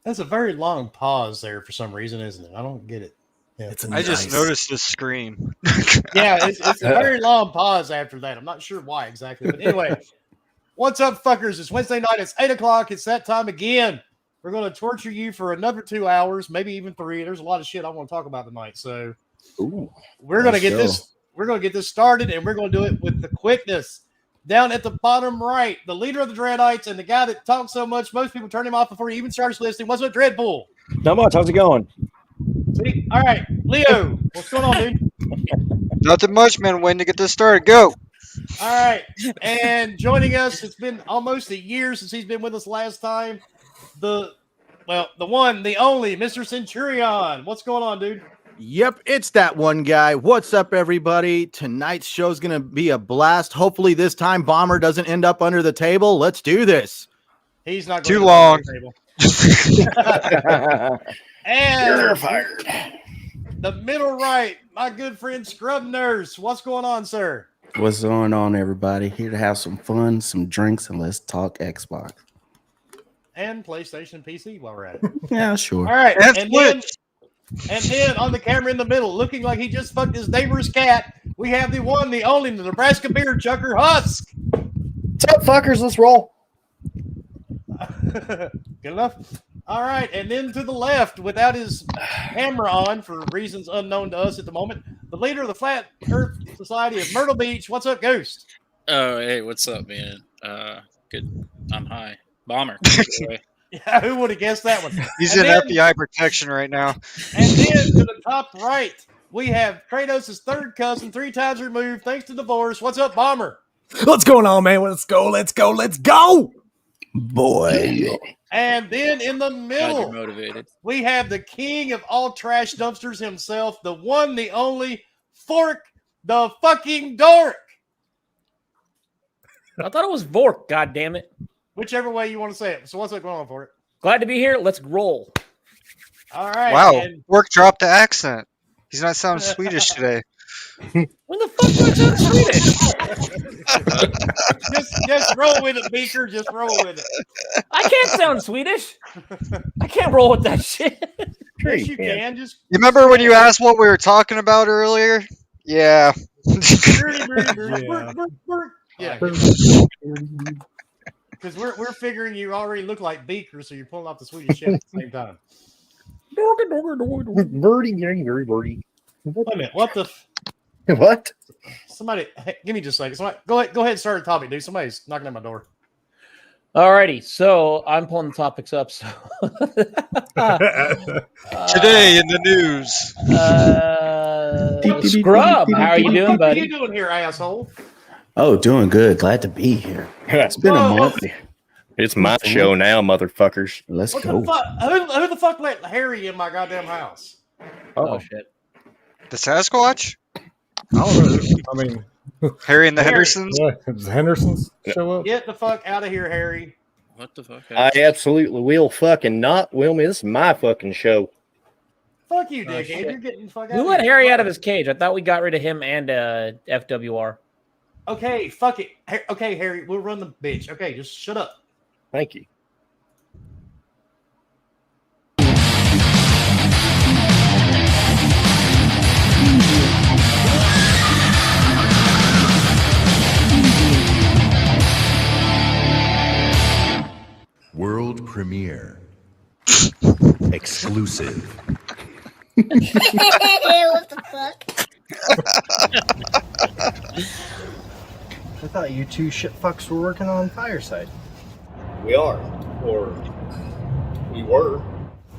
That's a very long pause there for some reason, isn't it? I don't get it. Yeah. I just noticed the scream. Yeah, it's a very long pause after that. I'm not sure why exactly. But anyway, what's up, fuckers? It's Wednesday night. It's 8 o'clock. It's that time again. We're going to torture you for another 2 hours, maybe even 3. There's a lot of shit I want to talk about tonight. So we're going to get this. We're going to get this started, and we're going to do it with the quickness. Down at the bottom right, the leader of the Dreadites and the guy that talks so much, most people turn him off before he even starts listening. What's up, Dreadpool? Not much. How's it going? See? All right, Leo, what's going on, dude? Nothing much, man. When to get this started? Go. All right, and joining us, it's been almost a year since he's been with us last time. The one, the only, Mr. Centurion. What's going on, dude? Yep, it's that one guy. What's up, everybody? Tonight's show's going to be a blast. Hopefully this time Bomber doesn't end up under the table. Let's do this. He's not too long. And you're fired. The middle right, my good friend Scrub Nurse. What's going on, sir? What's going on, everybody? Here to have some fun, some drinks, and let's talk Xbox. And PlayStation PC while we're at it. Yeah, sure. All right. And then on the camera in the middle, looking like he just fucked his neighbor's cat, we have the one, the only, the Nebraska beer chucker, Husk. What's up, fuckers? Let's roll. Good enough? All right. And then to the left, without his camera on for reasons unknown to us at the moment, the leader of the Flat Earth Society of Myrtle Beach. What's up, Ghost? Oh, hey, what's up, man? Good. I'm high. Bomber. Yeah, who would have guessed that one? He's in FBI protection right now. And then to the top right, we have Kratos' third cousin, 3 times removed, thanks to divorce. What's up, Bomber? What's going on, man? Let's go. Boy. And then in the middle, motivated. we have the king of all trash dumpsters himself, the one, the only, Fork the fucking Dork. I thought it was Vork, god damn it. Whichever way you want to say it. So what's going on for it? Glad to be here. Let's roll. All right. Wow. And Work dropped the accent. He's not sounding Swedish today. When the fuck do I sound Swedish? just roll with it, Beaker. Just roll with it. I can't sound Swedish. I can't roll with that shit. Yes, you can. Just You remember when you asked what we were talking about earlier? Yeah. Yeah. Because we're figuring you already look like Beaker, so you're pulling off the Swedish shit at the same time. Birdie. Wait a minute. What the? What? Somebody, hey, give me just a second. Somebody, go ahead and start a topic, dude. Somebody's knocking at my door. Alrighty, so I'm pulling the topics up. So Today in the news. Scrub, how are you doing, What are buddy? you doing here, asshole? Oh, doing good. Glad to be here. It's been a month. It's my show now, motherfuckers. Let's What go. the fuck? Who the fuck let Harry in my goddamn house? Oh shit! The Sasquatch? I don't know. I mean, Harry and the Harry. Hendersons? yeah, does Henderson's show up? Get the fuck out of here, Harry. What the fuck? I absolutely will fucking not, Wilmy. This is my fucking show. Fuck you, dickhead. shit. You're getting the fuck out Who of let here. Harry out of his cage? I thought we got rid of him and FWR. Okay, fuck it. Okay, Harry, we'll run the bitch. Okay, just shut up. Thank you. World premiere. Exclusive. What the fuck? I thought you two shit fucks were working on Fireside. We are. Or we were.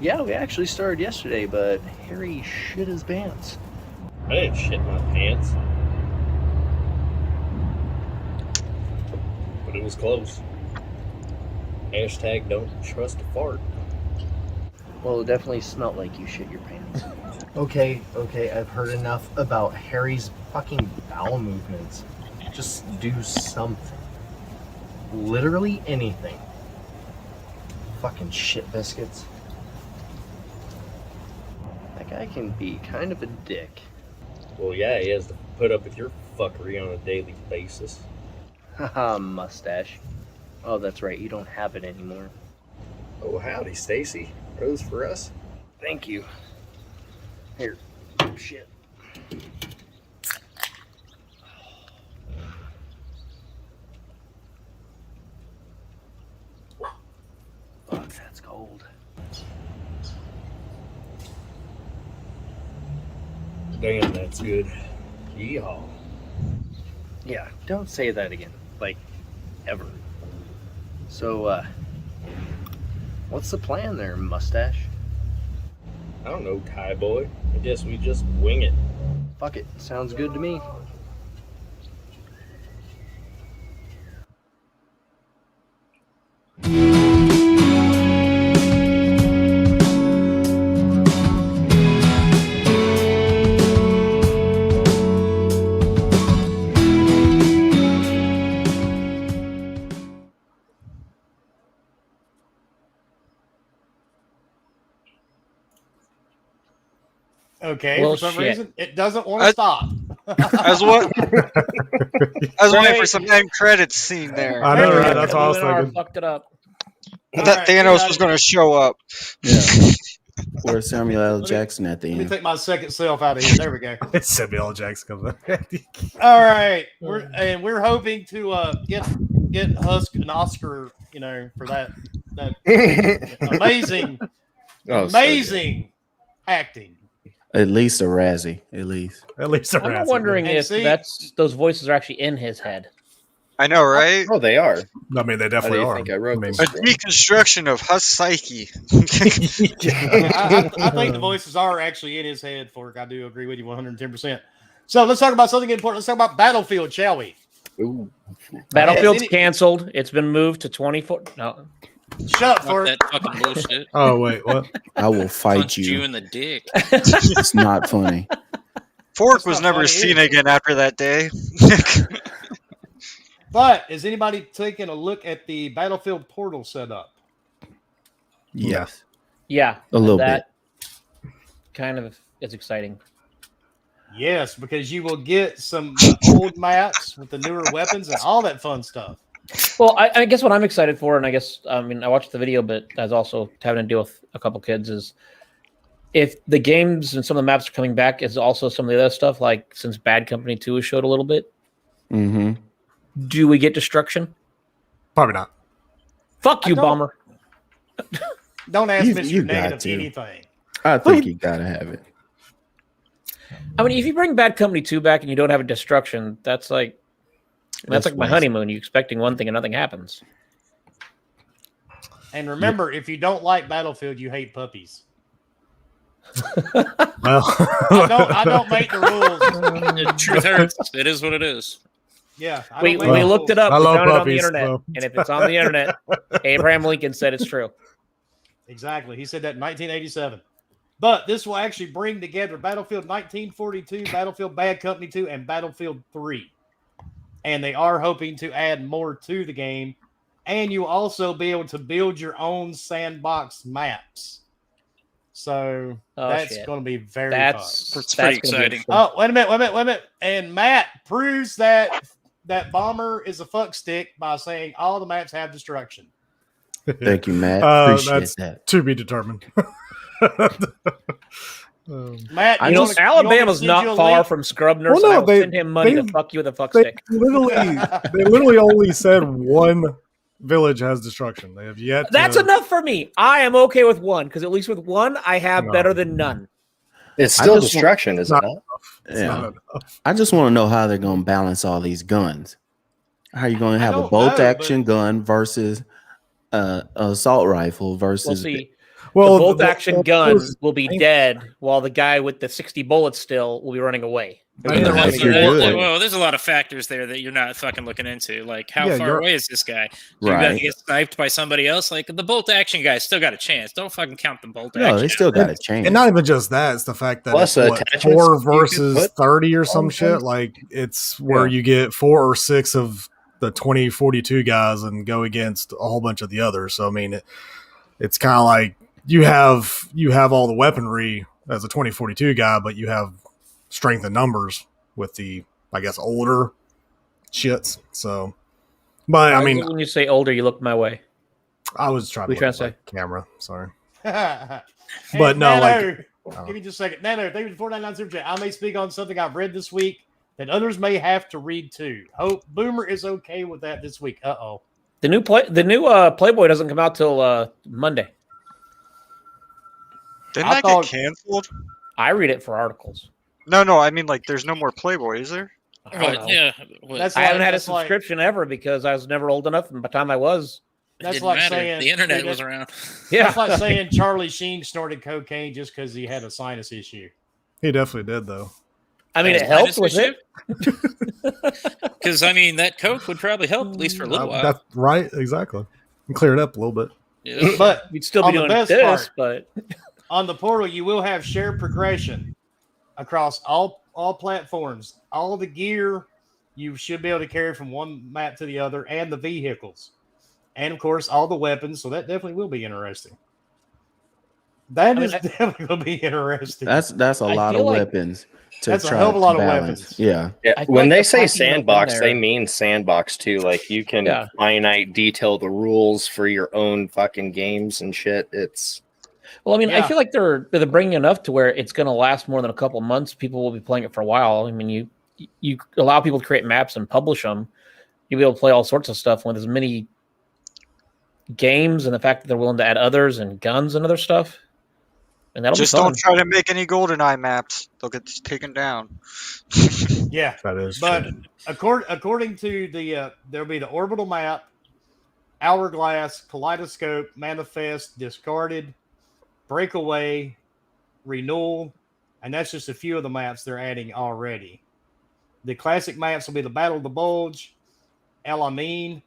Yeah, we actually started yesterday, but Harry shit his pants. I didn't shit my pants. But it was close. Hashtag don't trust a fart. Well, it definitely smelled like you shit your pants. Okay, I've heard enough about Harry's fucking bowel movements. Just do something. Literally anything. Fucking shit biscuits. That guy can be kind of a dick. Well, yeah, he has to put up with your fuckery on a daily basis. Haha, mustache. Oh, that's right, you don't have it anymore. Oh, howdy, Stacy. pose for us. Thank you. Here. Shit. Fuck, that's cold. Damn, that's good. Yeehaw. Yeah, don't say that again. Like, ever. So, what's the plan there, Mustache? I don't know, Kai boy. I guess we just wing it. Fuck it. Sounds good to me. Okay, Well, for some shit. reason, it doesn't want to stop. I was waiting for some end credits scene there. I know, There we right? go. That's what I was Luminar thinking. fucked it up. All That right, Thanos got was it. going to show up. Yeah. Or Samuel L. Let me- Jackson at the Let me end. take my second self out of here. There we go. Samuel L. Jackson comes up. All right, we're hoping to get Husk an Oscar, for that amazing acting. At least a Razzie. At least. At least a I'm Razzie. wondering And if see- those voices are actually in his head. I know, right? Oh, they are. I mean, they How do definitely you are. think I wrote mean, this? A deconstruction of Huss psyche. I think the voices are actually in his head. Fork, I do agree with you 110%. So let's talk about something important. Let's talk about Battlefield, shall we? Ooh. Battlefield's any- canceled. It's been moved to 24. No, Shut up, Fuck Fork. that fucking bullshit. oh, wait, what? I will fight Punched you you. in the dick. It's not funny. Fork That's was not never funny seen either. again after that day. But is anybody taking a look at the Battlefield portal setup? Yes. yeah, A little that kind of is exciting. Yes, because you will get some old maps with the newer weapons and all that fun stuff. Well, I guess what I'm excited for, and I guess I watched the video, but as also having to deal with a couple kids, is if the games and some of the maps are coming back, is also some of the other stuff. Like since Bad Company 2 has showed a little bit, Mm-hmm. do we get destruction? Probably not. Fuck I you, don't- Bomber. Don't ask You Mr. got Negative to. anything. I think you gotta have it. I mean, if you bring Bad Company 2 back and you don't have a destruction, that's like That's like my waste. honeymoon. You're expecting one thing and nothing happens. And remember, if you don't like Battlefield, you hate puppies. Well, I don't make the rules. The truth hurts. It is what it is. Yeah. I We don't make the looked it rules. up. I We love found it on the puppies, internet. so- And if it's on the internet, Abraham Lincoln said it's true. Exactly. He said that in 1987. But this will actually bring together Battlefield 1942, Battlefield Bad Company 2, and Battlefield 3. And they are hoping to add more to the game. And you'll also be able to build your own sandbox maps. So Oh, that's shit. going to be very That's fun. It's pretty gonna be exciting. interesting. Oh, wait a minute. And Matt proves that Bomber is a fuck stick by saying all the maps have destruction. Thank you, Matt. That's Appreciate that. to be determined. Matt, You know, wanna- Alabama's you want me to send you not a far link? from Scrubner, Well, so no, I will they- send him money to they- fuck you with a fuck they stick. literally only said one village has destruction. They have yet. That's to, enough for me. I am okay with one, because at least with one, I have No. better than none. It's I still just destruction, is it not- not? It's Yeah. not enough. I just want to know how they're going to balance all these guns. How are you going to I have a don't bolt know, action gun versus assault rifle We'll versus see. Well, the bolt action gun was- will be dead, while the guy with the 60 bullets still will be running away. I mean, Yeah, they're if like- you're good. Well, there's a lot of factors there that you're not fucking looking into. Like, how Yeah, far you're- away is this guy? You gotta right. get sniped by somebody else. Like, the bolt action guy still got a chance. Don't fucking count the bolt No, action. they still got a chance. And not even just that; it's the fact that Plus, it's, what, attachments 4 you can versus put 30 or some on shit. guns? Like it's where Yeah. you get 4 or 6 of the 2042 guys and go against a whole bunch of the others. So I mean, it's kind of like you have all the weaponry as a 2042 guy, but you have strength in numbers with the, I guess, older shits. So, but I Why is mean, it when you say older, you look my way. I was trying to We look trying at to my camera. Sorry. But no, Nano, like, give me just a second. Nano, thank you for the $4.99 super chat. I may speak on something I've read this week that others may have to read too. Hope Boomer is okay with that this week. Uh-oh. The new Playboy doesn't come out till Monday. Didn't I that thought- get canceled? I read it for articles. No. I mean, like, there's no more Playboy, is there? I don't know. Yeah. What, That's I haven't had a that's like- subscription ever because I was never old enough, and by the time I was, it That's didn't like matter. saying The internet dude, was around. yeah, That's like saying Charlie Sheen snorted cocaine just because he had a sinus issue. he definitely did though. I mean, it Sinus helped with issue? it. Because, I mean, that Coke would probably help, at least for a little while. That's right, exactly. And clear it up a little bit. Yeah. But We'd still On be the doing best this, part- but on the portal, you will have shared progression across all platforms. All the gear you should be able to carry from one map to the other, and the vehicles, and of course all the weapons. So that definitely will be interesting. That is definitely going to be interesting. That's a I lot feel of like weapons to that's a try hell of a lot to of balance. weapons. Yeah. Yeah, I feel when like they the say packing up in sandbox, there- they mean sandbox too. Like you can Yeah. finite detail the rules for your own fucking games and shit. It's well, I mean, I Yeah. feel like they're bringing enough to where it's going to last more than a couple months. People will be playing it for a while. I mean, you allow people to create maps and publish them. You'll be able to play all sorts of stuff with as many games, and the fact that they're willing to add others and guns and other stuff. And that'll Just be fun. don't try to make any GoldenEye maps. They'll get taken down. Yeah, That is but true. according to the there'll be the orbital map, hourglass, kaleidoscope, manifest, discarded, breakaway, renewal, and that's just a few of the maps they're adding already. The classic maps will be the Battle of the Bulge, El Amin,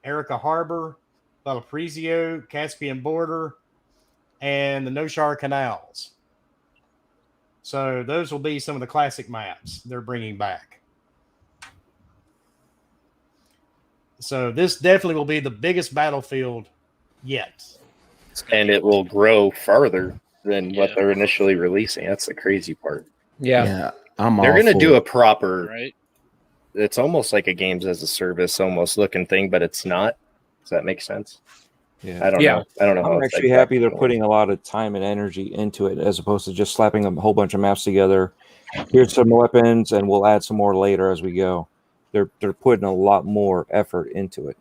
Erica Harbor, Valparaiso, Caspian Border, and the Noshar Canals. So those will be some of the classic maps they're bringing back. So this definitely will be the biggest battlefield yet. and it will grow farther than what Yeah. they're initially releasing. That's the crazy part. Yeah. I'm They're all gonna for do it. a proper. Right? It's almost like a games as a service almost looking thing, but it's not. Does that make sense? Yeah. I don't Yeah. know. I don't know. how I'm it's actually exactly happy they're going. putting a lot of time and energy into it as opposed to just slapping a whole bunch of maps together. Here's some weapons and we'll add some more later as we go. They're putting a lot more effort into it.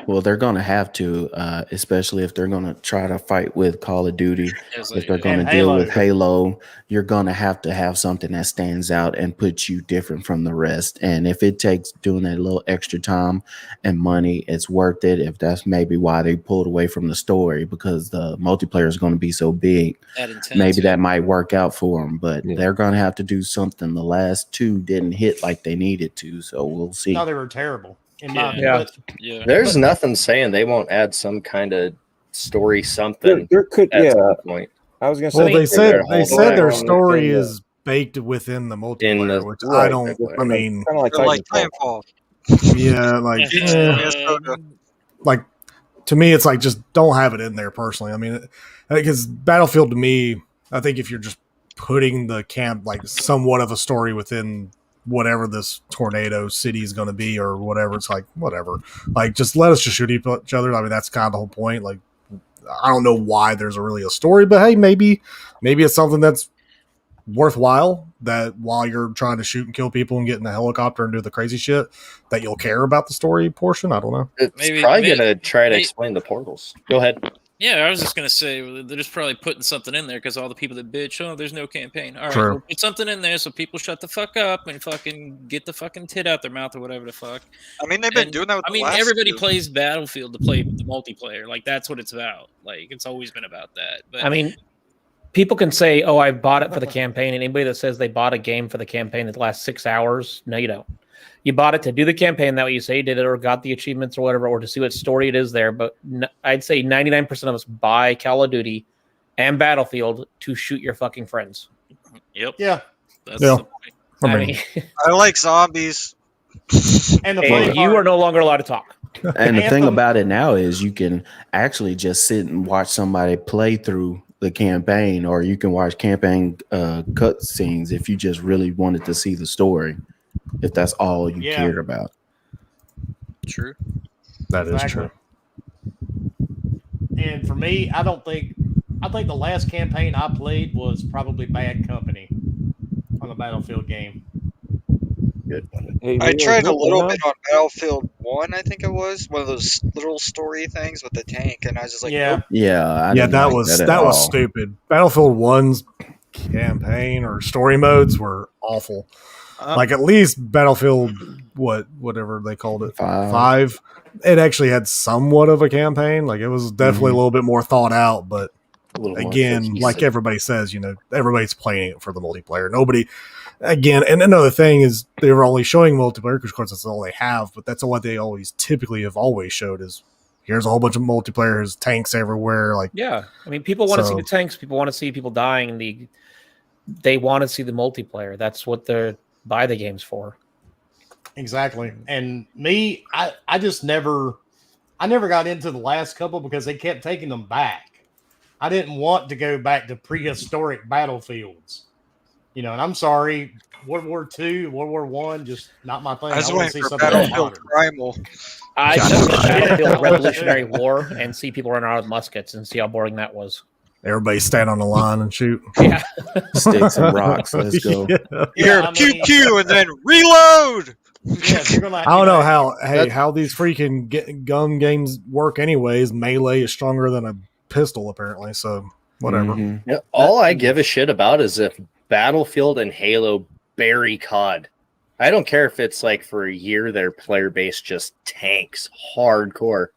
Well, they're going to have to, especially if they're going to try to fight with Call of Duty. It's If they're going And to deal Halo. with Halo, you're going to have something that stands out and puts you different from the rest. And if it takes doing that little extra time and money, it's worth it. If that's maybe why they pulled away from the story, because the multiplayer is going to be so big, that intense. maybe that might work out for them. But Yeah. they're going to have to do something. The last two didn't hit like they needed to, so we'll see. No, they were terrible. In Yeah. my Yeah. but Yeah. There's nothing saying they won't add some kind of story something There could, at yeah. some point. I was gonna Well, say they their said whole their thing story within the- is baked within the In multiplayer, the- which I right, don't. exactly. I mean, kind of like They're like Titanfall. Titanfall. yeah, like Minnesota. like to me, it's like just don't have it in there personally. I mean, because Battlefield to me, I think if you're just putting the camp like somewhat of a story within whatever this tornado city is going to be or whatever, it's like whatever. Like just let us just shoot each other. I mean, that's kind of the whole point. Like I don't know why there's really a story, but hey, maybe it's something that's worthwhile, that while you're trying to shoot and kill people and get in the helicopter and do the crazy shit, that you'll care about the story portion. I don't know. It's Maybe- probably maybe- gonna try to maybe- explain the portals. Go ahead. Yeah, I was just gonna say they're just probably putting something in there because all the people that bitch, oh, there's no campaign. All right, True. we'll put something in there so people shut the fuck up and fucking get the fucking tit out their mouth or whatever the fuck. I mean, they've been And, doing that with I the mean, last everybody two. plays Battlefield to play the multiplayer. Like that's what it's about. Like it's always been about that. But I mean, people can say, "Oh, I bought it for the campaign," and anybody that says they bought a game for the campaign that lasts 6 hours, no, you don't. You bought it to do the campaign. That way, you say you did it, or got the achievements, or whatever, or to see what story it is there. But I'd say 99% of us buy Call of Duty and Battlefield to shoot your fucking friends. yep, yeah. that's Yeah. the point. I mean, I like zombies. And the funny and you part, are no longer allowed to talk. And the thing Anthem- about it now is you can actually just sit and watch somebody play through the campaign, or you can watch campaign cut scenes if you just really wanted to see the story, if that's all you Yeah. cared about. True. That is Exactly. true. And for me, I don't think I think the last campaign I played was probably Bad Company on the Battlefield game. Good one. Hey, I Leo, tried a is it little now? bit on Battlefield 1, I think it was. One of those little story things with the tank, and I was just like, Yeah. nope. Yeah, I Yeah, didn't that like was that at was all. stupid. Battlefield 1's campaign or story modes were awful. Like at least Battlefield whatever they called it, 5. It actually had somewhat of a campaign. Like it was definitely a little bit more thought out, but A little more again, like cohesive. everybody says, everybody's playing it for the multiplayer. Nobody, again, and another thing is they were only showing multiplayer because, of course, that's all they have. But that's what they always typically have always showed is here's a whole bunch of multiplayer, there's tanks everywhere. Like, Yeah, I mean, people want to see So- the tanks. People want to see people dying. They want to see the multiplayer. That's what they're buy the games for. Exactly. And me, I just never got into the last couple because they kept taking them back. I didn't want to go back to prehistoric battlefields. And I'm sorry, World War II, World War One, just not my thing. I was want to waiting see for something more Battlefield modern. Primal. I God. just did Battlefield Yeah. Revolutionary War and see people run around with muskets and see how boring that was. everybody stand on the line and shoot. Yeah. Sticks and rocks. Let's go. Yeah. You hear I pew mean- pew and then reload. Yes, you're gonna, I don't know how That's- how these freaking gun games work. Anyways, melee is stronger than a pistol apparently. So whatever. Mhm. Yeah, all I give a shit about is if Battlefield and Halo bury COD. I don't care if it's like for a year their player base just tanks hardcore.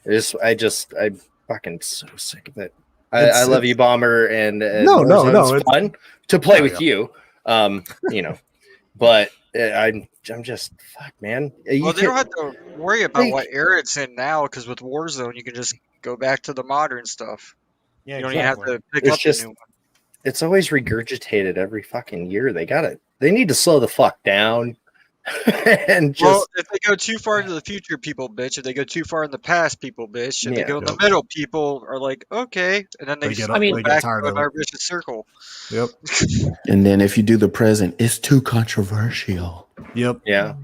I'm fucking so sick of it. I It's- love you, Bomber, and No, Warzone's it's- fun to play Oh, with you. But I'm just fuck, man. You Well, they can- don't have to worry about Like- what era it's in now, because with Warzone, you can just go back to the modern stuff. yeah, You don't exactly. even have to pick It's up just- the new one. It's always regurgitated every fucking year. They need to slow the fuck down and just Well, if they go too far into the future, people bitch. If they go too far in the past, people bitch. If they Yeah. go in the middle, people are like, okay, and then they, They get just up- go they get back tired to of our it. vicious circle. Yep. And then if you do the present, it's too controversial. Yep. yeah.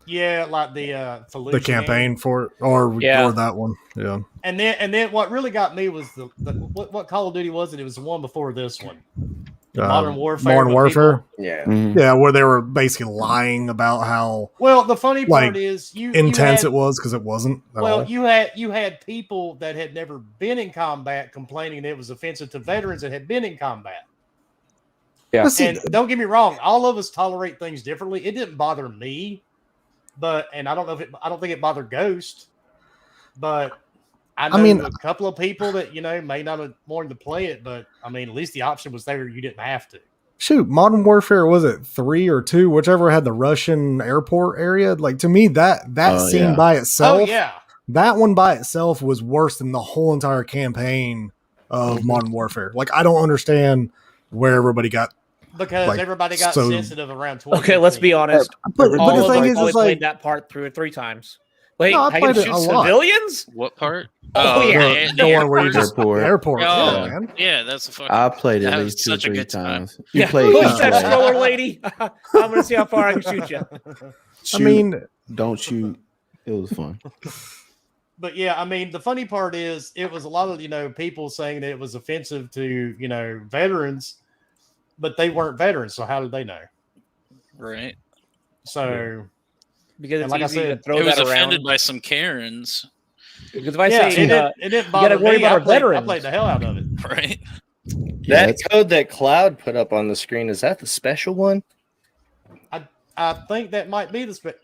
Yeah, like the Fallujah The game. campaign for it, or that one. Yeah. And then what really got me was the what Call of Duty was it? It was the one before this one. The Modern Warfare. Modern but Warfare. Yeah. Mhm. Yeah, where they were basically lying about how Well, the funny part Like, is you intense had, it was because it wasn't. At Well, all. you had people that had never been in combat complaining that it was offensive to veterans that had been in combat. Yeah. But see, And don't get me wrong, all of us tolerate things differently. It didn't bother me, and I don't think it bothered Ghost, but I know mean- a couple of people that may not have wanted to play it, but I mean, at least the option was there. You didn't have to. shoot, Modern Warfare, was it 3 or 2, whichever had the Russian airport area? Like, to me, that Oh, scene yeah. by itself, Oh yeah, that one by itself was worse than the whole entire campaign of Modern Warfare. Like, I don't understand where everybody got. because Like, everybody got so- sensitive around 20. Okay, let's be honest. But the All of thing us is, probably it's like, played that part through 3 times. Wait, No, I I can played it shoot a lot. civilians? What part? Oh, yeah. the one where you just Airport. airport, Oh, yeah, man. Yeah, that's a fucking. I played at That least was 2 or such a 3 good time. times. You Yeah, play push each that way. stroller, lady. I'm gonna see how far I can shoot you. Shoot, I mean, don't shoot. It was fun. But yeah, I mean, the funny part is it was a lot of, people saying that it was offensive to, veterans, but they weren't veterans. So how did they know? Right. So Because And it's like I easy said, to throw It was that offended around. by some Karens, Because if I yeah, say it didn't you bother gotta worry me. about I our played, I veterans. played the hell out of it. right? Yeah, That code that Cloud put up on the screen, is that the special one? I think that might be the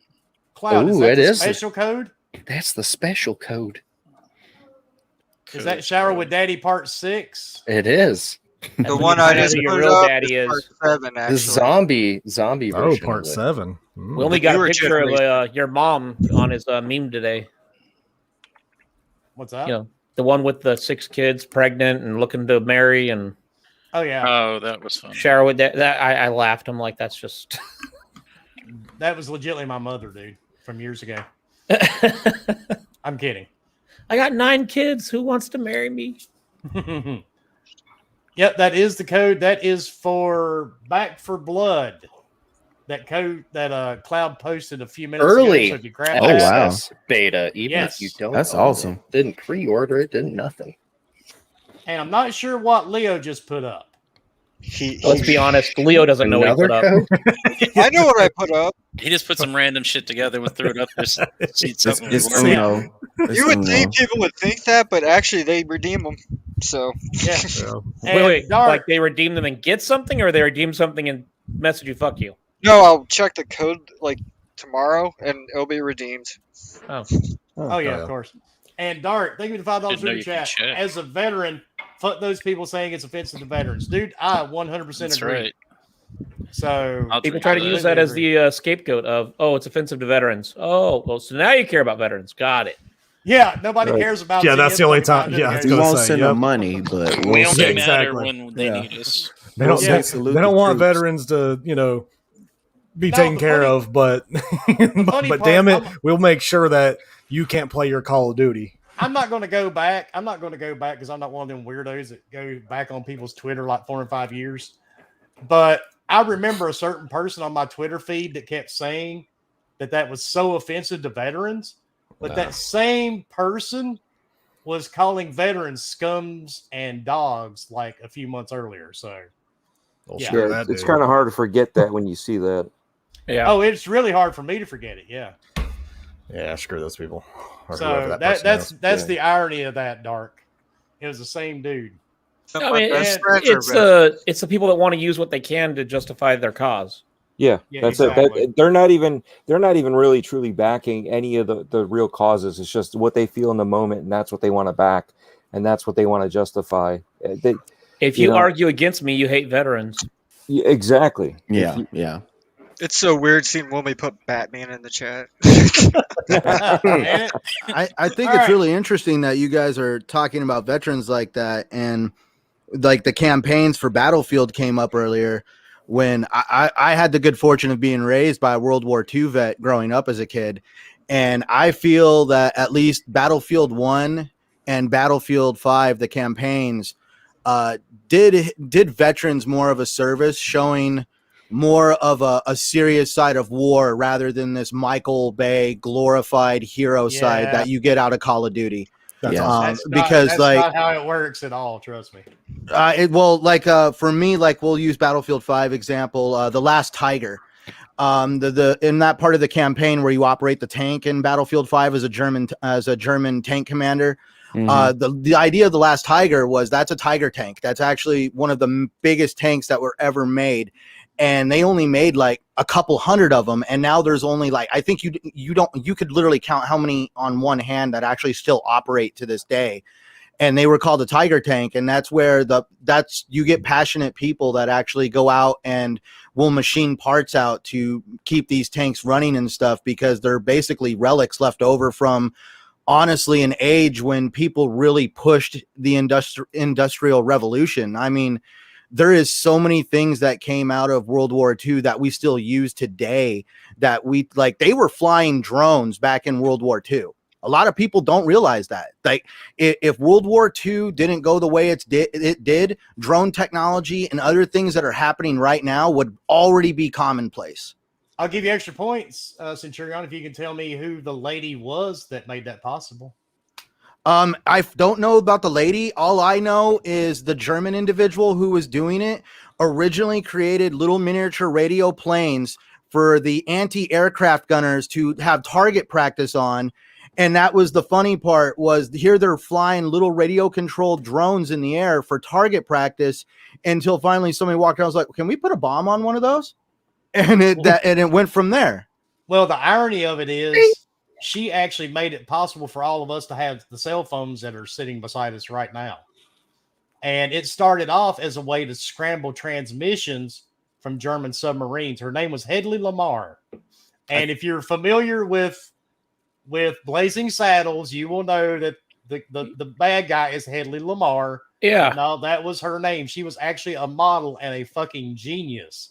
Cloud. Is Ooh, that it the is. special code? That's the special code. Is that Shower with Daddy Part 6? It is. The one I just Who your put real up daddy is is. part 7, The actually. zombie oh, version. part of it. 7. We only got a Newer picture of generation. your mom on his meme today. What's that? You know, the one with the 6 kids, pregnant and looking to marry and Oh yeah, Oh, that was fun. shower with that. I laughed. I'm like, that's just. that was legitimately my mother, dude, from years ago. I'm kidding. I got 9 kids. Who wants to marry me? Yep, that is the code. That is for Back for Blood. That code that Cloud posted a few minutes Early ago. So if you grab Oh, that, access beta, even Yes. if you don't. That's own awesome. it. Didn't pre-order it, didn't nothing. And I'm not sure what Leo just put up. Let's be honest, Leo doesn't know what he put up. I know what I put up. He just put some random shit together and threw it up there. See something It's would work. Uno. You would think people would think that, but actually they redeem them. So Yeah. Wait, like they redeem them and get something, or they redeem something and message you "fuck you"? No, I'll check the code like tomorrow, and it'll be redeemed. Oh yeah, of course. And Dart, thank you for $5 Didn't know super you could chat. chat. As a veteran, fuck those people saying it's offensive to veterans, dude. I 100% That's agree. right. So People try to use that as the scapegoat of, oh, it's offensive to veterans. Oh, well, so now you care about veterans. Got it. Yeah, nobody cares about. Yeah, that's the only time. Yeah, We won't send them money, but We we'll only send matter when they need us. They don't. Yeah. They don't want veterans to, be taken care of. But but damn it, we'll make sure that you can't play your Call of Duty. I'm not going to go back. I'm not going to go back because I'm not one of them weirdos that go back on people's Twitter like 4 and 5 years. But I remember a certain person on my Twitter feed that kept saying that was so offensive to veterans. But that same person was calling veterans scums and dogs like a few months earlier. So, Yeah, it's kind of hard to forget that when you see that. Yeah. Oh, it's really hard for me to forget it. Yeah. Yeah, screw those people. Or So whoever that's person is. the irony of that, Dark. It was the same dude. I mean, it's the people that want to use what they can to justify their cause. Yeah, that's exactly. it. They're not even really truly backing any of the real causes. It's just what they feel in the moment, and that's what they want to back, and that's what they want to justify. If you argue against me, you hate veterans. Yeah, exactly. Yeah, yeah. It's so weird seeing Wilmy put Batman in the chat. I think it's really interesting that you guys are talking about veterans like that, and like the campaigns for Battlefield came up earlier when I had the good fortune of being raised by a World War II vet growing up as a kid. And I feel that at least Battlefield 1 and Battlefield 5, the campaigns, did veterans more of a service, showing more of a serious side of war rather than this Michael Bay glorified hero side that you get out of Call of Duty. That's because not how it works at all. Trust me. For me, like we'll use Battlefield 5 example, The Last Tiger. The in that part of the campaign where you operate the tank in Battlefield 5 as a German tank commander. The idea of The Last Tiger was that's a Tiger tank. That's actually one of the biggest tanks that were ever made. And they only made like a couple hundred of them, and now there's only like I think you could literally count how many on one hand that actually still operate to this day. And they were called a Tiger tank, and that's where you get passionate people that actually go out and will machine parts out to keep these tanks running and stuff, because they're basically relics left over from honestly an age when people really pushed the industrial revolution. I mean, there is so many things that came out of World War II that we still use today that they were flying drones back in World War II. A lot of people don't realize that. Like if World War II didn't go the way it did, drone technology and other things that are happening right now would already be commonplace. I'll give you extra points, Centurion, if you can tell me who the lady was that made that possible. I don't know about the lady. All I know is the German individual who was doing it originally created little miniature radio planes for the anti-aircraft gunners to have target practice on. And that was the funny part, was here they're flying little radio controlled drones in the air for target practice until finally somebody walked out and was like, can we put a bomb on one of those? And it went from there. Well, the irony of it is she actually made it possible for all of us to have the cell phones that are sitting beside us right now. And it started off as a way to scramble transmissions from German submarines. Her name was Hedley Lamar. And if you're familiar with Blazing Saddles, you will know that the bad guy is Hedley Lamar. Yeah. No, that was her name. She was actually a model and a fucking genius.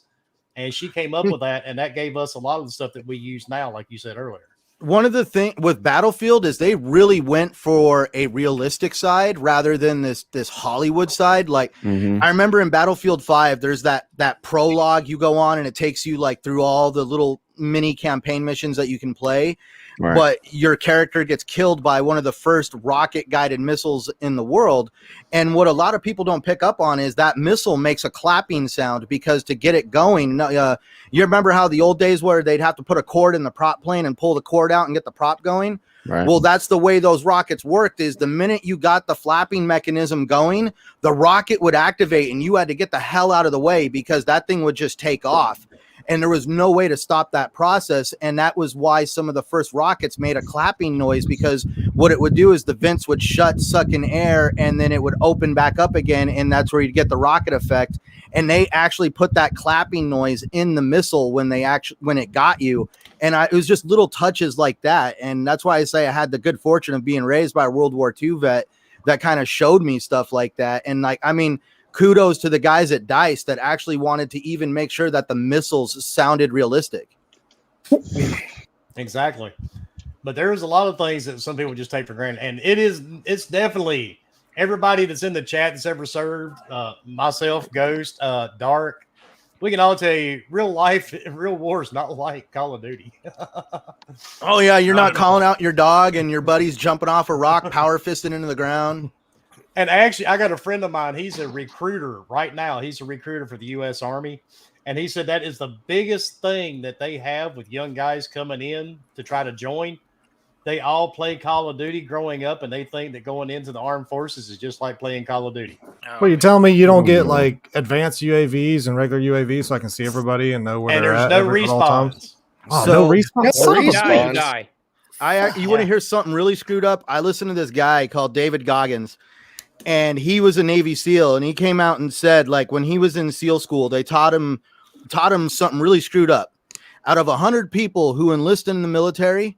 And she came up with that, and that gave us a lot of the stuff that we use now, like you said earlier. One of the things with Battlefield is they really went for a realistic side rather than this Hollywood side. Like I remember in Battlefield 5, there's that prologue you go on and it takes you like through all the little mini campaign missions that you can play. Right. But your character gets killed by one of the first rocket guided missiles in the world. And what a lot of people don't pick up on is that missile makes a clapping sound, because to get it going, you remember how the old days where they'd have to put a cord in the prop plane and pull the cord out and get the prop going? Right. Well, that's the way those rockets worked, is the minute you got the flapping mechanism going, the rocket would activate and you had to get the hell out of the way, because that thing would just take off. And there was no way to stop that process. And that was why some of the first rockets made a clapping noise, because what it would do is the vents would shut, suck in air, and then it would open back up again. And that's where you'd get the rocket effect. And they actually put that clapping noise in the missile when it got you. And it was just little touches like that. And that's why I say I had the good fortune of being raised by a World War II vet that kind of showed me stuff like that. And kudos to the guys at DICE that actually wanted to even make sure that the missiles sounded realistic. Exactly. But there's a lot of things that some people just take for granted. And it's definitely everybody that's in the chat that's ever served, myself, Ghost, Dark, we can all tell you real wars, not like Call of Duty. Oh yeah. You're not calling out your dog and your buddy's jumping off a rock, power fisting into the ground. And actually, I got a friend of mine. He's a recruiter right now. He's a recruiter for the U.S. Army. And he said that is the biggest thing that they have with young guys coming in to try to join. They all play Call of Duty growing up, and they think that going into the armed forces is just like playing Call of Duty. Well, you tell me you don't get like advanced UAVs and regular UAVs so I can see everybody and know where And they're there's at no at all times? respawns. Oh, So- no respawns? Die. You want to hear something really screwed up? I listened to this guy called David Goggins, and he was a Navy SEAL, and he came out and said, like, when he was in SEAL school, they taught him something really screwed up. Out of 100 people who enlist in the military,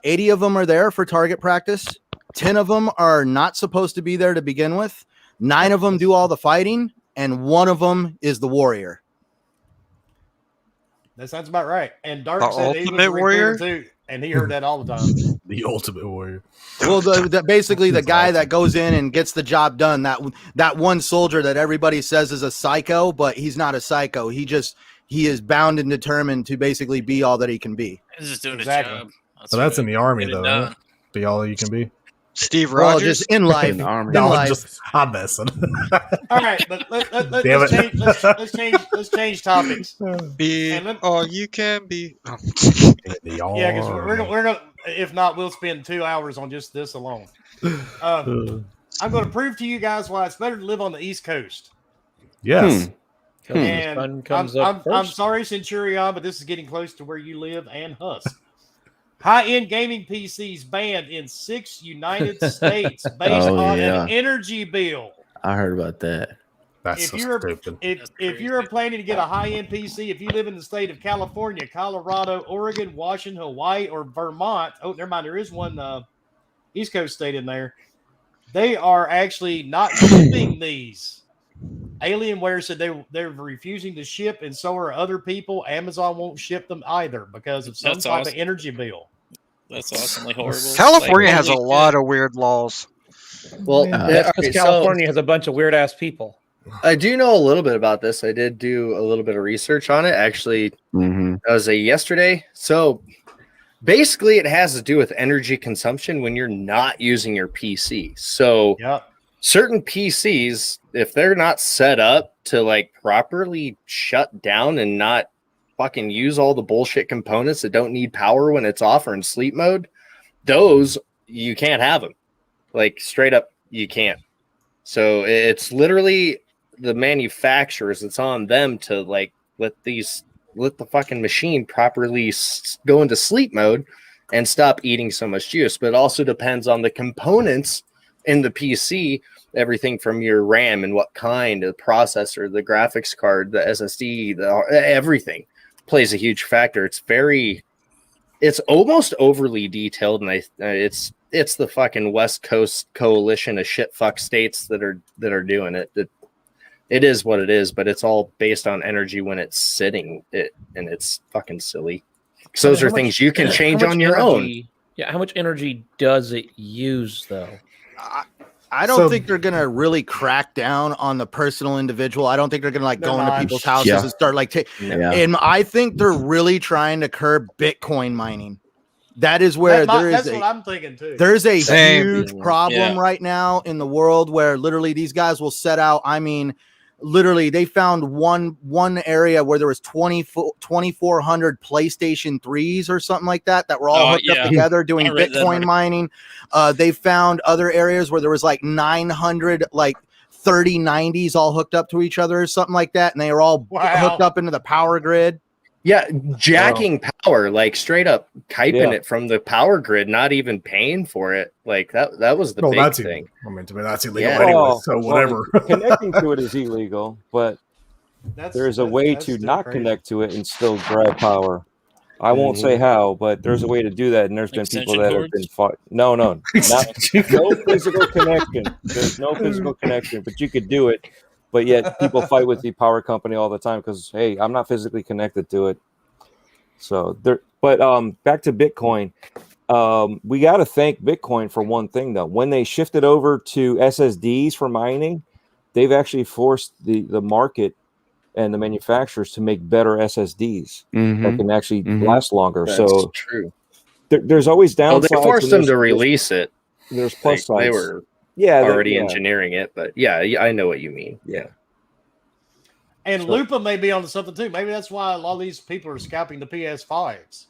80 of them are there for target practice. 10 of them are not supposed to be there to begin with. 9 of them do all the fighting, and 1 of them is the warrior. That sounds about right. And Dark The said he was a ultimate warrior? recruiter too, and he heard that all the time. The ultimate warrior. Well, basically the guy that goes in and gets the job done, that one soldier that everybody says is a psycho, but he's not a psycho. He is bound and determined to basically be all that he can be. He's just doing Exactly. his job. So that's in the army, Get it though. done. Right? Be all you can be. Steve Well, Rogers. just in life. In the army. In No, life. I'm messing. All right, but Damn let's it. change topics. Be And let- all you can be. Oh. Yeah, because we're gonna. If not, we'll spend 2 hours on just this alone. I'm going to prove to you guys why it's better to live on the East Coast. Yes. Because the And sun comes up I'm first. sorry, Centurion, but this is getting close to where you live and Husk. High-end gaming PCs banned in 6 United States based Oh, on yeah. an energy bill. I heard about that. That's If so you're stupid. if you're planning to get a high-end PC, if you live in the state of California, Colorado, Oregon, Washington, Hawaii, or Vermont, oh, never mind, there is one East Coast state in there. They are actually not shipping these. Alienware said they're refusing to ship, and so are other people. Amazon won't ship them either because of some That's type awesome. of energy bill. That's awesomely horrible. California Like, has a holy lot of weird laws. Well, That's because okay, so California has a bunch of weird ass people. I do know a little bit about this. I did do a little bit of research on it. Actually, Mm-hmm. that was yesterday. So basically, it has to do with energy consumption when you're not using your PC. So Yep. certain PCs, if they're not set up to like properly shut down and not fucking use all the bullshit components that don't need power when it's off or in sleep mode, those you can't have them. Like straight up, you can't. So it's literally the manufacturers. It's on them to like let the fucking machine properly go into sleep mode and stop eating so much juice. But it also depends on the components in the PC, everything from your RAM and what kind of processor, the graphics card, the SSD, everything plays a huge factor. It's almost overly detailed, and it's the fucking West Coast coalition of shit fuck states that are doing it. It is what it is, but it's all based on energy when it's sitting, and it's fucking silly. So those How are much- things you can change how much on your own. energy- Yeah, how much energy does it use though? I don't think they're gonna really crack down on the personal individual. I don't think they're gonna like go into people's houses and start like and I think they're really trying to curb Bitcoin mining. That is where that's what I'm thinking too. There's a huge problem right now in the world where literally these guys will set out. I mean, literally they found one area where there was 2,400 PlayStation 3s or something like that were all hooked up together doing Bitcoin mining. They found other areas where there was like 900 like 3090s all hooked up to each other or something like that, and they were all hooked up into the power grid. Yeah, jacking power, like straight up kiping it from the power grid, not even paying for it. Like that was the big thing. I mean, to me, that's illegal anyway. So whatever. Connecting to it is illegal, but there's a way to not connect to it and still grab power. I won't say how, but there's a way to do that, and there's been people that have been fought. No, no physical connection. There's no physical connection, but you could do it. But yet people fight with the power company all the time because, hey, I'm not physically connected to it. So there, but back to Bitcoin, we got to thank Bitcoin for one thing though. When they shifted over to SSDs for mining, they've actually forced the market and the manufacturers to make better SSDs that can actually last longer. That's true. There's always downsides. Well, they forced them to release it. There's plus sides. They were already engineering it, but I know what you mean. Yeah. And Lupa may be onto something too. Maybe that's why a lot of these people are scalping the PS5s.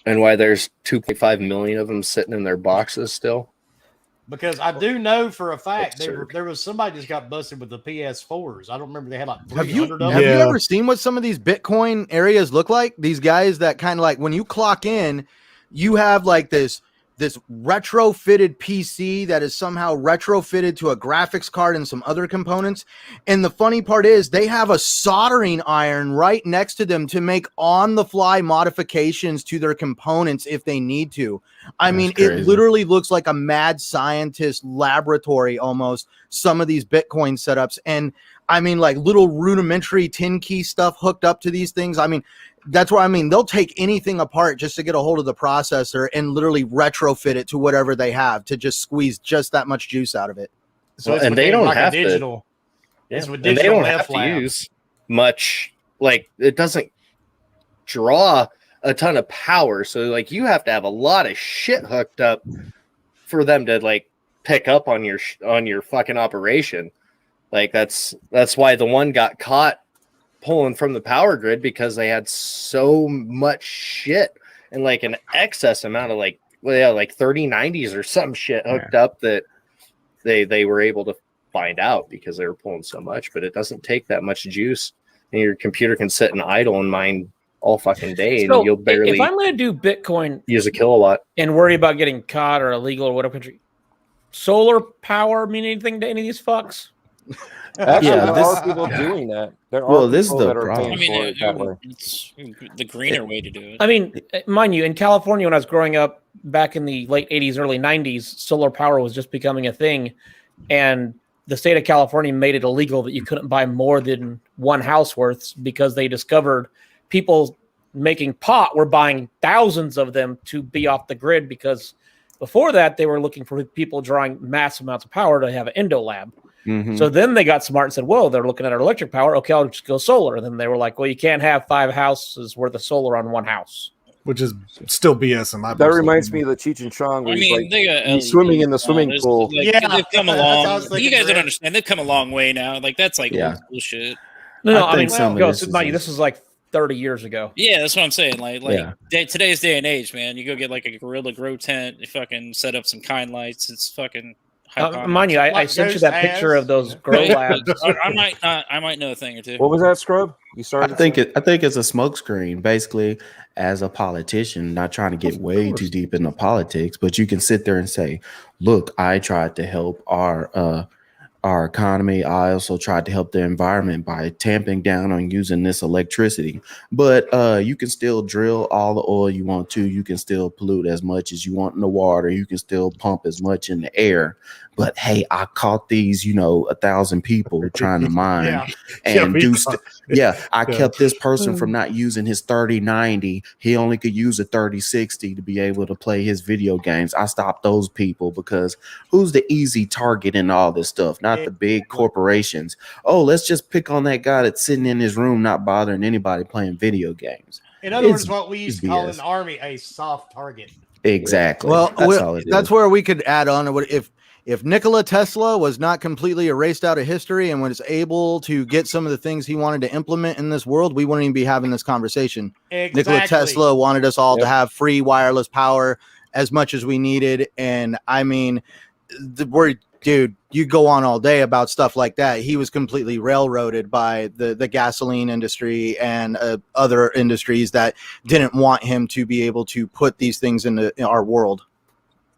And why there's 2.5 million of them sitting in their boxes still. Because I do know for a fact there was somebody just got busted with the PS4s. I don't remember, they had like 300 of them. Have you ever seen what some of these Bitcoin areas look like? These guys that kind of like when you clock in, you have like this retrofitted PC that is somehow retrofitted to a graphics card and some other components. And the funny part is they have a soldering iron right next to them to make on-the-fly modifications to their components if they need to. I mean, it literally looks like a mad scientist laboratory almost, some of these Bitcoin setups. And I mean, like little rudimentary 10 key stuff hooked up to these things. I mean, that's what I mean. They'll take anything apart just to get a hold of the processor and literally retrofit it to whatever they have to just squeeze just that much juice out of it. So and they don't have digital. And they don't have to use much. Like it doesn't draw a ton of power. So like you have to have a lot of shit hooked up for them to like pick up on your fucking operation. Like that's why the one got caught pulling from the power grid, because they had so much shit and like an excess amount of like 3090s or some shit hooked up that they were able to find out because they were pulling so much. But it doesn't take that much juice, and your computer can sit and idle and mine all fucking day, and you'll barely. If I'm going to do Bitcoin, use a kilowatt and worry about getting caught or illegal or whatever country, solar power mean anything to any of these fucks? Actually, there are people doing that. This is the problem. I mean, it's the greener way to do it. I mean, mind you, in California, when I was growing up back in the late 80s, early 90s, solar power was just becoming a thing. And the state of California made it illegal that you couldn't buy more than one house worth, because they discovered people making pot were buying thousands of them to be off the grid, because before that, they were looking for people drawing mass amounts of power to have an Indo lab. So then they got smart and said, whoa, they're looking at our electric power. Okay, I'll just go solar. And then they were like, well, you can't have 5 houses worth of solar on one house. Which is still BS in my book. That reminds me of the Cheech and Chong where he's swimming in the swimming pool. Like, they've come along. You guys don't understand. They've come a long way now. Like, that's like old school shit. No, I mean, this is like 30 years ago. Yeah, that's what I'm saying. Today's day and age, man. You go get like a Gorilla Grow tent, you fucking set up some kind lights. It's fucking... mind you, I sent you that picture of those grow labs. I might know a thing or two. What was that, Scrub? You started. I think it's a smokescreen. Basically, as a politician, not trying to get way too deep into politics, but you can sit there and say, "Look, I tried to help our economy. I also tried to help the environment by tamping down on using this electricity. But you can still drill all the oil you want to. You can still pollute as much as you want in the water. You can still pump as much in the air. but hey, I caught these, 1,000 people trying to mine and I kept this person from not using his 3090. He only could use a 3060 to be able to play his video games. I stopped those people because who's the easy target in all this stuff? Not the big corporations. Oh, let's just pick on that guy that's sitting in his room not bothering anybody playing video games. In other words, what we used to call in the Army a soft target. Exactly. Well, that's where we could add on. If Nikola Tesla was not completely erased out of history and was able to get some of the things he wanted to implement in this world, we wouldn't even be having this conversation. Exactly. Nikola Tesla wanted us all to have free wireless power as much as we needed. And I mean, dude, you go on all day about stuff like that. He was completely railroaded by the gasoline industry and other industries that didn't want him to be able to put these things in our world.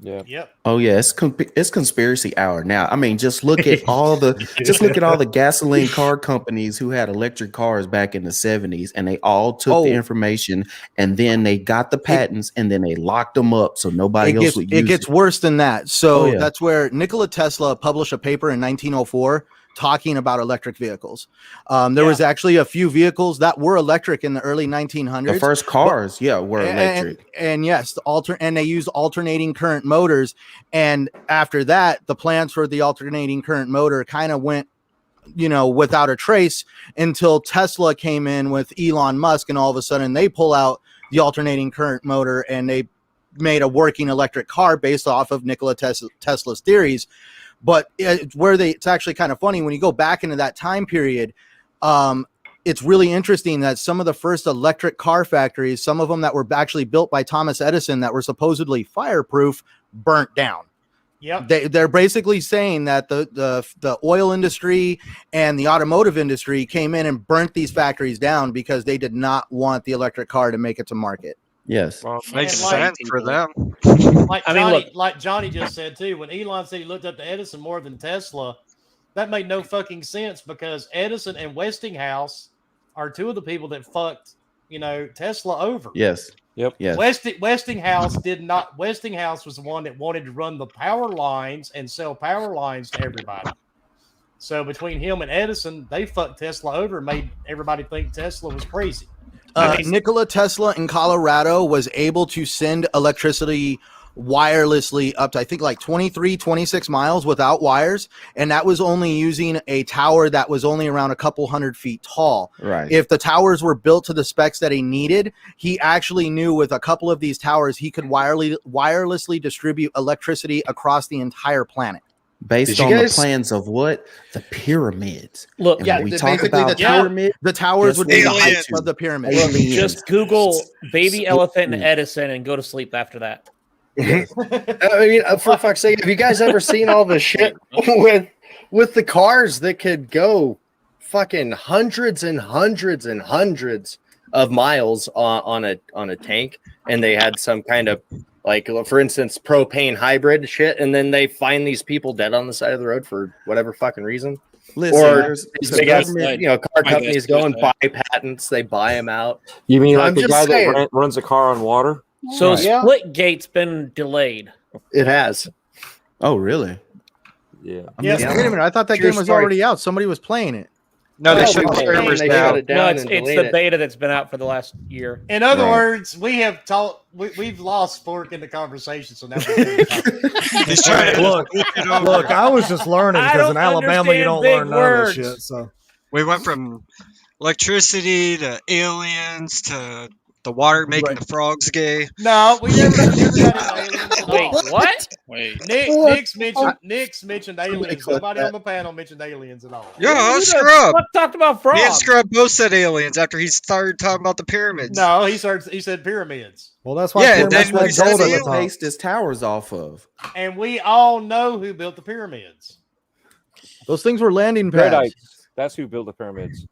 Yeah. Yep. Oh yeah, it's conspiracy hour now. I mean, just look at all the gasoline car companies who had electric cars back in the 70s, and they all took the information and then they got the patents and then they locked them up so nobody else would use it. It gets worse than that. So that's where Nikola Tesla published a paper in 1904 talking about electric vehicles. There was actually a few vehicles that were electric in the early 1900s. The first cars, were electric. And yes, and they used alternating current motors. And after that, the plans for the alternating current motor kind of went, without a trace until Tesla came in with Elon Musk, and all of a sudden they pull out the alternating current motor and they made a working electric car based off of Nikola Tesla's theories. But it's actually kind of funny when you go back into that time period. It's really interesting that some of the first electric car factories, some of them that were actually built by Thomas Edison that were supposedly fireproof, burnt down. Yep. They're basically saying that the oil industry and the automotive industry came in and burnt these factories down because they did not want the electric car to make it to market. Yes. Well, it makes sense for them. Like Johnny just said too, when Elon said he looked up to Edison more than Tesla, that made no fucking sense because Edison and Westinghouse are two of the people that fucked, Tesla over. Yes. Yep. Yes. Westinghouse did not. Westinghouse was the one that wanted to run the power lines and sell power lines to everybody. So between him and Edison, they fucked Tesla over and made everybody think Tesla was crazy. Nikola Tesla in Colorado was able to send electricity wirelessly up to, I think, like 23, 26 miles without wires. And that was only using a tower that was only around a couple 100 feet tall. Right. If the towers were built to the specs that he needed, he actually knew with a couple of these towers, he could wirelessly distribute electricity across the entire planet. Based on the plans of what? The pyramids. Look, we talk about the towers would be the height of the pyramid. Just Google baby elephant and Edison and go to sleep after that. I mean, for fuck's sake, have you guys ever seen all the shit with the cars that could go fucking hundreds and hundreds and hundreds of miles on a tank, and they had some kind of, like, for instance, propane hybrid shit, and then they find these people dead on the side of the road for whatever fucking reason. Or these big ass, car companies go and buy patents, they buy them out. You mean like the guy that runs a car on water? So Splitgate's been delayed. It has. Oh, really? Yeah. Wait a minute. I thought that game was already out. Somebody was playing it. No, they shut it down. It's the beta that's been out for the last year. In other words, we've lost Fork in the conversation, so now he's trying to look. I was just learning because in Alabama you don't learn none of this shit. So we went from electricity to aliens to the water making the frogs gay. No, we never got into aliens. Wait, what? Wait. Nick's mentioned aliens. Nobody on the panel mentioned aliens at all. Yeah, Scrub. What talked about frogs? Me and Scrub both said aliens after he started talking about the pyramids. No, he said pyramids. Well, that's why that's what he based his towers off of. And we all know who built the pyramids. Those things were landing pads. Gradites. That's who built the pyramids.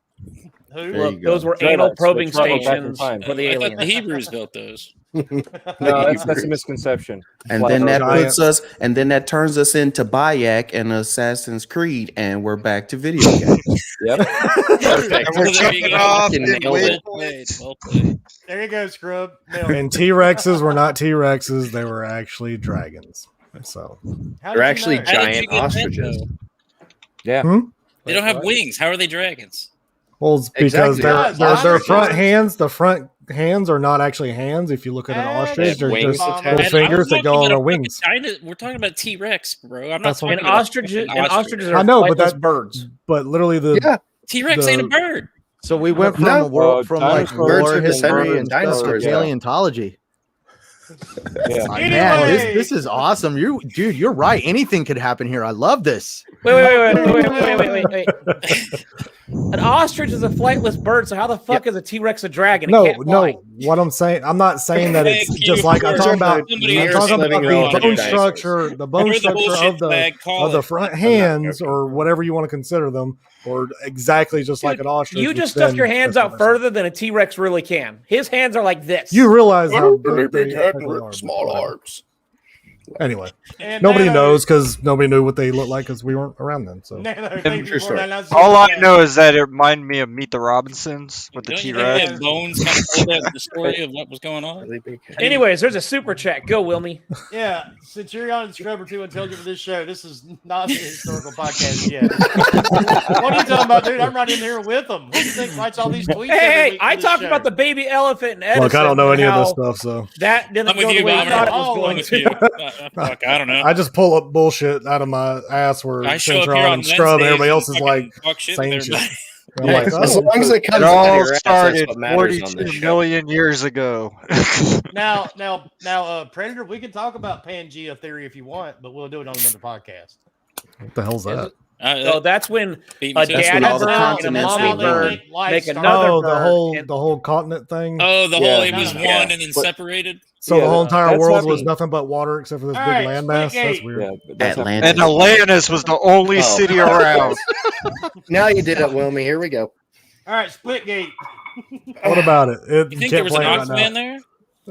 Who? Those were anal probing stations for the aliens. I thought the Hebrews built those. No, that's a misconception. And then that puts us, and then that turns us into Bayek and Assassin's Creed, and we're back to video games. Yep. Perfect. And we're jumping off. Well played. There you go, Scrub. And T-Rexes were not T-Rexes; they were actually dragons. So they're actually giant ostriches. Yeah. They don't have wings. How are they dragons? Well, it's because Exactly. their front hands, the front hands are not actually hands. If you look at an ostrich, they're just little fingers that go on their wings. We're talking about T-Rex, bro. I'm not That's talking And about ostriches ostrich. are I know, but flightless birds. But literally T-Rex ain't a bird. So we went from No. a world from like Birds war are history descended and from stuff to dinosaurs, yeah. paleontology. Yeah. Man, this is awesome. Dude, you're right. Anything could happen here. I love this. Wait. An ostrich is a flightless bird, so how the fuck is a T-Rex a dragon? It can't fly. What I'm saying, I'm not saying that it's Thank just you like I'm for talking about. somebody I'm else talking about living the relative bone to structure, the bone You're the structure bullshit of flag, call the it. front hands, or whatever you want to consider them, or exactly just like an ostrich. You just stuck your hands out further than a T-Rex really can. His hands are like this. You realize how big big head, they are. small arms. Anyway, And nobody Nano- knows because nobody knew what they looked like because we weren't around then. So Nano, thank you True for story. that. That's All I super know is that it reminded me of Meet the Robinsons with the Don't you T-Rex. think that bones kind of told that the story of what was going on? Really big head. Anyways, there's a super chat. Go, Wilmy. Yeah, Centurion and Scrubber 2 intelligent for this show. This is not the historical podcast yet. What are you talking about, dude? I'm right in here with them. Who do you think writes all these tweets? every Hey, week for I this talked show? about the baby elephant and Edison. look, I don't know and any of this how stuff, so That didn't I'm go with the you, way I Bomber. thought it was I'm going with to. you. Fuck, I don't know. I just pull up bullshit out of my ass where I show up Centron here on and Scrub and everybody else is Wednesdays like and fuck shit saying with shit. everybody. I'm like, As long as it comes It out of all your ass, that's started what matters on 42 this show. million years ago. Now, Predator, we can talk about Pangea theory if you want, but we'll do it on another podcast. what the hell's that? So that's when Beat me a to it. That's when dad all the bird and a continents mommy were bird born. make another Oh, bird. the whole continent thing. Oh, the whole it was No, one no. and then But- separated. So Yeah, the whole entire that's world happening. was nothing but water except for this All big right, landmass. Split That's Gate. weird. Yeah, but that's Atlantis. And Atlantis was the only Oh. city around. Now you did it, Wilmy. Here we go. All right, Splitgate. What about it? You think there was an Oxman there?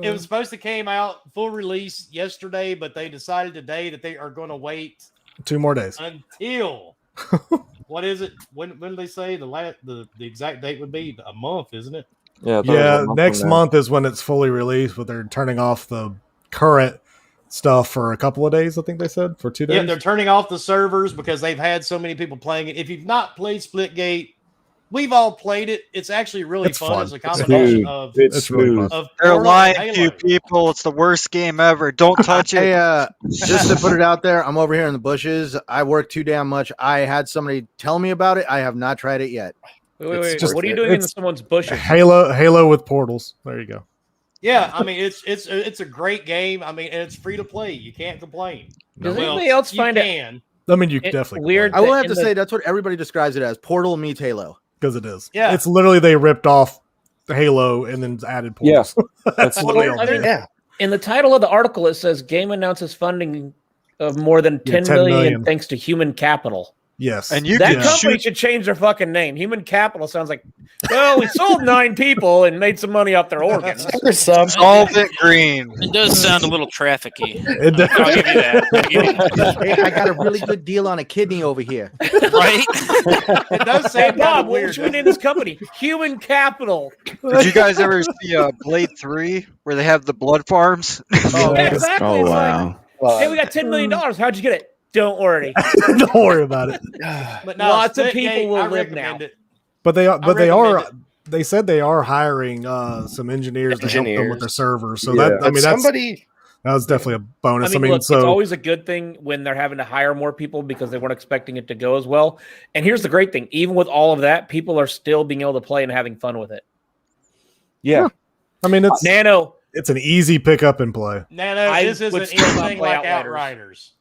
It was supposed to came out full release yesterday, but they decided today that they are going to wait 2 more days. until what is it? When did they say the exact date would be? A month, isn't it? Yeah, I thought it was Yeah, a month next from now. month is when it's fully released, but they're turning off the current stuff for a couple of days. I think they said for 2 days. Yeah, they're turning off the servers because they've had so many people playing it. If you've not played Splitgate, we've all played it. It's actually really It's fun. fun. It's a It's combination smooth. of It's really smooth. fun. of They're Portal lying and to you Halo. people. It's the worst game ever. Don't touch it. Hey, just to put it out there, I'm over here in the bushes. I work too damn much. I had somebody tell me about it. I have not tried it yet. Wait. just- What are you doing in it's- someone's bushes? Halo with portals. There you go. Yeah, I mean it's a great game. I mean, and it's free to play. You can't complain. Does Well, anybody else you find it can. I mean, you It- definitely weird I will have in to the- say that's what everybody describes it as. Portal meets Halo. because it is. Yeah. It's literally they ripped off Halo and then added portals. That's Well, literally all I they mean, did. Yeah. In the title of the article, it says game announces funding of more than Yeah, 10 10 million million. thanks to human capital. Yes. And you That can company shoot. should change their fucking name. Human capital sounds like, well, we sold 9 people and made some money off their organs. There's some. Solvent Green. It does sound a little trafficky. It does. I'll give you that. I'll give you that. Hey, I got a really good deal on a kidney over here. Right? It does Hey, sound kind Bob, of what weird. should we name this company? Human capital. Did you guys ever see Blade 3 where they have the blood farms? Oh, exactly. Oh It's wow. like, hey, we got $10 million. How'd you get it? Don't worry. Don't worry about it. But no, Lots of Splitgate, people will I live recommend now. it. But they are. I But they recommend are. They said they are hiring some engineers to help them with Engineers. their servers. So Yeah. that I mean that's somebody. that was definitely a bonus. I mean, look, so it's always a good thing when they're having to hire more people because they weren't expecting it to go as well. And here's the great thing: even with all of that, people are still being able to play and having fun with it. Yeah. I mean it's Nano, it's an easy pick up and play. Nano, I this would isn't still not anything play like Outriders. Outriders.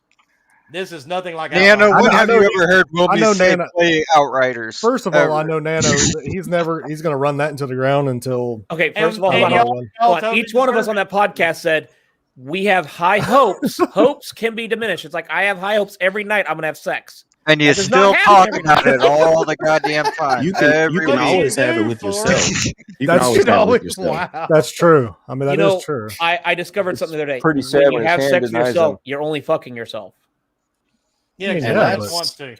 This is nothing like Nano, Outriders. when I have know- you ever heard I Wilby know say Nano- play Outriders? First of all, I Ever. know Nano. He's going to run that into the ground until. okay, And- first of all, and hold on, y'all- hold on. y'all Hold on. totally Each one of us deserve on that podcast said we have high hopes. Hopes can be diminished. It's like I have high hopes every night. I'm gonna have sex. And you That does still not talk happen every about night. it all the goddamn time. You can Every week. always have it do with for yourself. You can That's always have it with always- yourself. Wow. That's true. I mean that You is know, true. I discovered something the other day. pretty sad when you when have his sex hand with denies yourself, them. you're only fucking yourself. Yeah, because Yeah, yeah, but- wants to.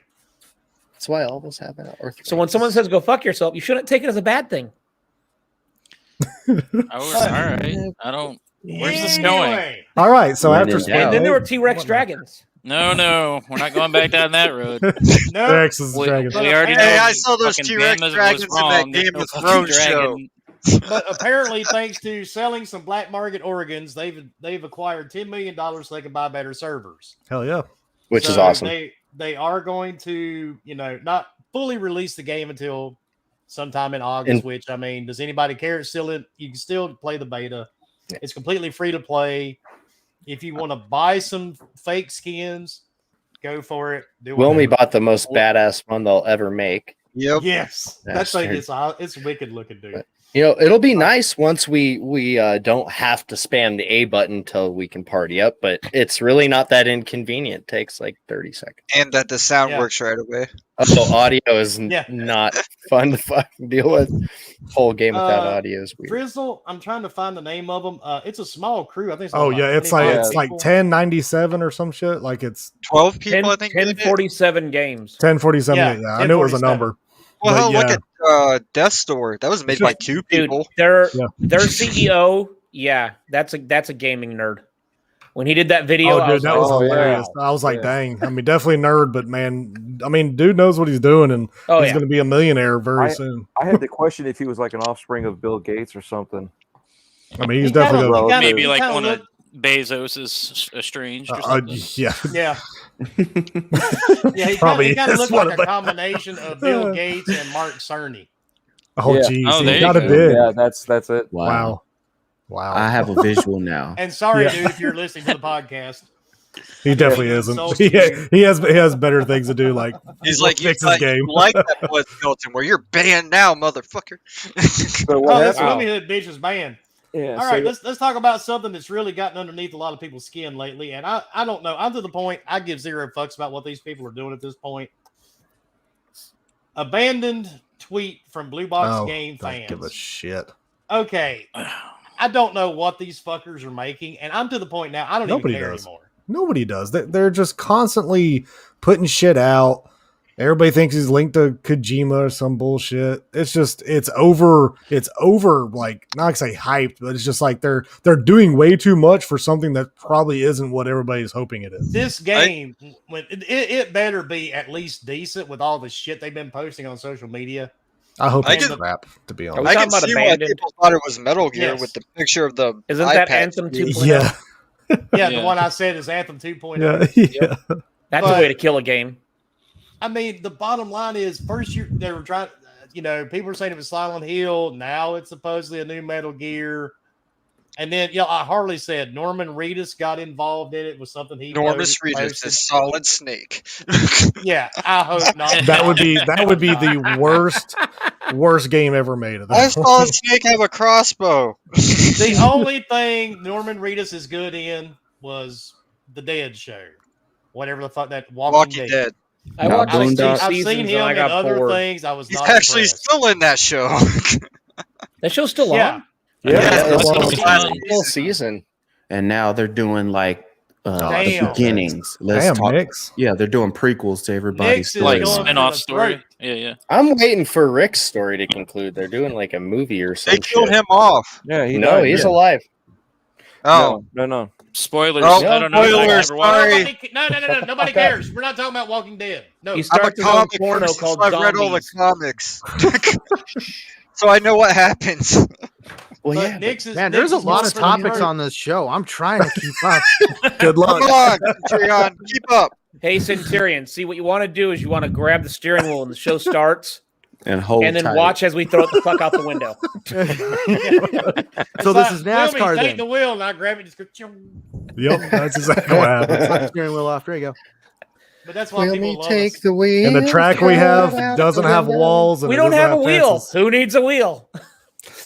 That's why all this happened. So when someone says go fuck yourself, you shouldn't take it as a bad thing. All right. I don't. Where's this going? All right, so after and then there were T-Rex dragons. No, we're not going back down that road. No, T-Rex is we, dragon. we already know. Hey, I saw those fucking T-Rex Bama was dragons in that wrong. Game There's of no Thrones fucking show. dragon. But apparently, thanks to selling some black market organs, they've acquired $10 million so they can buy better servers. Hell yeah. Which is So awesome. They are going to, not fully release the game until sometime in August. Which, I mean, does anybody care? It's still you can still play the beta. Yeah. It's completely free to play. If you want to buy some fake skins, go for it. We only bought the most badass one they'll ever make. Yep. Yes, that thing it's wicked looking, dude. It'll be nice once we don't have to spam the A button till we can party up, but it's really not that inconvenient. It takes like 30 seconds. And that the sound works right away. Also, audio is not fun to fucking deal with. Whole game without audio is weird. Drizzle, I'm trying to find the name of them. It's a small crew. I think. It's like 1097 or some shit. Like it's 12 people. I think 1047 games. 1047. Yeah, I knew it was a number. Well, hell, look at Death Store. That was made by 2 people. Dude, their CEO, that's a gaming nerd. When he did that video, that was hilarious. Wow. I was like, dang. I mean, definitely nerd, but man, I mean, dude knows what he's doing, and he's going to be a millionaire very soon. I had to question if he was like an offspring of Bill Gates or something. I mean, he's definitely maybe like one of Bezos is estranged. Or something. Yeah. Yeah, he Probably kind of is looked one like of a combination of Bill Gates and Mark Cerny. Oh, geez. Oh, there He you got a go. bid. Yeah, that's it. Wow. I have a visual now. And sorry, dude, if you're listening to the podcast. He definitely isn't. He has better things to do. Like he's like, fix you his game. like that blood skeleton where you're banned now, motherfucker. That's Women Hood bitch was banned. Yeah. All right, let's talk about something that's really gotten underneath a lot of people's skin lately. And I don't know. I'm to the point I give zero fucks about what these people are doing at this point. Abandoned tweet from Blue Box Game fans. Don't give a shit. Okay. I don't know what these fuckers are making, and I'm to the point now I don't even care anymore. Nobody does. They're just constantly putting shit out. Everybody thinks he's linked to Kojima or some bullshit. It's over. Like, not to say hyped, but it's just like they're doing way too much for something that probably isn't what everybody's hoping it is. This game, it better be at least decent with all the shit they've been posting on social media. I hope it's crap, to be honest. I can see why people thought it was Metal Gear with the picture of the Isn't iPad that Anthem 2.0? Yeah, the one I said is Anthem 2.0. Yeah. That's a way to kill a game. I mean, the bottom line is, first they were trying, people were saying it was Silent Hill. Now it's supposedly a new Metal Gear. And then, I hardly said Norman Reedus got involved in it with something he Norman Reedus is Solid Snake. Yeah, I hope not. That would be the worst game ever made. I saw Snake have a crossbow. The only thing Norman Reedus is good in was The Dead Show. Whatever the fuck that Walking Dead. I've seen him in other things. I was He's not actually impressed. still in that show. That show's still on? Yeah, whole season. And now they're doing like the beginnings. Mix. Yeah, they're doing prequels to everybody's story. Like spin-off story. Yeah. I'm waiting for Rick's story to conclude. They're doing like a movie or something. They killed him off. Yeah, he's alive. Oh no. Spoilers. Oh, I don't know. spoilers. Sorry. No. Nobody cares. We're not talking about Walking Dead. No, He I'm a starts his own comic porno person, called so I've read all the Zombies. comics. So I know what happens. Well, But Nick's is, Man, there's a Nick's is lot more of for the topics nerd. on this show. I'm trying to keep up. Good luck. Come on, Patreon, keep up. Hey, Centurion, see what you want to do is you want to grab the steering wheel and the show starts, And hold and then tight. watch as we throw it the fuck out the window. So this is Wilmy, NASCAR take then. the wheel and I grab it. Just go. Yep, that's exactly what happens. Steering wheel off. There you go. But that's why people love us. the wheel? And the track we have doesn't have walls. And We it don't doesn't have a wheel. fences. Who needs a wheel?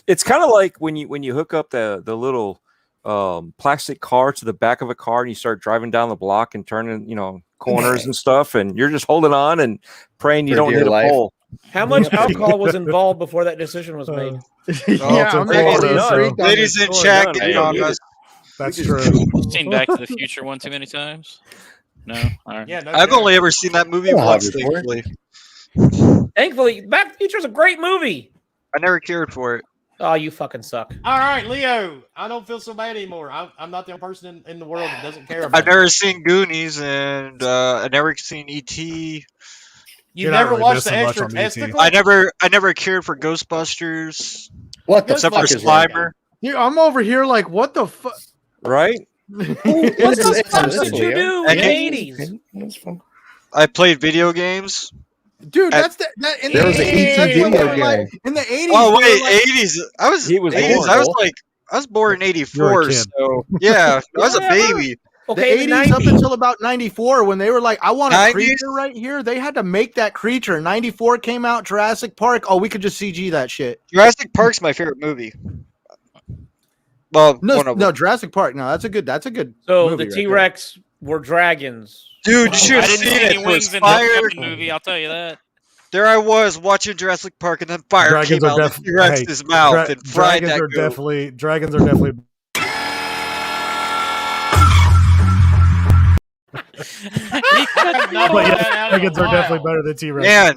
It's kind of like when you hook up the little plastic car to the back of a car and you start driving down the block and turning corners and stuff, and you're just holding on and praying you don't hit a pole. How much alcohol was involved before that decision was made? Yeah, I'm Florida, actually so- Ladies in chat, get on us. That's true. Seen Back to the Future one too many times. No, all right. Yeah, no I've doubt. only ever seen that movie Well, once, before. thankfully. Thankfully, Back to the Future is a great movie. I never cared for it. Oh, you fucking suck. All right, Leo. I don't feel so bad anymore. I'm not the only person in the world that doesn't care about I've never seen Goonies, and I've never seen E.T. You've never watched the extra testicle? I never cared for Ghostbusters. What the except fuck for is wrong? Slimer? Yeah, I'm over here like, what the fuck? Right? What the fuck did you do in And the 80s? I played video games. Dude, that's that in There the was an 80s, ET that's when video they were like, game. in the 80s. Oh they were wait, like- 80s. I was He was 80s. born, I was Cole. like I was born in You're a '84, kid. so yeah, I was a Whatever. baby. Okay, the 80s up until about 94 when they were like, I want a 90s? creature right here. They had to make that creature. 94 came out, Jurassic Park. Oh, we could just CG that shit. Jurassic Park's my favorite movie. Well, No, one of no, them. Jurassic Park. No, that's a good So movie the right T-Rex were dragons. Dude, you should I have didn't seen see it. any It was wings in fire. the movie. I'll tell you that. There I was watching Jurassic Park, and then fire Dragons came are out of the T-Rex's mouth and fried dragons that are goat. dragons are definitely but yeah, dragons are definitely better than T-Rex. Man,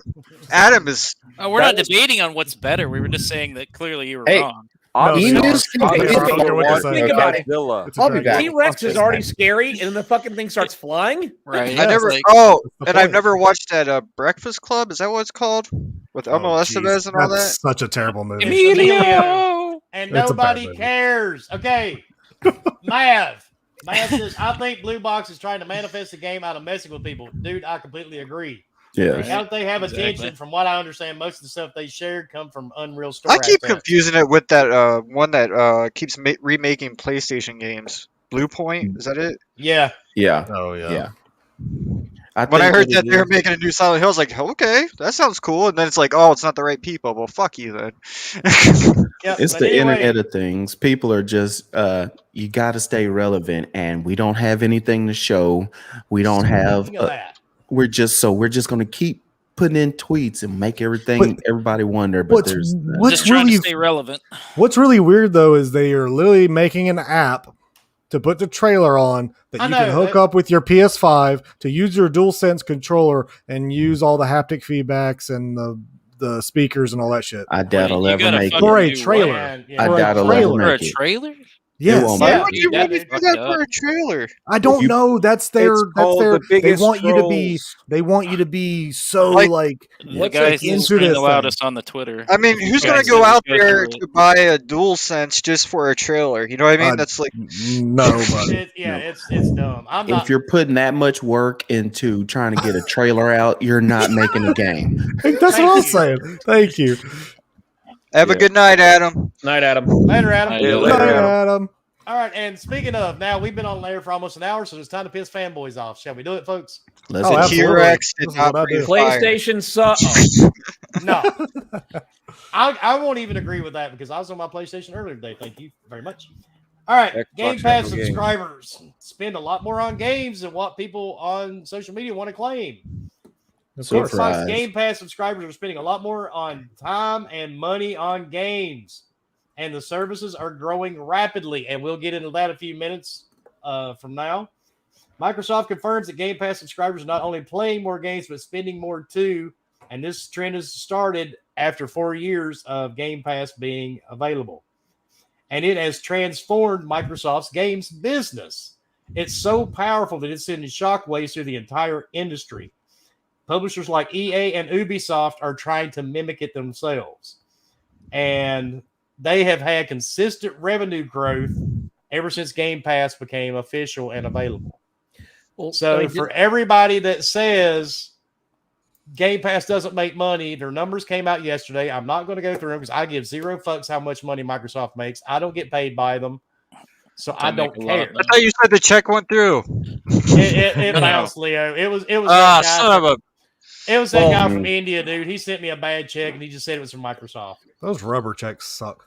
Adam is. We're not debating on what's better. We were just saying that clearly you were Hey, wrong. No, Emus can I be don't care what you say. Think about it. Godzilla. It's a I'll be dragon. back. T-Rex is already scary, and then the fucking thing starts flying. Right. I never. Like, Oh, That's the and I've point. never watched that Breakfast Club. Is that what it's called? With Oh, Emma jeez. Estevez and all that. That's such a terrible movie. Emilio! And It's a bad nobody movie. cares. Okay. Mav says, I think Blue Box is trying to manifest the game out of messing with people. Dude, I completely agree. Yeah. Now that they have Exactly. attention, from what I understand, most of the stuff they shared come from Unreal Store. I keep assets. confusing it with that one that keeps remaking PlayStation games. Blue Point, is that it? Yeah. Yeah. Oh yeah. Yeah. When I think heard what that it they were is- making a new Silent Hill, I was like, okay, that sounds cool. And then it's like, oh, it's not the right people. Well, fuck you then. Yep. It's but the anyway, Internet of Things. People are just you got to stay relevant, and we don't have anything to show. We don't have. speaking of that, We're just going to keep putting in tweets and make everybody wonder. But there's just trying to stay relevant. What's really weird though is they are literally making an app to put the trailer on that I you can know, hook up with your PS5 to use your DualSense controller and use all the haptic feedbacks and the speakers and all that shit. I doubt it'll ever make for it. a trailer. man, I yeah. doubt it'll trailer. ever For a make it. trailer? Yes. won't Why make would it. you Dude, want to that'd do be that fucked for a trailer? I don't you- know. That's their. It's That's called their. the They biggest want you to be. trolls. They want you to be so Like- The What's guys into screaming this the thing? loudest on the Twitter. I mean, who's going to go out there to buy a DualSense just for a trailer? You know what I mean? That's like. nobody. It's dumb. I'm not. If you're putting that much work into trying to get a trailer out, you're not making a game. That's what I'm saying. Thank you. Have a good night, Adam. Night, Adam. Later, Adam. Yeah, Good later, night, Adam. Adam. All right, and speaking of, now we've been on air for almost an hour, so it's time to piss fanboys off. Shall we do it, folks? Let's Oh, The absolutely. T-Rex This did is not what I breathe do. fire. PlayStation sucks. No. I won't even agree with that because I was on my PlayStation earlier today. Thank you very much. All right, Xbox Game has Pass no game. subscribers spend a lot more on games than what people on social media want to claim. Of course. Xbox Game Pass subscribers are spending a lot more on time and money on games, and the services are growing rapidly. And we'll get into that a few minutes from now. Microsoft confirms that Game Pass subscribers are not only playing more games but spending more too. And this trend has started after 4 years of Game Pass being available. And it has transformed Microsoft's games business. It's so powerful that it's sending shockwaves through the entire industry. Publishers like EA and Ubisoft are trying to mimic it themselves. And they have had consistent revenue growth ever since Game Pass became official and available. Well, So I mean, for everybody that says Game Pass doesn't make money, their numbers came out yesterday. I'm not going to go through them because I give zero fucks how much money Microsoft makes. I don't get paid by them, so I don't make a lot of care. I thought you said the check went through. It No. bounced, Leo. It was Ah, that guy son of a. It was that Well, guy from India, dude. He sent me a bad check, and he just said it was from Microsoft. Those rubber checks suck.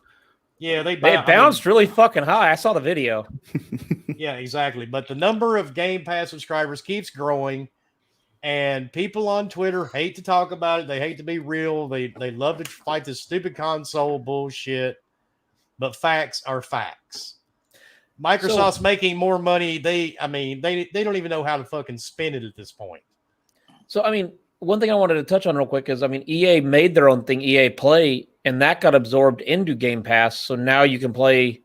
Yeah, they it bounced really fucking high. I saw the video. Yeah, exactly. But the number of Game Pass subscribers keeps growing, and people on Twitter hate to talk about it. They hate to be real. They love to fight this stupid console bullshit. But facts are facts. Microsoft's making more money. They don't even know how to fucking spend it at this point. So, I mean, one thing I wanted to touch on real quick is, I mean, EA made their own thing, EA Play, and that got absorbed into Game Pass. So now you can play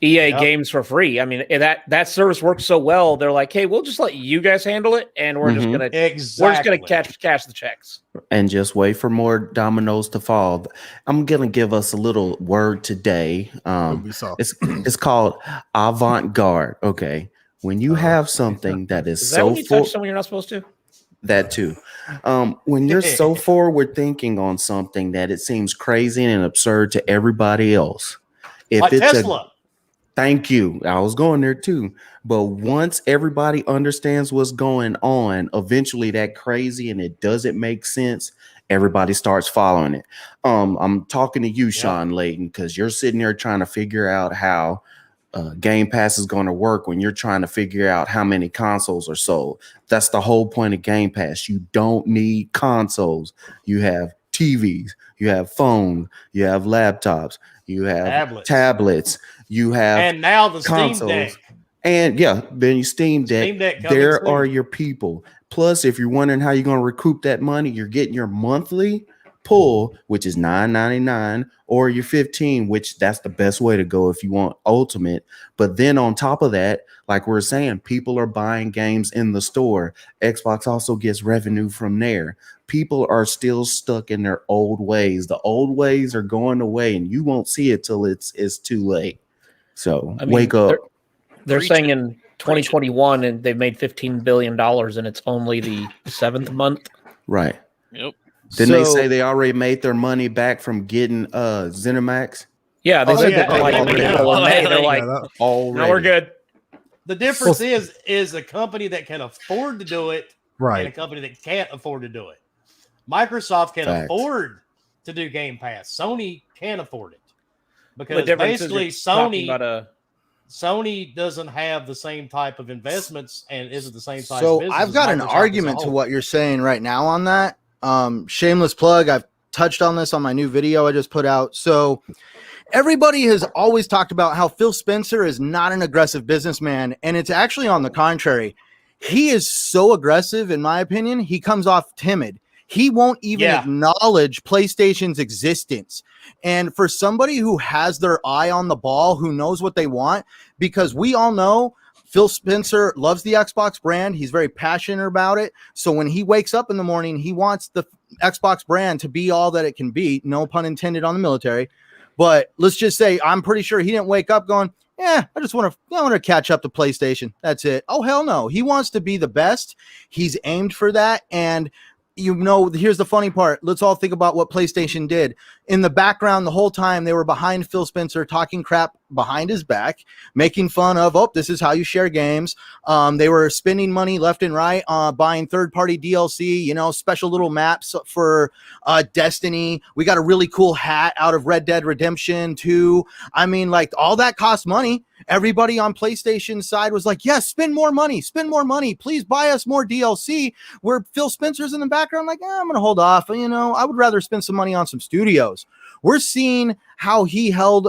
EA games for free. I mean, that service works so well. They're like, hey, we'll just let you guys handle it, and we're just gonna cash the checks and just wait for more dominoes to fall. I'm gonna give us a little word today. It's called avant-garde. Okay, when you have something that is that so when you touch someone you're not supposed to? That too. When you're so forward thinking on something that it seems crazy and absurd to everybody else, if like it's Tesla. Thank you. I was going there too. But once everybody understands what's going on, eventually that crazy and it doesn't make sense, everybody starts following it. I'm talking to you, Sean Layton, because you're sitting there trying to figure out how Game Pass is going to work when you're trying to figure out how many consoles are sold. That's the whole point of Game Pass. You don't need consoles. You have TVs, you have phones, you have laptops, you have tablets. You have and now the consoles, Steam Deck. And then you Steam Deck there are your people. Plus, if you're wondering how you're going to recoup that money, you're getting your monthly pull, which is $9.99, or your 15, which that's the best way to go if you want ultimate. But then on top of that, like we're saying, people are buying games in the store. Xbox also gets revenue from there. People are still stuck in their old ways. The old ways are going away, and you won't see it till it's too late. So wake up. They're saying in 2021, and they've made $15 billion, and it's only the 7th month. Right. Yep. Didn't they say they already made their money back from getting ZeniMax? Yeah, they said that they're like, no, we're good. The difference is a company that can afford to do it, and a company that can't afford to do it. Microsoft can afford to do Game Pass. Sony can't afford it because basically Sony doesn't have the same type of investments and isn't the same size. So I've got an argument to what you're saying right now on that. Shameless plug. I've touched on this on my new video I just put out. So everybody has always talked about how Phil Spencer is not an aggressive businessman, and it's actually on the contrary. He is so aggressive, in my opinion. He comes off timid. He won't even acknowledge PlayStation's existence. And for somebody who has their eye on the ball, who knows what they want, because we all know Phil Spencer loves the Xbox brand. He's very passionate about it. So when he wakes up in the morning, he wants the Xbox brand to be all that it can be. No pun intended on the military. But let's just say I'm pretty sure he didn't wake up going, I want to catch up to PlayStation. That's it. Oh, hell no. He wants to be the best. He's aimed for that. And here's the funny part. Let's all think about what PlayStation did. In the background, the whole time, they were behind Phil Spencer, talking crap behind his back, making fun of, this is how you share games. They were spending money left and right, buying third-party DLC, special little maps for Destiny. We got a really cool hat out of Red Dead Redemption 2. I mean, like, all that cost money. Everybody on PlayStation side was like, yes, spend more money, please buy us more DLC, where Phil Spencer's in the background like, I'm going to hold off. I would rather spend some money on some studios. We're seeing how he held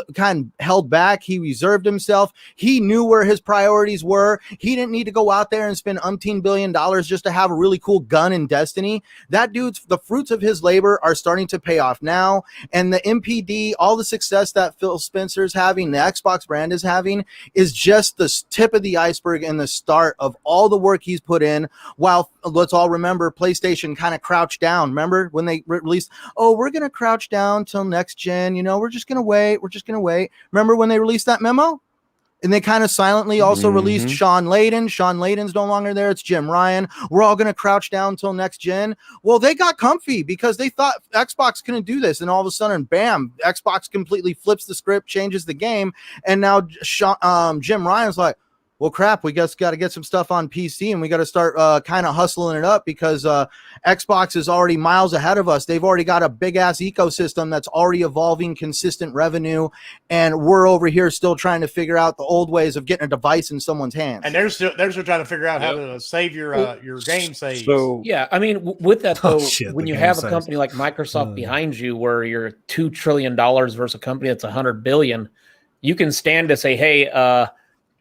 back. He reserved himself. He knew where his priorities were. He didn't need to go out there and spend umpteen $1 billion just to have a really cool gun in Destiny. That dude's, the fruits of his labor are starting to pay off now. And the MPD, all the success that Phil Spencer's having, the Xbox brand is having, is just the tip of the iceberg and the start of all the work he's put in. While let's all remember, PlayStation kind of crouched down. Remember when they released, we're going to crouch down till next gen. We're just going to wait. Remember when they released that memo? And they kind of silently also released Sean Layden. Sean Layden's no longer there. It's Jim Ryan. We're all going to crouch down till next gen. Well, they got comfy because they thought Xbox couldn't do this. And all of a sudden, bam, Xbox completely flips the script, changes the game. And now Jim Ryan's like, well, crap, we just got to get some stuff on PC and we got to start kind of hustling it up because Xbox is already miles ahead of us. They've already got a big ass ecosystem that's already evolving consistent revenue. And we're over here still trying to figure out the old ways of getting a device in someone's hands. And they're still trying to figure out how to save your game saves. So, yeah, I mean, with that, though, when you have a company like Microsoft behind you where you're $2 trillion versus a company that's $100 billion, you can stand to say, hey,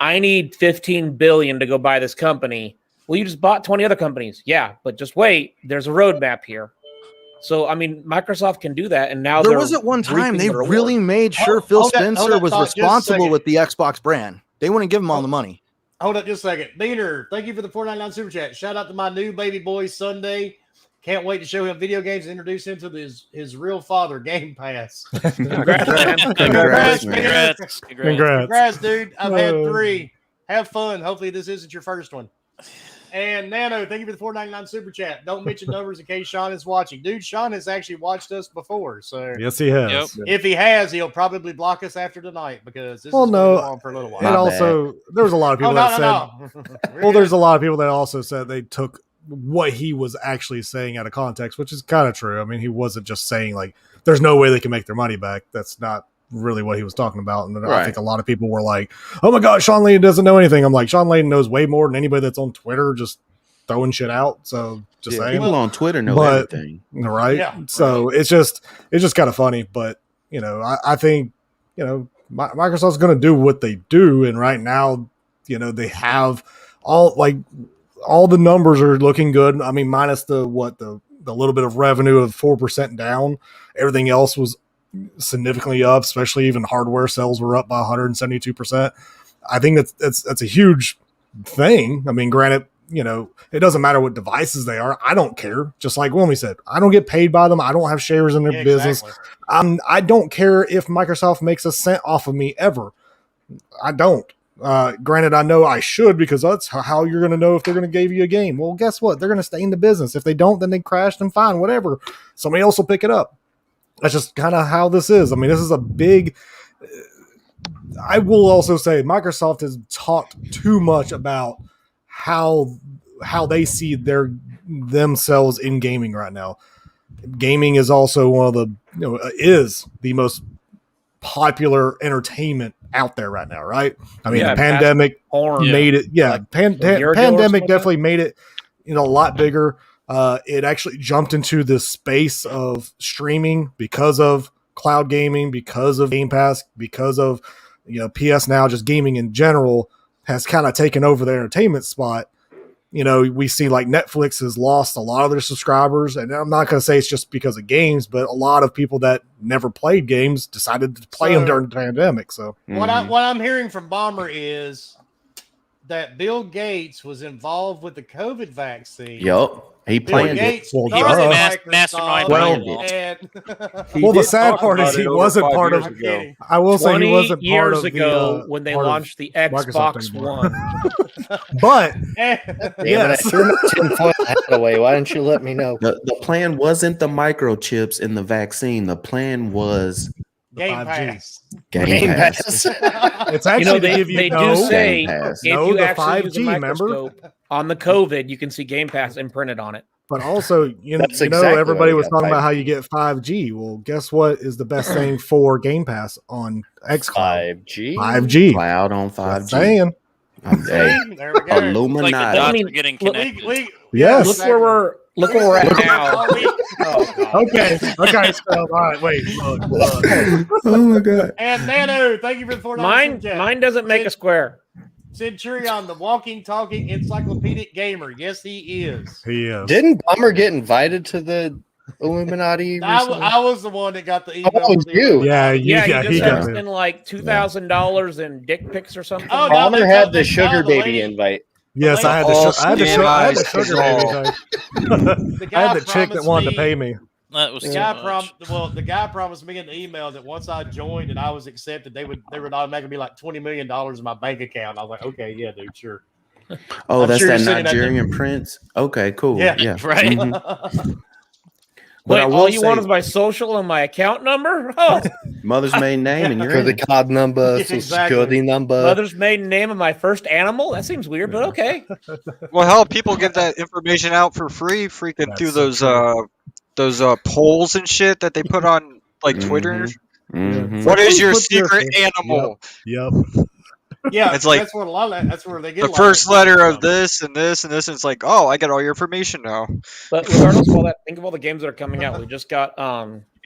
I need $15 billion to go buy this company. Well, you just bought 20 other companies. Yeah, but just wait. There's a roadmap here. So I mean, Microsoft can do that, and now there was at one time they really made sure Phil Spencer was responsible with the Xbox brand. They wouldn't give him all the money. Hold up just a second. Beaner, thank you for the $4.99 super chat. Shout out to my new baby boy Sunday. Can't wait to show him video games and introduce him to his real father, Game Pass. Congrats, Congrats, dude. I've had 3. Have fun. Hopefully this isn't your first one. And Nano, thank you for the $4.99 super chat. Don't mention numbers in case Sean is watching. Dude, Sean has actually watched us before. So yes, he has. Yep. If he has, he'll probably block us after tonight because this is going to go on for a little while. And also, there was a lot of people that said, well, there's a lot of people that also said they took what he was actually saying out of context, which is kind of true. I mean, he wasn't just saying like, there's no way they can make their money back. That's not really what he was talking about. And then I think a lot of people were like, oh my God, Sean Layden doesn't know anything. I'm like, Sean Layden knows way more than anybody that's on Twitter just throwing shit out. So just saying. People on Twitter know everything. Right. Yeah, so it's just kind of funny. But, you know, I think, you know, Microsoft's going to do what they do. And right now, you know, they have all the numbers are looking good. I mean, minus the little bit of revenue of 4% down. Everything else was significantly up, especially even hardware sales were up by 172%. I think that's a huge thing. I mean, granted, you know, it doesn't matter what devices they are. I don't care. Just like Wilmy said, I don't get paid by them. I don't have shares in their business. Exactly. I don't care if Microsoft makes a cent off of me ever. I don't. Granted, I know I should because that's how you're going to know if they're going to give you a game. Well, guess what? They're going to stay in the business. If they don't, then they crash and fine, whatever. Somebody else will pick it up. That's just kind of how this is. I mean, this is a big. I will also say Microsoft has talked too much about how they see themselves in gaming right now. Gaming is also one of the is the most popular entertainment out there right now, right? I mean, the pandemic made it. Yeah, like pandemic definitely made it, you know, a lot bigger. It actually jumped into this space of streaming because of cloud gaming, because of Game Pass, because of, you know, PS Now, just gaming in general has kind of taken over the entertainment spot. You know, we see like Netflix has lost a lot of their subscribers, and I'm not going to say it's just because of games, but a lot of people that never played games decided to play them during the pandemic. So what I'm hearing from Bomber is that Bill Gates was involved with the COVID vaccine. Yup. He planned it. Well, mastermind. Well, the sad part is he wasn't part of it. I will say he wasn't part of ago when they launched the Xbox One. But yes, away. Why didn't you let me know? The plan wasn't the microchips in the vaccine. The plan was Game Pass. Game Pass. It's actually they do say if you actually use a microscope on the COVID, you can see Game Pass imprinted on it. But also, everybody was talking about how you get 5G. Well, guess what is the best thing for Game Pass on xCloud? 5G. Cloud on 5G. Saying. There we go. Illuminati. Like the dots are getting connected. Yes. Look where we're at now. Okay. So, all right. Wait. Oh my God. And Nano, thank you for the $4. Mine doesn't make a square. Centurion, the walking, talking encyclopedic gamer. Yes, he is. He is. Didn't Bomber get invited to the Illuminati? I was the one that got the email. Oh, you? Yeah, he just sent like $2,000 in dick pics or something. Oh, Bomber had the sugar baby invite. Yes, I had the sugar baby. I had the chick that wanted to pay me. That was the guy promised me in the email that once I joined and I was accepted, they would automatically be like $20 million in my bank account. I was like, okay, yeah, dude, sure. Oh, that's that Nigerian prince. Okay, cool. Yeah, right. Mm-hmm. Wait, all you want is my social and my account number? Oh, mother's maiden name and your credit card number, social security number. Mother's maiden name and my first animal? That seems weird, but okay. Well, hell, people get that information out for free, freaking through those polls and shit that they put on like Twitter. Mm-hmm. What is your secret animal? Yep. Yeah, it's like that's what a lot of that's where they get the first letter of this and this and this. And it's like, oh, I get all your information now. But regardless of all that, think of all the games that are coming out. We just got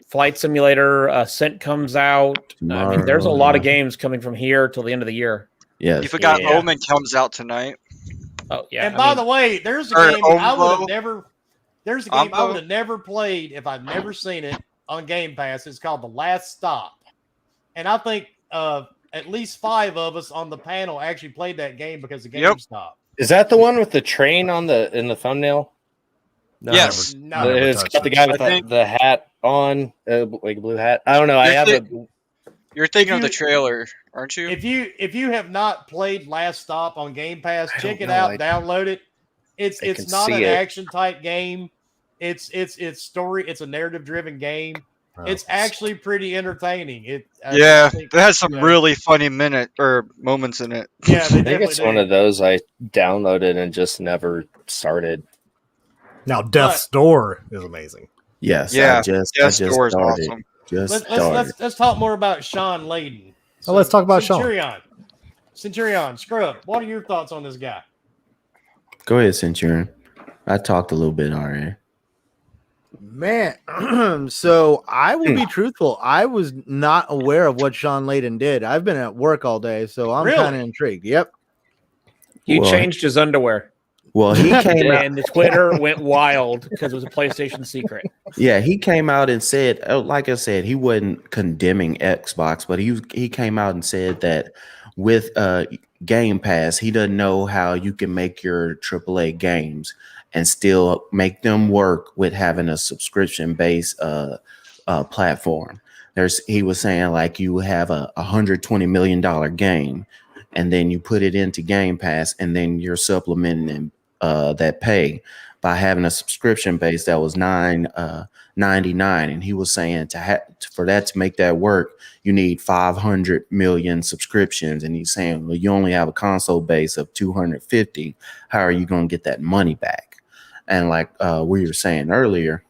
Flight Simulator. Ascent comes out. I mean, there's a lot of games coming from here till the end of the year. Yeah, you forgot Omen comes out tonight. Oh yeah. And by the way, there's a game I would have never. There's a game I would have never played if I'd never seen it on Game Pass. It's called The Last Stop. And I think at least 5 of us on the panel actually played that game because the game stopped. Is that the one with the train in the thumbnail? No, yes. No. It's got the guy with the hat on, like a blue hat. I don't know. You're thinking of the trailer, aren't you? If you have not played Last Stop on Game Pass, check it out, download it. It's not an action type game. It's story. It's a narrative driven game. It's actually pretty entertaining. It has some really funny moments in it. Yeah, I think it's one of those I downloaded and just never started. Now, Death's Door is amazing. Yes, Death's Door is awesome. Let's talk more about Sean Layden. So let's talk about Centurion, Scrub. What are your thoughts on this guy? Go ahead, Centurion. I talked a little bit already. Man, so I will be truthful. I was not aware of what Sean Layden did. I've been at work all day, so I'm kind of intrigued. Yep. He changed his underwear. Well, he came out, and the Twitter went wild because it was a PlayStation secret. Yeah, he came out and said, like I said, he wasn't condemning Xbox, but he came out and said that with Game Pass, he doesn't know how you can make your AAA games and still make them work with having a subscription-based platform. He was saying like you have a $120 million game, and then you put it into Game Pass, and then you're supplementing that pay by having a subscription base that was $9.99, and he was saying for that to make that work, you need 500 million subscriptions, and he's saying, well, you only have a console base of 250. How are you going to get that money back? And like we were saying earlier,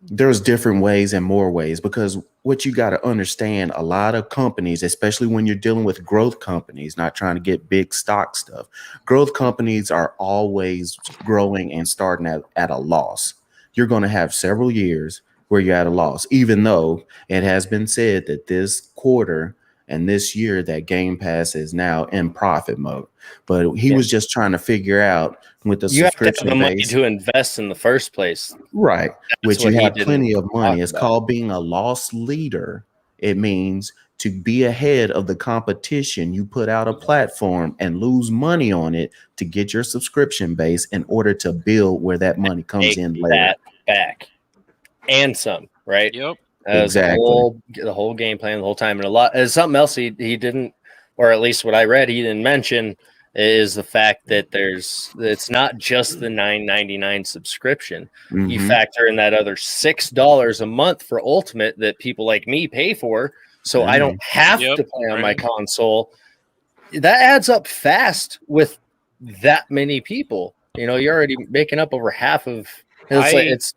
there's different ways and more ways, because what you got to understand, a lot of companies, especially when you're dealing with growth companies, not trying to get big stock stuff, growth companies are always growing and starting at a loss. You're going to have several years where you're at a loss, even though it has been said that this quarter and this year that Game Pass is now in profit mode. But he was just trying to figure out with the subscription have the money to invest in the first place. Right. Which you have plenty of money. It's called being a loss leader. It means to be ahead of the competition. You put out a platform and lose money on it to get your subscription base in order to build where that money comes in later. That back and some, right? Yep. Exactly. The whole game plan the whole time. And something else he didn't, or at least what I read, he didn't mention is the fact that it's not just the $9.99 subscription. Mm-hmm. You factor in that other $6 a month for Ultimate that people like me pay for, so I don't have to play on my console. That adds up fast with that many people. You know, you're already making up over half of it's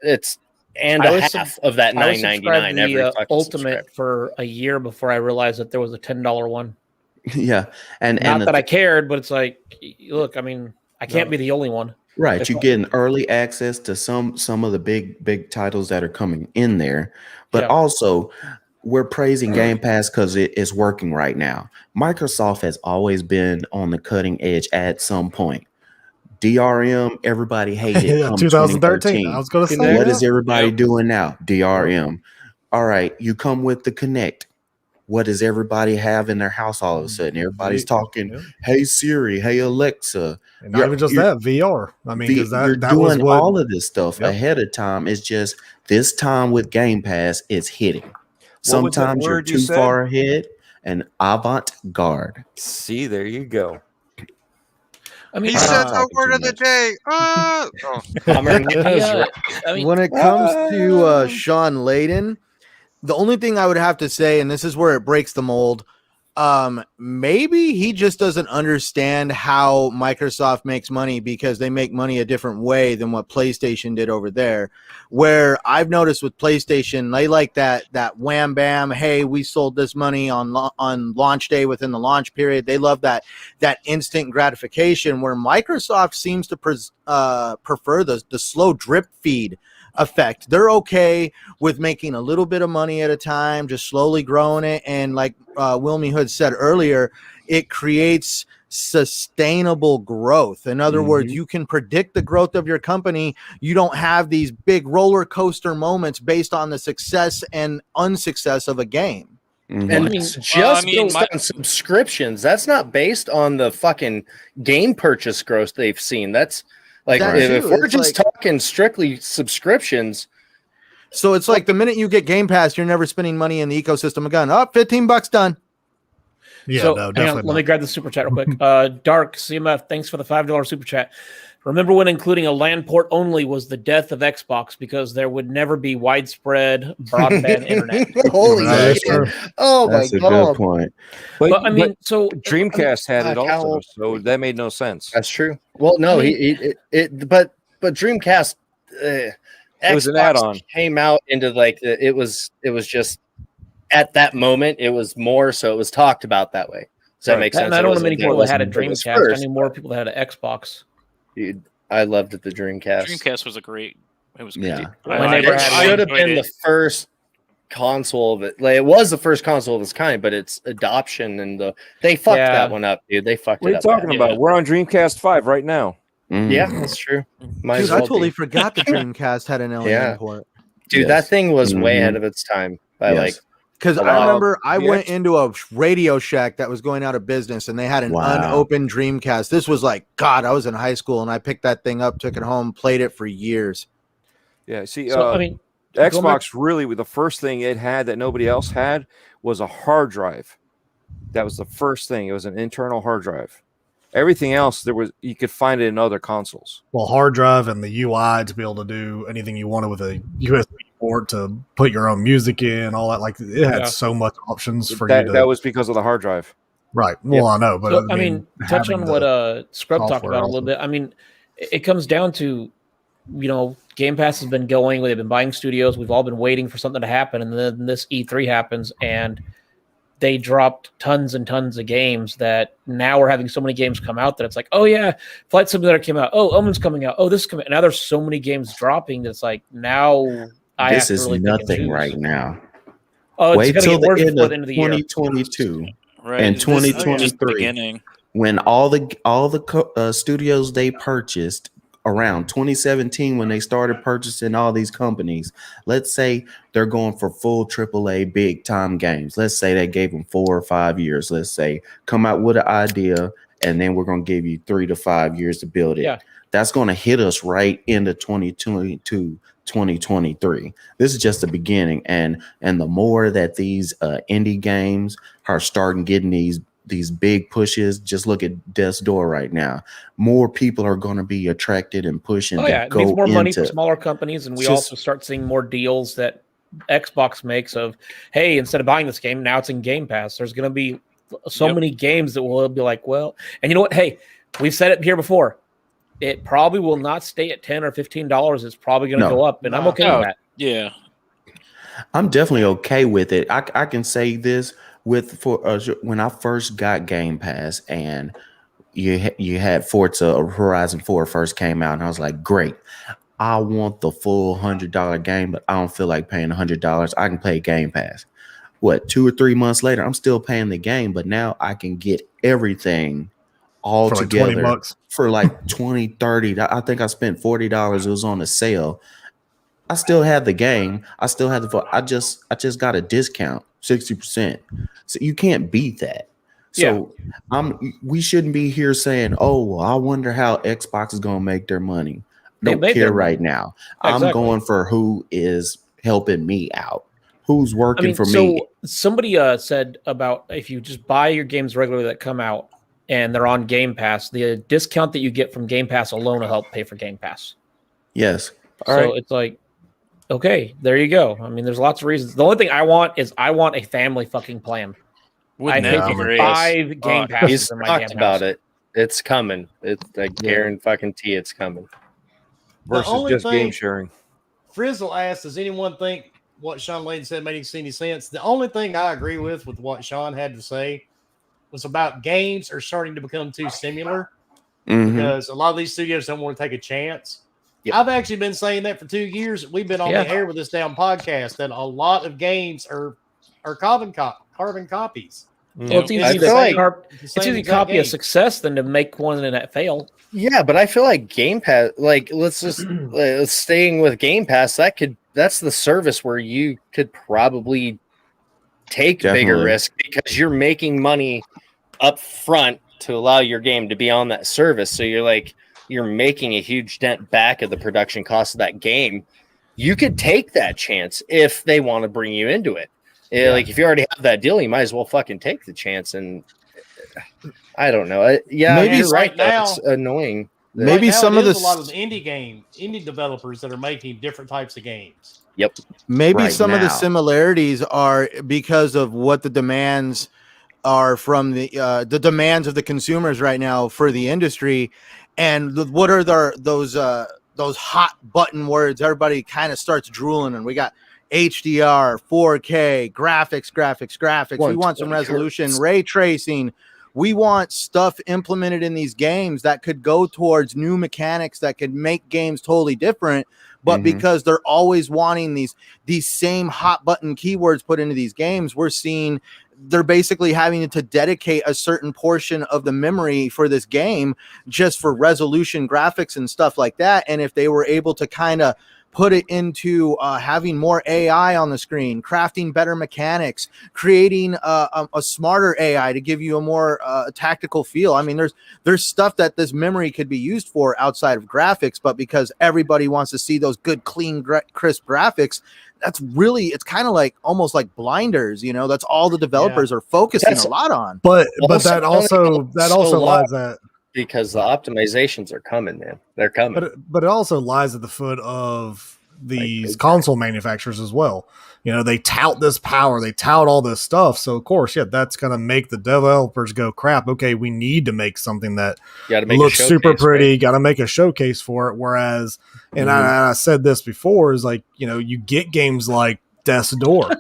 half of that $9.99 every Ultimate for a year before I realized that there was a $10 one. Yeah, and not that I cared, but it's like, look, I mean, I can't be the only one. Right, you're getting early access to some of the big titles that are coming in there, but also we're praising Game Pass because it is working right now. Microsoft has always been on the cutting edge at some point. DRM, everybody hated it. 2013. I was going to say, what is everybody doing now? DRM. All right, you come with the Kinect. What does everybody have in their house all of a sudden? Everybody's talking, hey Siri, hey Alexa. And not even just that, VR. I mean, you're doing all of this stuff ahead of time. It's just this time with Game Pass, it's hitting. Sometimes you're too far ahead and avant-garde. See, there you go. I mean, he said the word of the day. When it comes to Sean Layden, the only thing I would have to say, and this is where it breaks the mold, maybe he just doesn't understand how Microsoft makes money, because they make money a different way than what PlayStation did over there. Where I've noticed with PlayStation, they like that wham bam, hey, we sold this money on launch day within the launch period. They love that instant gratification, where Microsoft seems to prefer the slow drip feed effect. They're okay with making a little bit of money at a time, just slowly growing it. And like Wilmy Hood said earlier, it creates sustainable growth. In other words, you can predict the growth of your company. You don't have these big roller coaster moments based on the success and unsuccess of a game. And it's just based on subscriptions. That's not based on the fucking game purchase growth they've seen. That's like if we're just talking strictly subscriptions. So it's like the minute you get Game Pass, you're never spending money in the ecosystem again. Oh, $15 done. Yeah, so, no, hang on, let me grab the super chat real quick. Dark CMF, thanks for the $5 super chat. Remember when including a LAN port only was the death of Xbox because there would never be widespread broadband internet. Holy shit! Oh That's my a god! good point. But I mean, so Dreamcast had it also, so that made no sense. That's true. Well, no, but Dreamcast, it was an add-on. Came out into like it was just at that moment it was more, so it was talked about that way. Does that make sense? And I don't know many people that had a Dreamcast. I knew more people that had an Xbox. Dude, I loved the Dreamcast. Dreamcast was a great. It was great. Yeah. It should have been the first console of it. Like it was the first console of its kind, but its adoption and they fucked that one up, dude. They fucked it up. What are you talking about? We're on Dreamcast 5 right now. Yeah, that's true. Dude, I totally forgot the Dreamcast had an LAN port. Dude, that thing was way ahead of its time. Because I remember I went into a Radio Shack that was going out of business, and they had an unopened Dreamcast. This was like, God, I was in high school, and I picked that thing up, took it home, played it for years. Yeah, see, Xbox really, the first thing it had that nobody else had was a hard drive. That was the first thing. It was an internal hard drive. Everything else, you could find it in other consoles. Well, hard drive and the UI to be able to do anything you wanted with a USB port to put your own music in, all that. Like it had so much options for you. That was because of the hard drive, right? Well, I know, but so, I mean, touch on what Scrub talked about a little bit. I mean, it comes down to, Game Pass has been going. They've been buying studios. We've all been waiting for something to happen, and then this E3 happens, and they dropped tons and tons of games that now we're having so many games come out that it's like, oh yeah, Flight Simulator came out. Oh, Omen's coming out. Oh, this is coming out. Now there's so many games dropping that's like now I this have to is really nothing right now. Oh, wait till the end of the 2022 right. and 2023 when all the studios they purchased around 2017 when they started purchasing all these companies. Let's say they're going for full AAA big time games. Let's say they gave them 4 or 5 years. Let's say come out with an idea and then we're going to give you 3 to 5 years to build it. Yeah. That's going to hit us right into 2022, 2023. This is just the beginning. And the more that these indie games are starting getting these big pushes, just look at Death's Door right now. More people are going to be attracted and pushing. It means more money for smaller companies, and we also start seeing more deals that Xbox makes of, hey, instead of buying this game, now it's in Game Pass. There's going to be so many games that will be like, well, and you know what? Hey, we've said it here before. It probably will not stay at $10 or $15. It's probably going to go up, and I'm okay with that. Yeah, I'm definitely okay with it. I can say this. When I first got Game Pass and you had Forza Horizon 4 first came out, and I was like, great, I want the full $100 game, but I don't feel like paying $100. I can play Game Pass. 2 or 3 months later, I'm still paying the game, but now I can get everything all for together like $20. For like 20, 30. I think I spent $40. It was on a sale. I still have the game. I still have I just got a discount. 60%. So you can't beat that. So we shouldn't be here saying, oh, well, I wonder how Xbox is going to make their money. Don't care right now. Exactly. I'm going for who is helping me out. Who's working for me. Somebody said about if you just buy your games regularly that come out and they're on Game Pass, the discount that you get from Game Pass alone will help pay for Game Pass. Yes. It's like, okay, there you go. I mean, there's lots of reasons. The only thing I want is a family fucking plan. I paid for 5 Game Passes. He's talked about it. It's coming. It's like guarantee it's coming. Versus just game sharing. Frizzle asked, does anyone think what Sean Layden said made any sense? The only thing I agree with what Sean had to say was about games are starting to become too similar because a lot of these studios don't want to take a chance. Yep. I've actually been saying that for 2 years. We've been on the air with this damn podcast that a lot of games are carbon copies. Well, it's easy to copy a success than to make one and that fail. Yeah, but I feel like Game Pass, like let's just staying with Game Pass, that's the service where you could probably take bigger risk because you're making money up front to allow your game to be on that service. So you're making a huge dent back of the production cost of that game. You could take that chance if they want to bring you into it. Yeah. Like if you already have that deal, you might as well fucking take the chance. And I don't know. Maybe you're right now. It's annoying. Maybe some of a lot of the indie developers that are making different types of games. Yep. Maybe some of the similarities are because of what the demands are from the demands of the consumers right now for the industry, and what are those hot button words everybody kind of starts drooling, and we got HDR, 4K, graphics. We want some resolution, ray tracing. We want stuff implemented in these games that could go towards new mechanics that could make games totally different. But because they're always wanting these same hot button keywords put into these games, we're seeing they're basically having to dedicate a certain portion of the memory for this game just for resolution, graphics, and stuff like that. And if they were able to kind of put it into having more AI on the screen, crafting better mechanics, creating a smarter AI to give you a more tactical feel. I mean, there's stuff that this memory could be used for outside of graphics, but because everybody wants to see those good, clean, crisp graphics, it's kind of like almost like blinders, that's all the developers are focusing a lot on. But that also lies at, because the optimizations are coming, man. They're coming. But it also lies at the foot of these console manufacturers as well. They tout this power, they tout all this stuff. So of course, that's going to make the developers go, crap, okay, we need to make something that looks super pretty, right? Got to make a showcase for it. Whereas, and I said this before, is like, you get games like Death's Door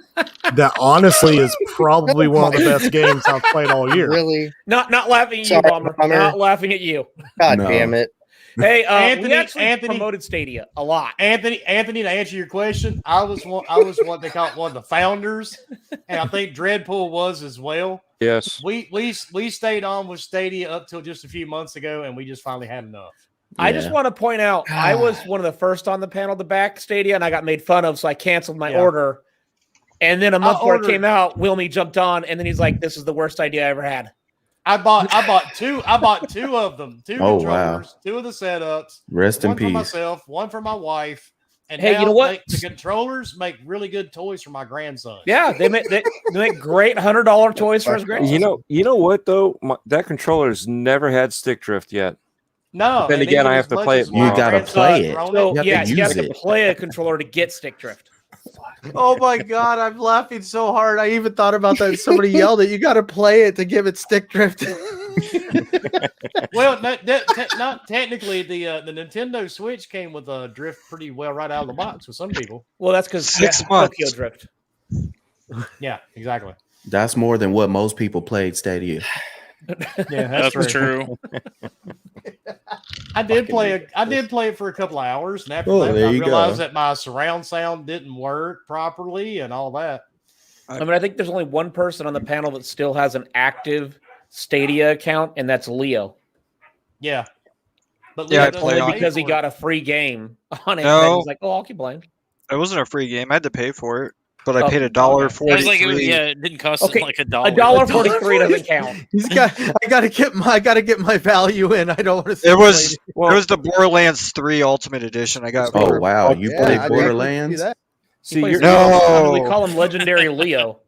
that honestly is probably one of the best games I've played all year. Really? Not laughing at you, Bomber. Not laughing at you. God damn it. Hey, Anthony promoted Stadia a lot. Anthony, to answer your question, I was what they call one of the founders, and I think Dreadpool was as well. Yes. We stayed on with Stadia up till just a few months ago, and we just finally had enough. I just want to point out, I was one of the first on the panel to back Stadia, and I got made fun of, so I canceled my order. And then a month before it came out, Wilmy jumped on, and then he's like, "This is the worst idea I ever had." I bought two of them, two controllers, two of the setups. Rest in peace. One for myself, one for my wife. And hey, you know what? The controllers make really good toys for my grandson. Yeah, they make great $100 toys for his grandson. You know what though? That controller's never had stick drift yet. No. Then again, I have to play it. You gotta play it. So, you have to play a controller to get stick drift. Oh my god, I'm laughing so hard. I even thought about that. Somebody yelled it. You got to play it to give it stick drift. Well, not technically. The Nintendo Switch came with a drift pretty well right out of the box with some people. Well, that's because 6 months. Tokyo drift. Yeah, exactly. That's more than what most people played Stadia. Yeah, that's true. I did play it for a couple of hours, and after that, I realized that my surround sound didn't work properly and all that. I think there's only one person on the panel that still has an active Stadia account, and that's Leo. Yeah, but Leo only because he got a free game on it. No. He's like, "Oh, I'll keep playing." It wasn't a free game. I had to pay for it. But I paid $1.43. It was like it didn't cost like $1. $1.43 doesn't count. I gotta get my value in. I don't want to. It was the Borderlands 3 Ultimate Edition. I got. Oh wow, you played Borderlands? See, we call him Legendary Leo.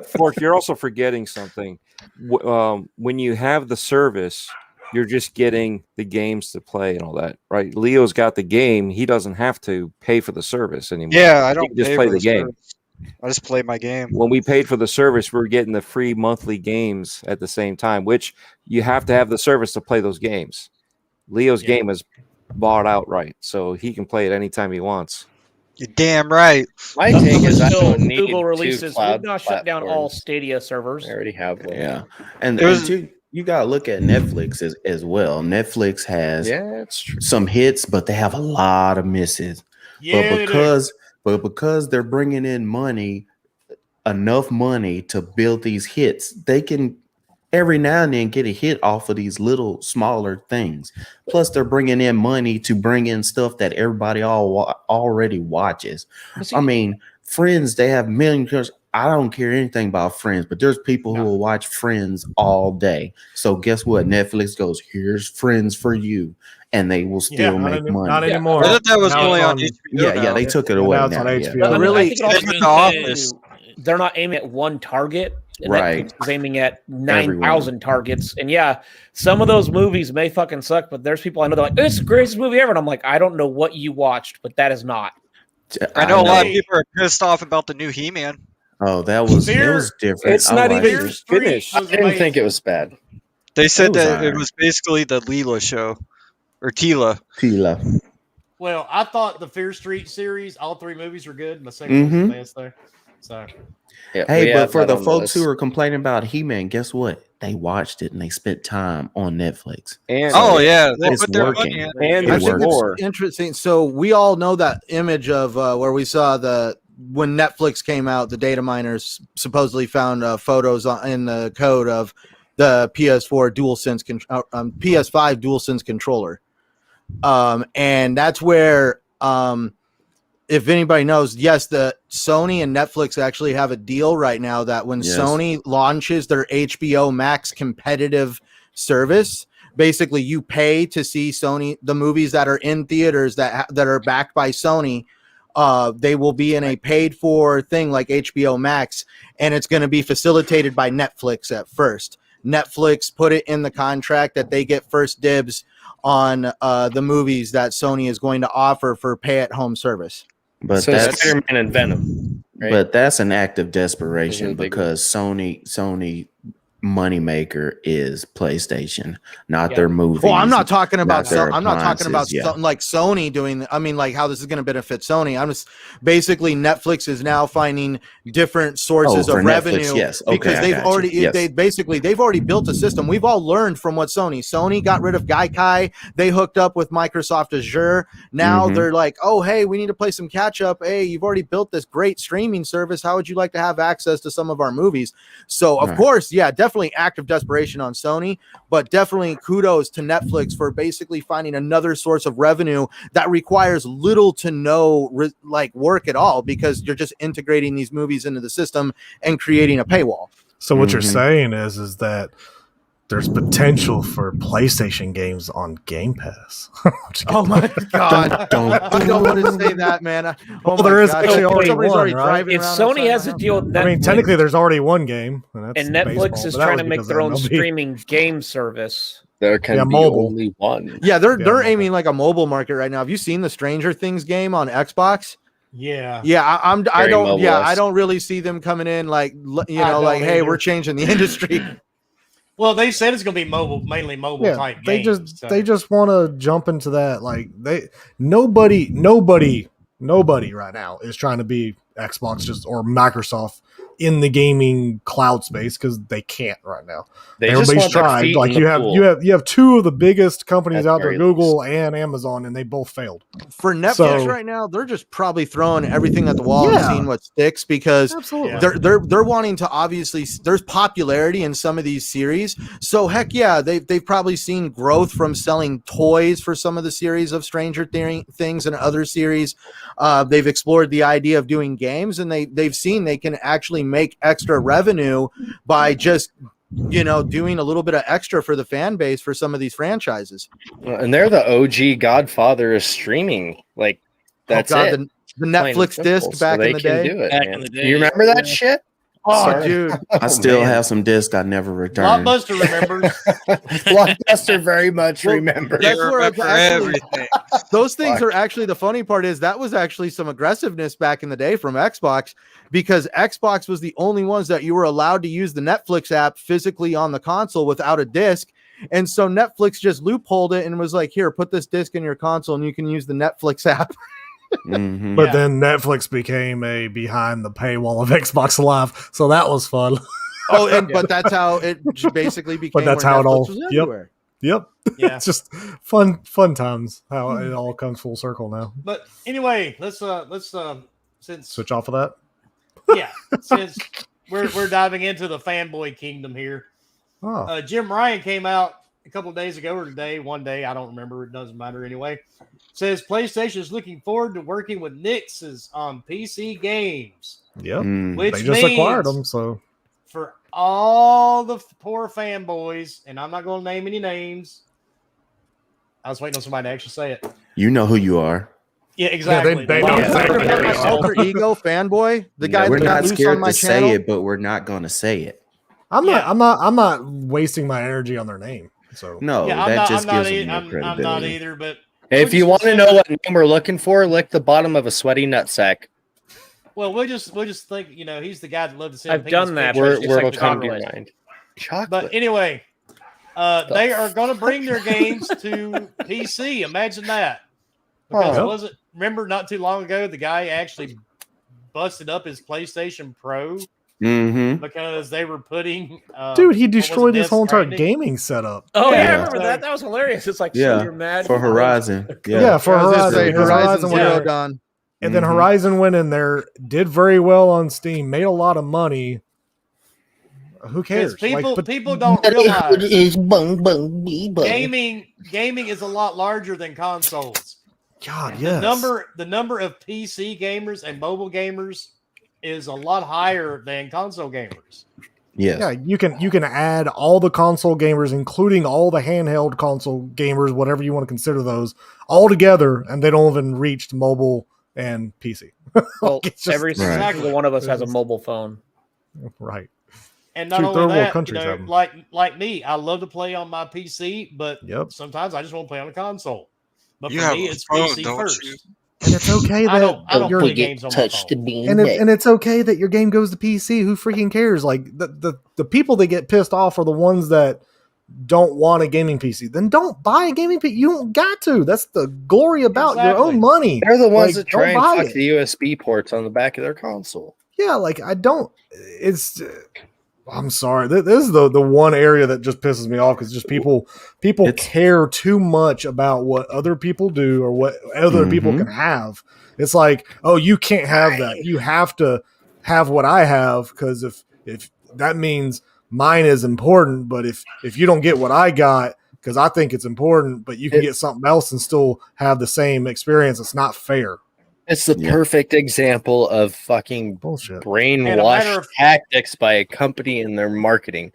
Fork, you're also forgetting something. When you have the service, you're just getting the games to play and all that, right? Leo's got the game; he doesn't have to pay for the service anymore. Yeah, I don't just play the game. Service. I just play my game. When we paid for the service, we're getting the free monthly games at the same time, which you have to have the service to play those games. Leo's game is bought outright, so he can play it anytime he wants. You're damn right. My take is I don't need Google releases. cloud We've not shut down all Stadia servers. I already have one. Yeah, and you got to look at Netflix as well. Netflix has some hits, but they have a lot of misses. Yeah, but because they're bringing in money, enough money to build these hits, they can every now and then get a hit off of these little smaller things. Plus, they're bringing in money to bring in stuff that everybody already watches. I mean, Friends, they have millions. I don't care anything about Friends, but there's people who will watch Friends all day. So guess what? Netflix goes, here's Friends for you. And they will still make money. Not anymore. I thought that was Now only it's on HBO. Yeah, they took it away. Now it's on HBO. Really, Office. they're not aiming at one target. And Right. Netflix is aiming at 9,000 targets. And yeah, some of those movies may fucking suck, but there's people I know they're like, it's the greatest movie ever. And I'm like, I don't know what you watched, but that is not. I know a lot of people are pissed off about the new He-Man. Oh, that was different. It's not even it. finished. I didn't think it was bad. They said that alright. it was basically the Leela show. Or Tila. Well, I thought the Fear Street series, all 3 movies were good. The second was the best there. So, Yeah, hey, but for the folks who are complaining about He-Man, guess what? They watched it and they spent time on Netflix. And yeah, they it's put their working. money in. And It there's works. more. Interesting. So we all know that image of where we saw when Netflix came out, the data miners supposedly found photos in the code of the PS4 PS5 DualSense controller. And that's where, if anybody knows, yes, the Sony and Netflix actually have a deal right now that when Sony launches their HBO Max competitive service, basically you pay to see the movies that are in theaters that are backed by Sony. They will be in a paid for thing like HBO Max, and it's going to be facilitated by Netflix at first. Netflix put it in the contract that they get first dibs on the movies that Sony is going to offer for pay-at-home service. But So that's Spider-Man and Venom. Right? but that's an act of desperation Isn't it big? because Sony moneymaker is PlayStation, not their movies. Well, I'm not talking about not their I'm not talking about appliances, something like Sony doing. I mean, like how this is going to benefit Sony. I'm just basically Netflix is now finding different sources for of Netflix, revenue yes. Okay, because I they've got you. already Yes. they've already built a system. We've all learned from what Sony got rid of Gaikai. They hooked up with Microsoft Azure. Now they're like, oh hey, we need to play some catch up. Hey, you've already built this great streaming service. How would you like to have access to some of our movies? So of course, yeah, definitely act of desperation on Sony, but definitely kudos to Netflix for basically finding another source of revenue that requires little to no work at all because you're just integrating these movies into the system and creating a paywall. So what you're saying is that there's potential for PlayStation games on Game Pass. Oh my god! I don't want to say that, man. There is actually already one, right? If Sony has a deal with Netflix, I mean, technically, there's already one game, and Netflix is trying to make their own streaming game service. There can be only one. Yeah, they're aiming like a mobile market right now. Have you seen the Stranger Things game on Xbox? Yeah. I don't really see them coming in like hey, we're changing the industry. Well, they said it's going to be mainly mobile type games. They just want to jump into that. Like nobody right now is trying to be Xbox or Microsoft in the gaming cloud space because they can't right now. Everybody's tried. Like you have 2 of the biggest companies out there, Google and Amazon, and they both failed. For Netflix right now, they're just probably throwing everything at the wall and seeing what sticks because they're wanting to obviously there's popularity in some of these series. So heck yeah, they've probably seen growth from selling toys for some of the series of Stranger Things and other series. They've explored the idea of doing games, and they've seen they can actually make extra revenue by just doing a little bit of extra for the fan base for some of these franchises. And they're the OG Godfather of streaming. Like that's it. The Netflix disc back in the day. You remember that shit? Oh, dude. I still have some discs I never returned. Blockbuster remembers. Blockbuster very much remembers. That's where everything. Those things are actually the funny part is that was actually some aggressiveness back in the day from Xbox because Xbox was the only ones that you were allowed to use the Netflix app physically on the console without a disc. And so Netflix just loopholed it and was like, here, put this disc in your console and you can use the Netflix app. But then Netflix became a behind the paywall of Xbox Live, so that was fun. But that's how it basically became. But that's how Netflix it was all. everywhere. Yep. Yeah. It's just fun times how it all comes full circle now. But anyway, let's since Switch off of that. Yeah, since we're diving into the fanboy kingdom here. Oh. Jim Ryan came out a couple of days ago or one day, I don't remember. It doesn't matter anyway. Says PlayStation is looking forward to working with Nix's on PC games. Yep. Which they just acquired them, so for all the poor fanboys, and I'm not going to name any names. I was waiting on somebody to actually say it. You know who you are. Yeah, exactly. They don't My alter ego fanboy, the guy we're that got not loose scared on my to channel. say it, but we're not going to say it. I'm not wasting my energy on their name. So No, Yeah, that just I'm gives them more I'm credibility. not either, but If you want to know what name we're looking for, lick the bottom of a sweaty nutsack. well, we'll just think, he's the guy that loved to send. I've done that. We're Just like will the come to chocolate. your mind. Chocolate. But anyway, they are going to bring their games to PC. Imagine that. Because wasn't remember not too long ago the guy actually busted up his PlayStation Pro because they were putting. Dude, he destroyed his Death whole entire Stranding? gaming setup. Oh yeah, I Yeah. remember that. That was hilarious. It's like, so Yeah, you're mad for Horizon. Yeah, for I was gonna Horizon. say because Horizon went Zero in- Dawn. And then Horizon went in there, did very well on Steam, made a lot of money. Who cares? People don't realize gaming is a lot larger than consoles. God, yes. The number of PC gamers and mobile gamers is a lot higher than console gamers. Yes. Yeah, you can add all the console gamers, including all the handheld console gamers, whatever you want to consider those, all together, and they don't even reach mobile and PC. Well, It's just- every Right. single one of us has a mobile phone. Right. And not Two only third world that, countries have 'em. like me, I love to play on my PC, but Yep. sometimes I just want to play on a console. But You for have me, a it's phone, PC don't first. you? And it's okay I that don't your play games on my phone. and it's okay that your game goes to PC. Who freaking cares? Like the people that get pissed off are the ones that don't want a gaming PC. Then don't buy a gaming PC. You don't got to. That's the glory about your Exactly. own money. They're the ones Like, that try and don't buy fuck it. the USB ports on the back of their console. Yeah, like I don't. It's. I'm sorry. This is the one area that just pisses me off because just people care too much about what other people do or what other people can have. It's like, oh, you can't have that. You have to have what I have because if that means mine is important, but if you don't get what I got because I think it's important, but you can get something else and still have the same experience, it's not fair. It's the perfect example of fucking bullshit, brainwash tactics by a company in their marketing.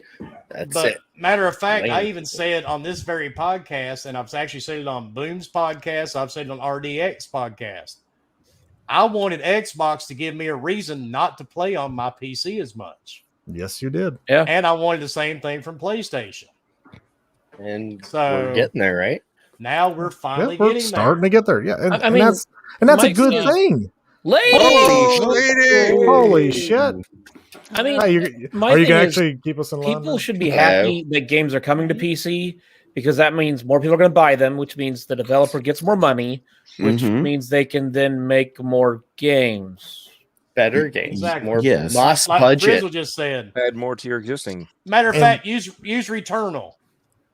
That's it. Matter of fact, I Lame. even said on this very podcast, and I've actually said it on Boom's podcast, I've said it on RDX podcast. I wanted Xbox to give me a reason not to play on my PC as much. Yes, you did. Yeah. And I wanted the same thing from PlayStation. And So we're getting there, right? Now we're finally We're getting starting there. to get there. Yeah, and, I mean, and that's a my good thing is- thing. Ladies! Holy shit! I mean, Hey, my are you thing gonna is, actually keep us in line? people should be happy that games are coming to PC because that means more people are going to buy them, which means the developer gets more money, which means they can then make more games. Better games. Exactly. More Yes. lost Like budget. Grizzle just said. Add more to your existing. Matter of And- fact, use Returnal.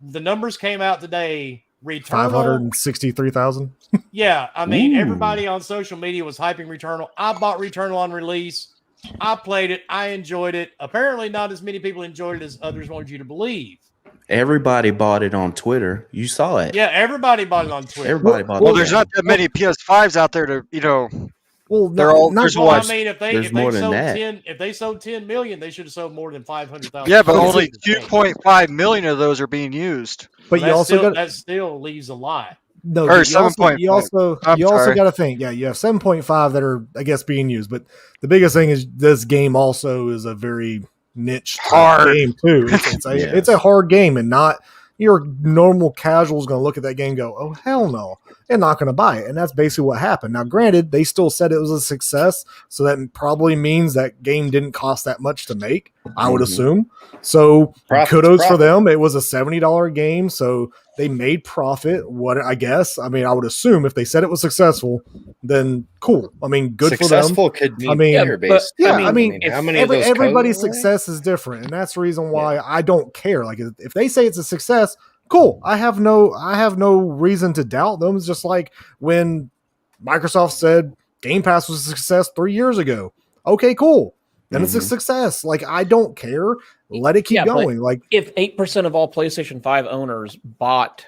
The numbers came out today. Returnal. 563,000. Yeah, I mean, Ooh. everybody on social media was hyping Returnal. I bought Returnal on release. I played it. I enjoyed it. Apparently, not as many people enjoyed it as others wanted you to believe. Everybody bought it on Twitter. You saw it. Yeah, everybody bought it on Twitter. Everybody bought Well, it. there's not that many PS5s out there to, Well, they're all there's Well, what? I mean, if they There's more than sold that. 10, if they sold 10 million, they should have sold more than 500,000. Yeah, but only 2.5 million of those are being used. But you also got that still leaves a lot. no. Or You 7.5. you also I'm sorry. got to think. Yeah, you have 7.5 that are, I guess, being used. But the biggest thing is this game also is a very niche Hard. game too. It's a hard game, and not your normal casual is going to look at that game and go, "Oh hell no," and not going to buy it. And that's basically what happened. Now, granted, they still said it was a success, so that probably means that game didn't cost that much to make. I would assume. So kudos for them. It was a $70 game, so they made profit. What I guess, I mean, I would assume if they said it was successful, then cool. I mean, good Successful for them. could mean I mean, player based. yeah, I mean, how many of those everybody's codes? success is different, and that's the reason why I don't care. Like, if they say it's a success, cool. I have no reason to doubt them. It's just like when Microsoft said Game Pass was a success 3 years ago. Okay, cool. then it's a success. Like, I don't care. Let it keep going. Like, if 8% of all PlayStation 5 owners bought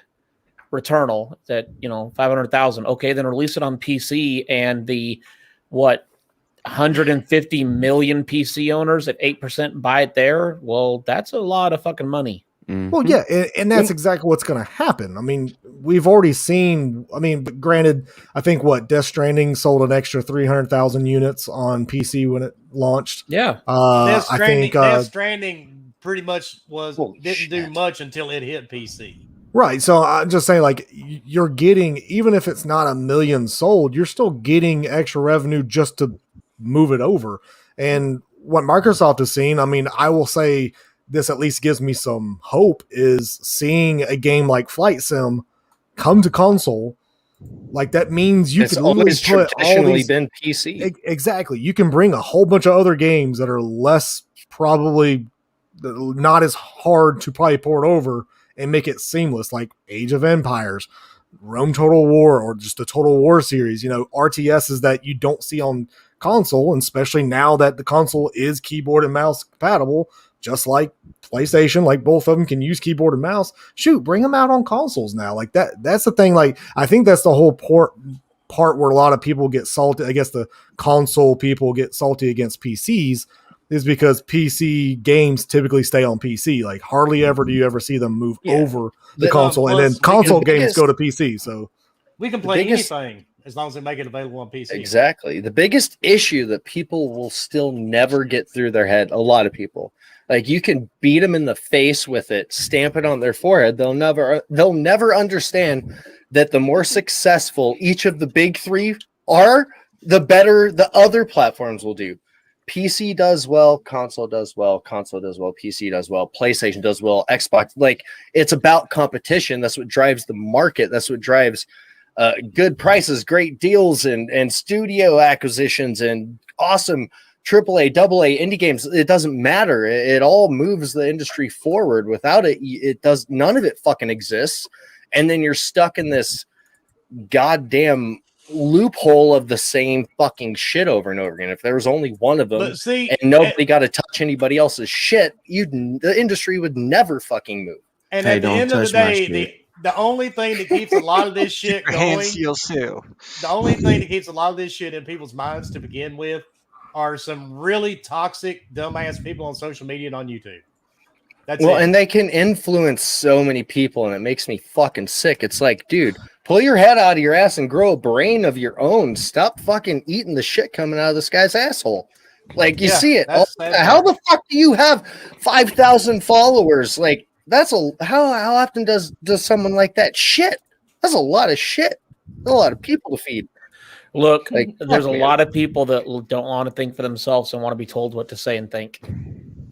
Returnal, that 500,000, okay, then release it on PC, and the 150 million PC owners, if 8% buy it there, well, that's a lot of fucking money. Well, yeah, and that's exactly what's going to happen. I mean, we've already seen. I mean, but granted, I think Death Stranding sold an extra 300,000 units on PC when it launched. Yeah, Death Stranding pretty much didn't do much until it hit PC. Right. So I'm just saying, like, you're getting, even if it's not 1 million sold, you're still getting extra revenue just to move it over. And what Microsoft has seen, I mean, I will say, this at least gives me some hope, is seeing a game like Flight Sim come to console. Like, that means you can always put all these, been PC. Exactly. You can bring a whole bunch of other games that are less, probably not as hard to probably port over and make it seamless, like Age of Empires, Rome Total War, or just the Total War series. RTSs that you don't see on console, and especially now that the console is keyboard and mouse compatible, just like PlayStation, like both of them can use keyboard and mouse. Shoot, bring them out on consoles now. Like that's the thing. Like, I think that's the whole part where a lot of people get salty. I guess the console people get salty against PCs is because PC games typically stay on PC. Like, hardly ever do you ever see them move over the console, and then console games go to PC. So we can play anything as long as they make it available on PC. Exactly. The biggest issue that people will still never get through their head, a lot of people, like, you can beat them in the face with it, stamp it on their forehead. They'll never understand that the more successful each of the big three are, the better the other platforms will do. PC does well, console does well, PC does well, PlayStation does well, Xbox. Like, it's about competition. That's what drives the market. That's what drives good prices, great deals, and studio acquisitions, and awesome AAA, AA, indie games. It doesn't matter. It all moves the industry forward. Without it, none of it fucking exists. And then you're stuck in this goddamn loophole of the same fucking shit over and over again. If there was only one of them, and nobody got to touch anybody else's shit, the industry would never fucking move. And at the end of the day, the only thing that keeps a lot of this shit going, the only thing that keeps a lot of this shit in people's minds to begin with are some really toxic, dumbass people on social media and on YouTube. That's it. And they can influence so many people, and it makes me fucking sick. It's like, dude, pull your head out of your ass and grow a brain of your own. Stop fucking eating the shit coming out of this guy's asshole. Like, you see it. How the fuck do you have 5,000 followers? Like, how often does someone like that shit? That's a lot of shit. That's a lot of people to feed. Look, there's a lot of people that don't want to think for themselves and want to be told what to say and think.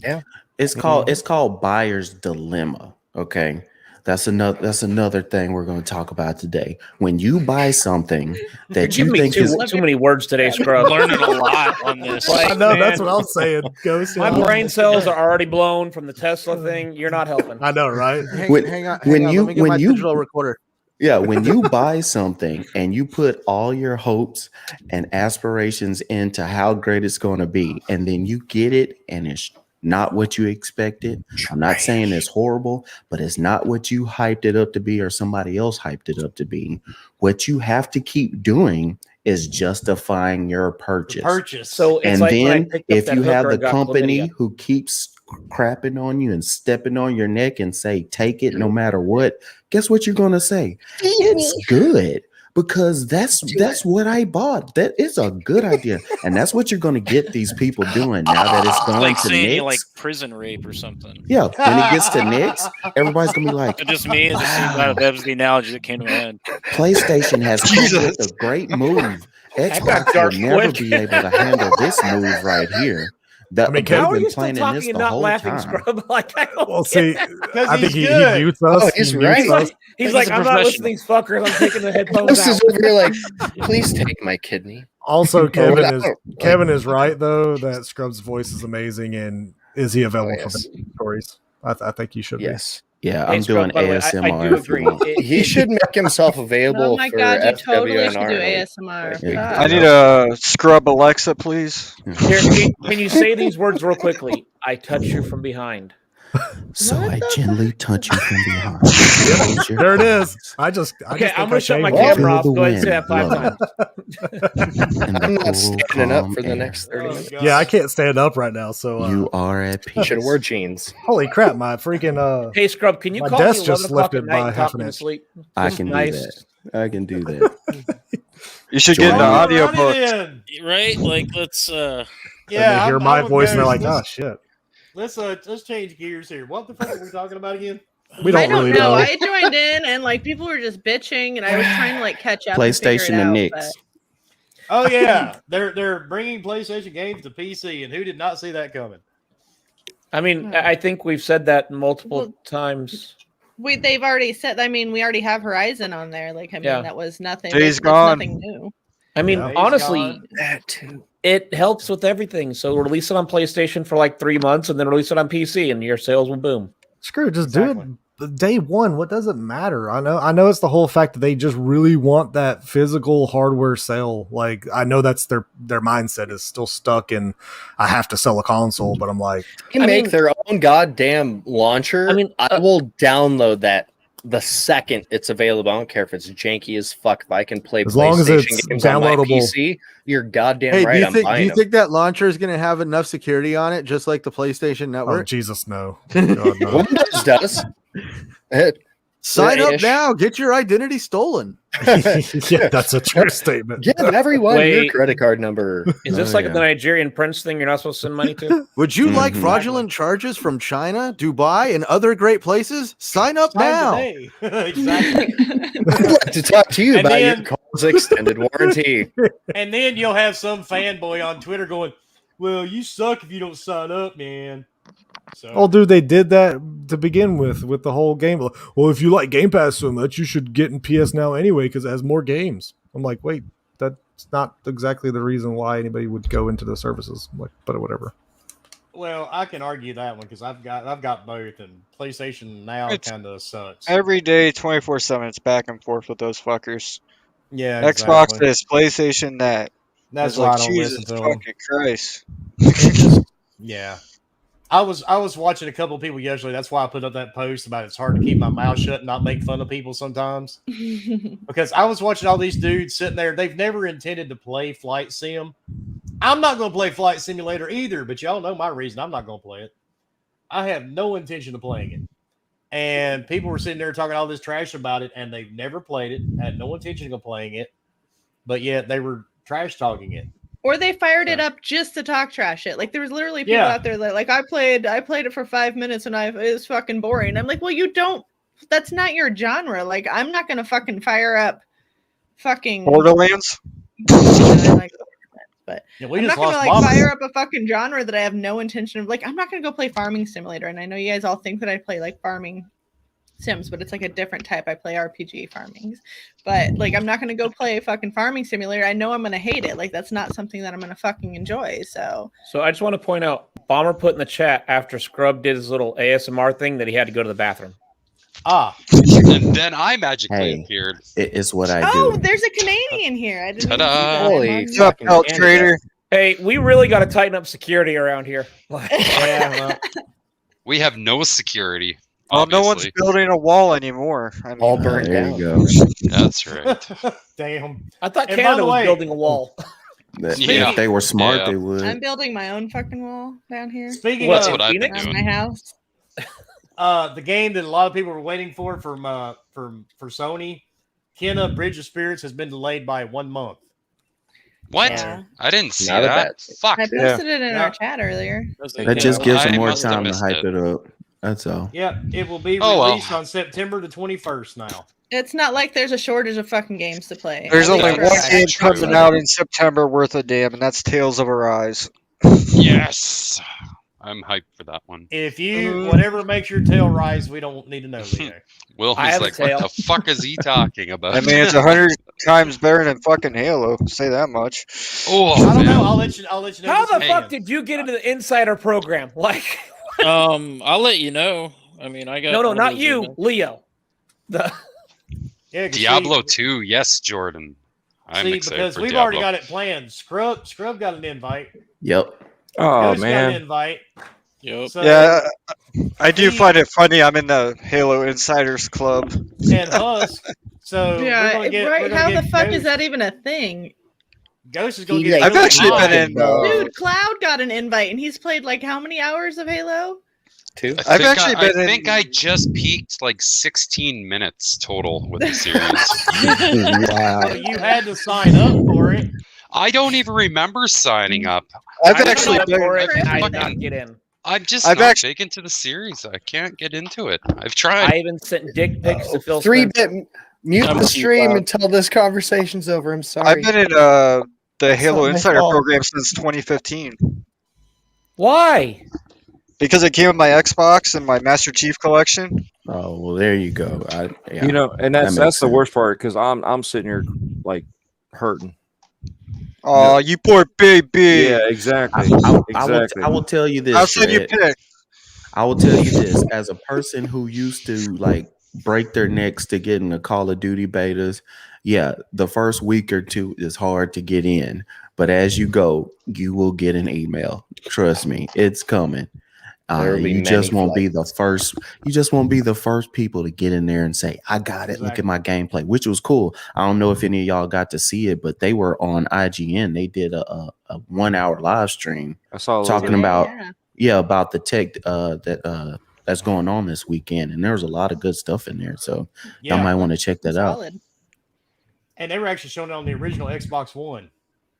Yeah, it's called buyer's dilemma. Okay, that's another thing we're going to talk about today. When you buy something that you think is too many words today, Scrub. Learning a lot on this. I know, that's what I'm saying. Ghost, my brain cells are already blown from the Tesla thing. You're not helping. I know, right? Hang on. Let me get my digital recorder. Yeah, when you buy something and you put all your hopes and aspirations into how great it's going to be, and then you get it and it's not what you expected. I'm not saying it's horrible, but it's not what you hyped it up to be or somebody else hyped it up to be. What you have to keep doing is justifying your purchase. So it's and like then if you have the company who keeps crapping on you and stepping on your neck and say, take it no matter what, guess what you're going to say? It's good. Because that's what I bought. That is a good idea, and that's what you're going to get these people doing now that it's going like to saying Nick's. Like prison rape or something. Yeah, when it gets to Nick's, everybody's going to be like, It just me. It just seemed like that was the analogy that came to my head. PlayStation has come with a great move. Xbox will never be able to handle this move right here. How are you still talking and not laughing, Scrub? Like, well, see, I think he mutes us. Oh, he's right. He's like, I'm not listening, fuckers. I'm taking the headphones This out. is over here like, please take my kidney. Also, Kevin is right though that Scrub's voice is amazing, and is he available for stories? I think you should. Yes. Yeah, Hey, I'm Scrub, doing by the way, I ASMR. do if you agree. want. He should make himself available Oh my for god, you totally FWNR. should do ASMR. Yeah. I need a scrub Alexa, please. Here, can you say these words real quickly? I touch you from behind. So I gently touch you from behind. There it is. I just Okay, think I'm gonna I shut my shaved it. camera off. Feel the Go ahead and say that wind 5 times. I'm not standing up for the next 30 minutes. Yeah, I can't stand up right now. So You are at peace. Should have wore jeans. holy crap, my freaking Hey, Scrub, can you my call me desk 11 just o'clock at lifted night by and half talk an me to inch. sleep? I Just can do nice. that. I can do that. You should get an Join me. audiobook. Right? Like, let's. And they Yeah, hear I'm- my I would voice and go- they're like, let's- oh shit. Let's change gears here. What the fuck are we talking about again? We don't I don't really know. know. I joined in and like people were just bitching, and I was trying to like catch up. PlayStation and and Knicks. Oh yeah, they're bringing PlayStation games to PC, and who did not see that coming? I mean, I think we've said that multiple Well, times. they've already said. I mean, we already have Horizon on there. Like, I mean, Yeah. that was nothing. Days It's gone. nothing new. I mean, Yeah. honestly, That too. it helps with everything. So release it on PlayStation for like 3 months, and then release it on PC, and your sales will boom. Screw it, just do it day one. What does it matter? I know it's the whole fact that they just really want that physical hardware sale. Like I know that's their mindset is still stuck in I have to sell a console, but I'm like They make their own goddamn launcher. I mean, I will download that the second it's available. I don't care if it's janky as fuck. If I can play As long as PlayStation it's games on my downloadable. PC, you're goddamn Hey, right. do you I'm think buying them. that launcher is going to have enough security on it, just like the PlayStation oh Network? Jesus no. God, no. Windows does. Sign up Ish. now. Get your identity stolen. Yeah, that's a true statement. Give everyone your Wait. credit card number. Is this Oh, like yeah. the Nigerian prince thing you're not supposed to send money to? Would you like Mhm. fraudulent charges from China, Dubai, and other great places? Sign up Time now. today. Exactly. I'd like to talk to you And about then- your car's extended warranty. And then you'll have some fanboy on Twitter going, "Well, you suck if you don't sign up, man." So Oh, dude, they did that to begin with the whole game. Well, if you like Game Pass so much, you should get in PS Now anyway because it has more games. I'm like, wait, that's not exactly the reason why anybody would go into the services. I'm like, but whatever. well, I can argue that one because I've got both, and PlayStation Now It's- kind of sucks. Every day, 24/7, it's back and forth with those fuckers. Yeah, Xbox exactly. this, PlayStation that. That's It's why like, I don't Jesus listen to them. fucking Christ. Yeah. I was watching a couple of people yesterday. That's why I put up that post about it's hard to keep my mouth shut and not make fun of people sometimes. Because I was watching all these dudes sitting there. They've never intended to play Flight Sim. I'm not going to play Flight Simulator either, but y'all know my reason. I'm not going to play it. I have no intention of playing it. And people were sitting there talking all this trash about it, and they've never played it, had no intention of playing it, but yet they were trash talking it. Or they fired it up just to talk trash it. Like there was literally people Yeah. out there that like I played it for 5 minutes and it was fucking boring. I'm like, well, you don't. That's not your genre. Like I'm not gonna fucking fire up fucking Borderlands? I like Borderlands, but Yeah, we I'm just not gonna lost like Mama. fire up a fucking genre that I have no intention of. Like I'm not gonna go play Farming Simulator. And I know you guys all think that I play like farming sims, but it's like a different type. I play RPG farmings, but like I'm not gonna go play fucking Farming Simulator. I know I'm gonna hate it. Like that's not something that I'm gonna fucking enjoy. So So I just want to point out, Bomber put in the chat after Scrub did his little ASMR thing that he had to go to the bathroom. Ah. And then I magically Hey, appeared. it is what I oh, do. there's a Canadian here. I didn't even see Ta-da. that. Holy I'm What's up, Pelt Trader? Hey, we really got to tighten up security around here. Yeah, well, We have no security. Well, no one's obviously. building a wall anymore. I mean, All burned There down. you go. That's right. Damn. I thought And by Canada the was way- building a wall. Yeah. If they were smart, Yeah. they would. I'm building my own fucking wall down here Speaking What, That's of what I've been Phoenix? around my doing. house. the game that a lot of people were waiting for from for Sony, Kenna Bridge of Spirits has been delayed by 1 month. What? Yeah. I didn't see Not a that. bad thing. Fuck. I posted it in our chat earlier. That just gives them I more must have time to missed hype it. it up. That's all. Yeah, it will be Oh, well. released on September the 21st now. It's not like there's a shortage of fucking games to play. there's At only least one for us. game True. coming out in September worth a damn, and that's Tales of Arise. Yes. I'm hyped for that one. If you whatever makes your tail rise, we don't need to know. Leo. Will I was have a like, what tail. the fuck is he talking about? I mean, it's 100 times better than fucking Halo. Say that much. Oh, I don't man. know. I'll let you know. How this the fuck weekend. did you get into the insider program? Like, I'll let you know. I mean, I got No, not you, emails. Leo. Yeah, Diablo 2, yes, Jordan. I'm see, excited because for we've Diablo. already got it planned. Scrub got an invite. Yep. Oh Ghost got an man. invite. Yep. So, Yeah, I do Steve find it funny. I'm in the Halo Insiders Club. and Husk. So we're Yeah, gonna get. right. We're gonna How get the fuck Ghost. is that even a thing? Ghost is gonna He get. like- I've actually really been hot. in. Dude, Cloud got an invite, and he's played like how many hours of Halo? 2. I've actually I been in. think I just peaked like 16 minutes total with the series. Wow. Well, you had to sign up for it. I don't even remember signing up. I've I actually signed up been. for it, and I did fucking- not get in. I'm just I've not actu- big into the series. I can't get into it. I've tried. I even sent dick pics to Phil Three Spencer. bit mute I'm the with you, stream Cloud. until this conversation's over. I'm sorry. I've been in the Halo not my Insider fault. program since 2015 Why? because it came with my Xbox and my Master Chief collection. Oh well, there you go. Yeah, You know, and that that's makes the sense. worst part because I'm sitting here like hurting. Oh, you poor baby. Yeah, exactly. I will tell you this. I'll send you Dred. pic. I will tell you this as a person who used to like break their necks to get into Call of Duty betas. Yeah, the first week or two is hard to get in, but as you go, you will get an email. Trust me, it's coming. There will be You just many won't be the first. You just won't be the first people to get in there and say, "I got it. Look at my gameplay," which was cool. I don't know if any of y'all got to see it, but they were on IGN. They did a 1 hour live stream I saw a little talking bit. about Yeah. about the tech that's going on this weekend, and there was a lot of good stuff in there. So y'all might want to check that out. Solid. And they were actually showing it on the original Xbox One.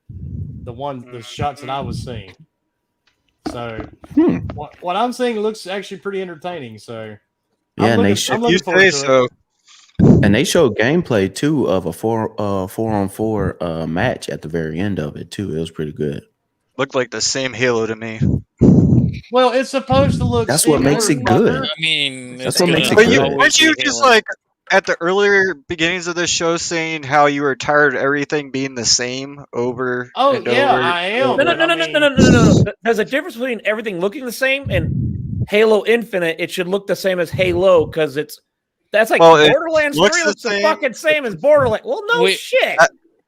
The shots that I was seeing. So what I'm seeing looks actually pretty entertaining. So Yeah, and they I'm looking forward to it. And they showed gameplay too of a 4-on-4 match at the very end of it too. It was pretty good. Looked like the same Halo to me. Well, it's supposed to look. That's what makes it good. I mean, That's it's what gonna makes it But you, good. weren't you be just Halo. like at the earlier beginnings of the show saying how you were tired of everything being the same over Oh and yeah, over? I am. No. but I mean- No. There's a difference between everything looking the same and Halo Infinite. It should look the same as Halo because that's like Well, it Borderlands 3 looks looks the the same. fucking same as Borderlands. Well, no Wait. shit.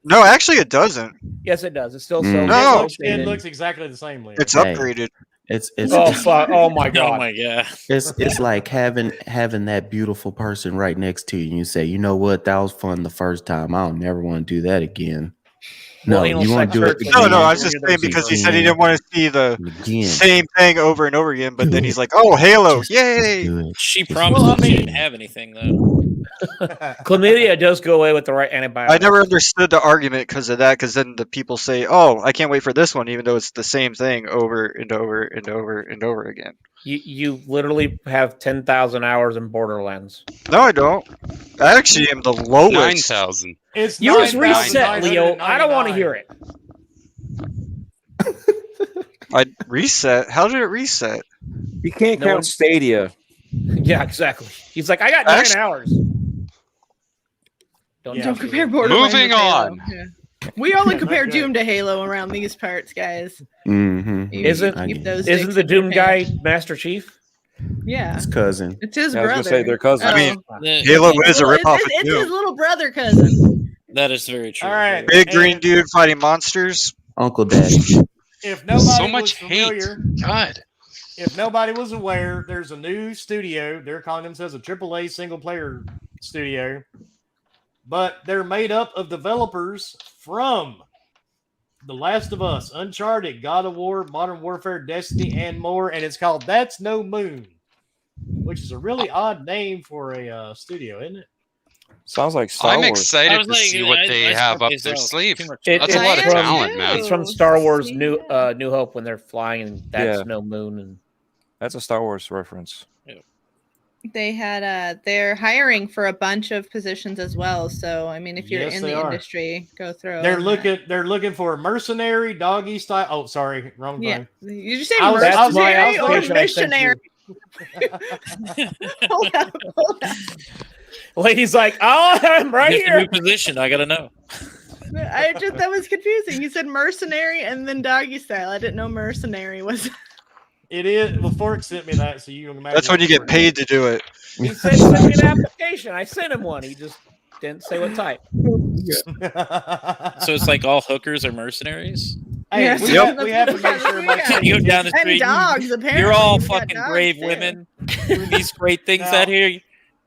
No, actually, it doesn't. Yes, it does. It's still so. No. It looks exactly the same. Liam. It's Hey. upgraded. It's Oh fuck! Oh my Oh god! my god! it's like having that beautiful person right next to you, and you say, you know what, that was fun the first time. I don't never want to do that again. No, Well, anal you want sex to do it hurts again. when No, you I was just hear saying those because he things. said he didn't want to see the Again. same thing over and over again, but then he's like, "Oh, Halo, yay!" Do it. She Just promised do that she it. didn't have anything though. Chlamydia does go away with the right antibiotics. I never understood the argument because of that. Because then the people say, "Oh, I can't wait for this one," even though it's the same thing over and over and over and over again. You literally have 10,000 hours in Borderlands. No, I don't. I actually am the lowest. 9,000. It's Yours 9,999. reset, Leo. I don't want to hear it. I reset. How did it reset? You can't No count one- Stadia. Yeah, exactly. He's like, I got 9 Actually- hours. Don't Don't touch compare me. Borderlands Moving with Halo. on. Yeah. We only compare Okay. Doom to Halo around these parts, guys. Mm-hmm. Isn't- Keep those Isn't dicks the in your Doom guy pants. Master Chief? Yeah, His cousin. it's his Yeah, I was brother. gonna say they're cousins. I mean, The- Halo is a Well, ripoff of it's his Doom. little brother cousin. that is very true. All right. Big And green dude fighting monsters. Uncle Daddy. If nobody So much was hate. familiar, God. if nobody was aware, there's a new studio. They're calling themselves a AAA single player studio, but they're made up of developers from The Last of Us, Uncharted, God of War, Modern Warfare, Destiny, and more. And it's called That's No Moon, which is a really odd name for a studio, isn't it? Sounds like Star I'm Wars. I excited was to like, see what they have up their sleeve. That's a lot of from- talent, man. It's from Star Wars New Hope when they're flying and that's Yeah. no moon and That's a Star Wars reference. They had they're hiring for a bunch of positions as well. So I mean, if you're Yes, in they the are. industry, go through. They're looking for a mercenary, doggy style. Oh, sorry, wrong Yeah, thing. did you say I was- I was- mercenary I or was- missionary? Hold up. Lady's like, oh, I'm right It's a here. new position. I gotta know. That was confusing. You said mercenary and then doggy style. I didn't know mercenary was. It is. Well, Fork sent me that, so you can imagine. That's when you get Fork paid to do it. He said send me an application. I sent him one. He just didn't say what type. So it's like all hookers are mercenaries. Hey, Yes. we, Yep. we have to make sure my You go down the And street. dogs, apparently. You're all We've got fucking dogs, brave too. women doing these great things Now- out here.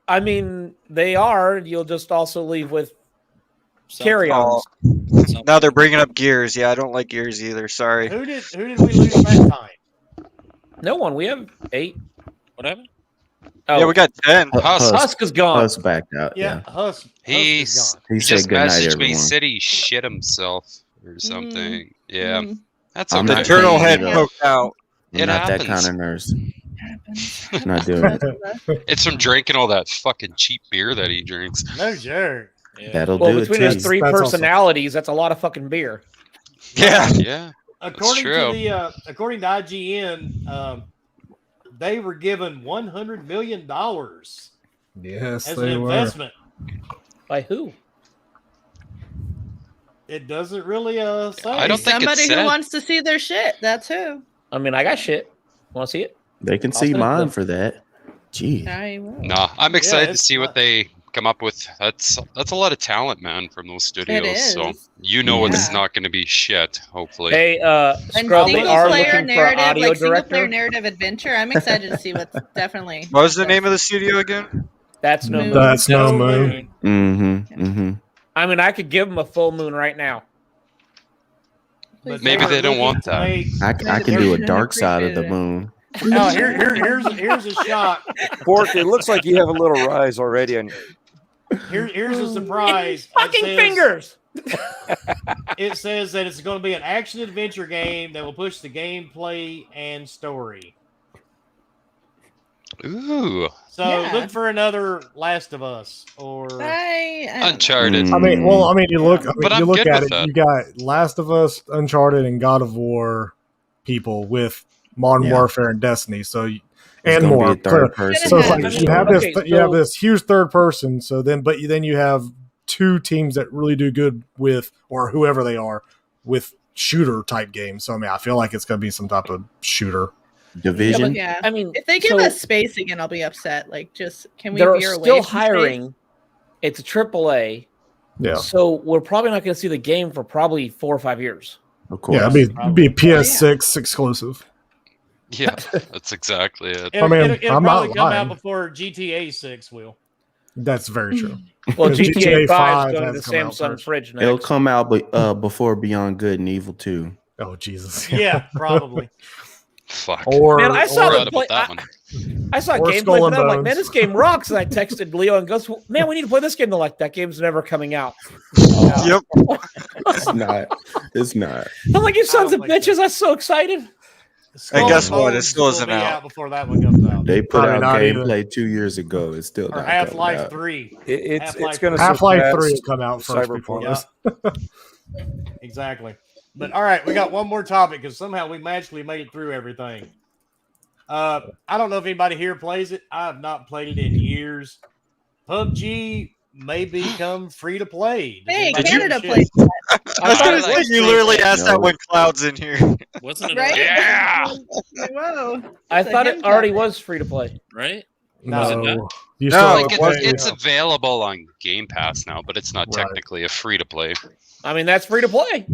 I mean, they are. You'll just also leave with carry-ons. Now they're bringing up Gears. Yeah, I don't like Gears either. Sorry. Who did we lose that time? No one. We have 8. What happened? Yeah, we got 10. Husk is gone. Husk backed out. Yeah, Yeah. Husk. He He said just good night, messaged me, everyone. said he shit himself or something. Yeah, that's I'm okay. not Turtle paying head it up. poked out. I'm It not that happens. kind of nurse. Not doing it. It's from drinking all that fucking cheap beer that he drinks. No joke. That'll Well, do it between too. his 3 personalities, that's a lot of fucking beer. Yeah. Yeah. According true. to the according to IGN, they were given $100 million Yes, as they an were. investment. By who? It doesn't really say. I don't think Somebody it's who said. wants to see their shit. That's who. I mean, I got shit. Want to see it? They can see send it to mine them. for that. Jeez. I will. Nah, I'm excited to it's see not- what they come up with. That's a lot of talent, man, from those studios. So is. you know it's Yeah. not going to be shit. Hopefully. Hey, And Scrub, they single are player looking for an narrative, audio like single player director. narrative adventure. I'm excited to see what's definitely. What was the name of the studio again? That's no Moon. moon. That's no moon. Mm-hmm. Mm-hmm. I mean, I could give him a full moon right now. But Maybe were they don't looking want to that. make- I can do a dark side of the Appreciate it. moon. Oh, here's a shot. Fork, it looks like you have a little rise already. And Here's a surprise. Fucking It says- fingers. It says that it's going to be an action adventure game that will push the gameplay and story. Ooh, So Yeah. look for another Last of Us or Uncharted. Mm. I mean, you look. I mean, But you I'm look good at with it. that. You got Last of Us, Uncharted, and God of War people with Modern Yeah. Warfare and Destiny. So, It's and gonna more. be a third person. So it's Yeah. like you have this. Okay, You have so- this huge third person. So then, but then you have 2 teams that really do good with, or whoever they are, with shooter type games. So I mean, I feel like it's going to be some type of shooter. Division. Yeah. I mean, If they give so us space again, I'll be upset. Like, just can we they're veer away still from hiring. space? It's a AAA, Yeah, so we're probably not going to see the game for probably 4 or 5 years. Of course. yeah, it'd be PS6 exclusive. Yeah, that's exactly it. it'll, I mean, it'll I'm probably not come lying. out before GTA 6 will. That's very true. Well, Because GTA 5 is going to has the come out Samsung first. fridge next. It'll come out before Beyond Good and Evil 2. Oh Jesus! Yeah, probably. Fuck. Or Man, I saw Forgot the play. about that one. I saw Or gameplay Skull for and that. I'm like, Bones. man, this game rocks. And I texted Leo and goes, man, we need to play this game. They're like, that game's never coming out. Yep. It's not. It's not. I'm like, you sons of don't think bitches. I'm so excited. Skull guess and what? It Bones still will isn't be out. before that one comes out. They put Probably out not either. gameplay 2 years ago. It's still Or not Half-Life coming out. 3. it's Half-Life going to Half-Life 3 will come out first before Yeah. this. Exactly. But all right, we got one more topic because somehow we magically made it through everything. I don't know if anybody here plays it. I have not played it in years. PUBG may become free to play. Does Hey, anybody Canada give a shit? plays. I was gonna like say you literally asked that No. when Cloud's in here. Wasn't it Right? Yeah. Whoa. I It's a thought it hint already of it. was free to play. right? No. Was it not? You No, still Like have to pay, it's available on Game Pass now, but it's not Right. technically a free to play. I mean, that's free to play.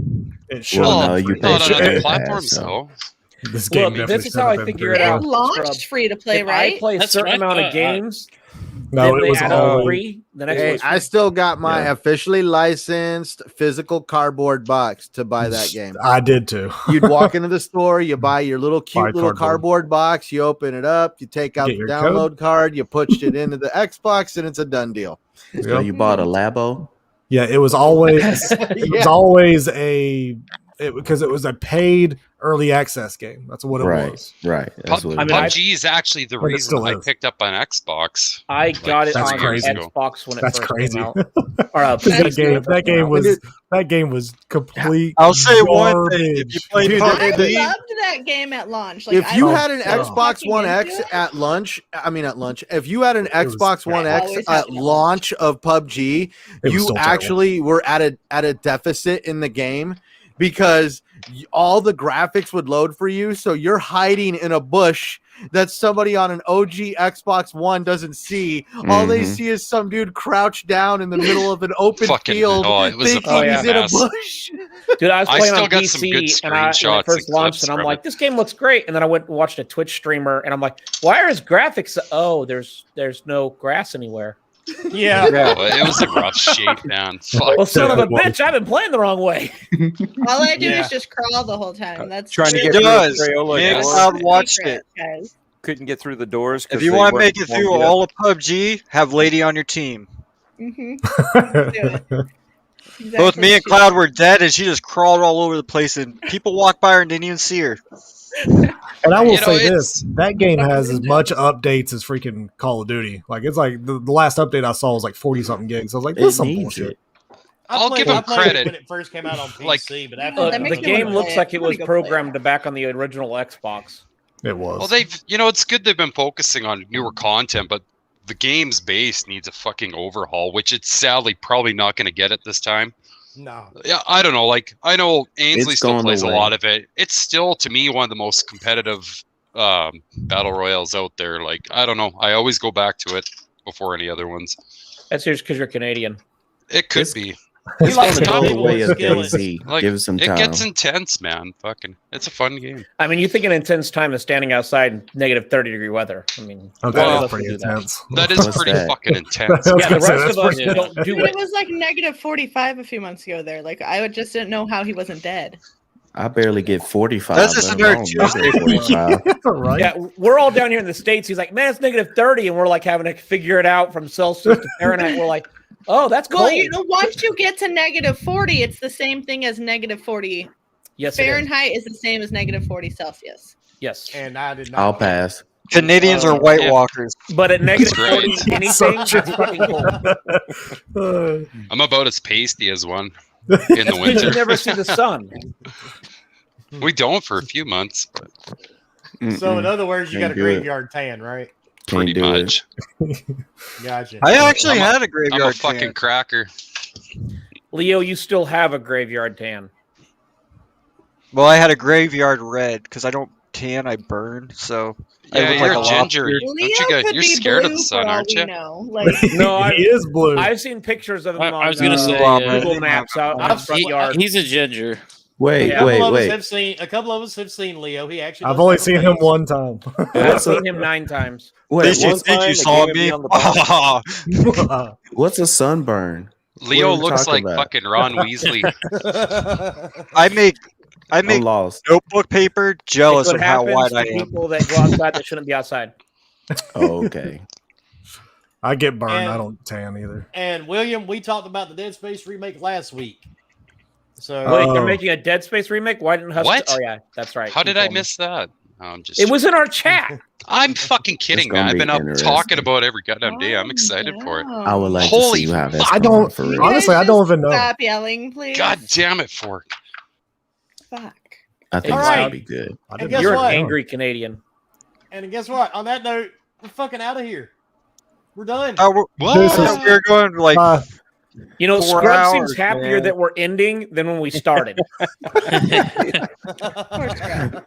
It should. Well, Well, no, you pay not for on other Game platforms Pass, so. though. This game Look, definitely this is should how have I been figure free. it out. It launched Scrub. free to play, If right? I play a That's certain what I amount of thought. games, No, then it they was add on always. free. The next Hey, one's I free. still got my Yeah. officially licensed physical cardboard box to buy that game. I did too. You'd walk into the store, you buy your little Buy cute little cardboard. cardboard box, you open it up, you take out Get the your download card, you push it into the Xbox, and it's a done deal. So you bought a Labo? Yeah, it was always it was Yeah. always because it was a paid early access game. That's what it Right. was. Right. That's what I it mean, was. PUBG is actually the But it reason still I is. picked up an Xbox. I got it That's on crazy. Xbox when it That's first crazy. came out. Or, That game was complete. I'll say one thing: if you garbage. play Dude, I PUBG, loved that game at launch. Like, If I you was had an so Xbox fucking One into X it. at lunch, if you had an was Xbox One great. X Always at had one. launch of PUBG, It was you still terrible. actually were at a deficit in the game. because all the graphics would load for you. So you're hiding in a bush that somebody on an OG Xbox One doesn't see. All they see is some dude crouched down in the middle of an open field, it was thinking he's in a mess. bush. Dude, I was playing still on got some good PC and when screenshots it first and launched, clips and I'm from like, it. this game looks great. And then I went and watched a Twitch streamer, and I'm like, why are his graphics? Oh, there's no grass anywhere. Yeah. It was a rough shape, man. Fuck. Well, son of a bitch, I've been playing the wrong way. All I do Yeah. is just crawl the whole time. That's Trying to really get It through does. Crayola Me and doors. Cloud watched it. guys. Couldn't get through the doors. If you want to make it through all of PUBG, have Lady on your team. Both me and Cloud were dead, and she just crawled all over the place, and people walked by her and didn't even see her. And I will You know, say it's- this: that game has as much updates as freaking Call of Duty. Like it's like the last update I saw was like 40 something gigs. I was like, this is some bullshit. I'll give him I played it credit. when it first came out on PC, Like- but after that, The game looks like it was programmed to back on the original Xbox. It was. Well, it's good they've been focusing on newer content, but the game's base needs a fucking overhaul, which it's sadly probably not going to get it this time. No. Yeah, I don't know. Like, I know Ainsley It's still going plays a away. lot of it. It's still, to me, one of the most competitive battle royales out there. Like, I don't know. I always go back to it before any other ones. That's just because you're Canadian. It could be. It's like going to to go go the the way way of of DayZ. DayZ. Give it some It time. gets intense, man. Fucking, it's a fun game. I mean, you think an intense time is standing outside in negative 30-degree weather. I mean, Okay, none of that's us pretty would do that. intense. That is What's pretty that? fucking intense. I was Yeah, the gonna say, rest that's of us pretty- don't do But it. it was like negative 45 a few months ago there. Like I just didn't know how he wasn't dead. I barely get 45. That's just let a very alone Tuesday negative 45. right? Yeah, we're all down here in the States. He's like, man, it's negative 30. And we're like having to figure it out from Celsius to Fahrenheit. We're like, oh, that's cold. Well, you know, once you get to negative 40, it's the same thing as negative 40 yes, it is. Fahrenheit is the same as negative 40 Celsius. Yes. And I did not. I'll pass. Canadians are White Walkers. But at negative Great. 40, anything, So that's true. fucking cold. I'm about as pasty as one in That's the because you winter. never see the sun. We don't for a few months, but So, in other words, you got Can't a do it. graveyard tan, right? Can't pretty do much. Gotcha. I actually had a I'm a graveyard fucking tan. cracker. Leo, you still have a graveyard tan. Well, I had a graveyard red because I don't tan, I burn. So I Yeah, look you're like a a ginger. lobster. Don't you get? You're scared of the sun, aren't you? Like, No, he is blue. I've seen pictures of him I was on gonna say, Google Maps out in his front yard. He's a ginger. Wait, Yeah, wait, a wait. couple of us have seen Leo. He actually. I've does only have a seen him face. one time. I've seen him 9 times. Wait, Did you one think time you they saw gave me? on the bus. What's a sunburn? Leo What are we looks talking like about? fucking Ron Weasley. I make I'm lost. notebook paper jealous It's of what how happens white to I am. people that go outside that shouldn't be outside. Oh, okay. I get burned. And- I don't tan either. And William, we talked about the Dead Space remake last week. So Wait, they're Oh. making a Dead Space remake? Why didn't Husk? What? Oh yeah, that's right. How You did I told me. miss that? Oh, I'm just. It was in our chat. I'm fucking kidding, gonna man. I've be been up interesting. talking about it every goddamn day. I'm excited for it. I would like Holy to see how that's I going don't. for real. Honestly, I don't even know. Stop yelling, please. God damn it, Fork. Fuck. I think All it's right. gonna be good. I And didn't guess You're know. what? an angry Canadian. and guess what? On that note, we're fucking out of here. We're done. Oh, I thought we were going like You know, 4 Scrub seems hours, happier man. that we're ending than when we started.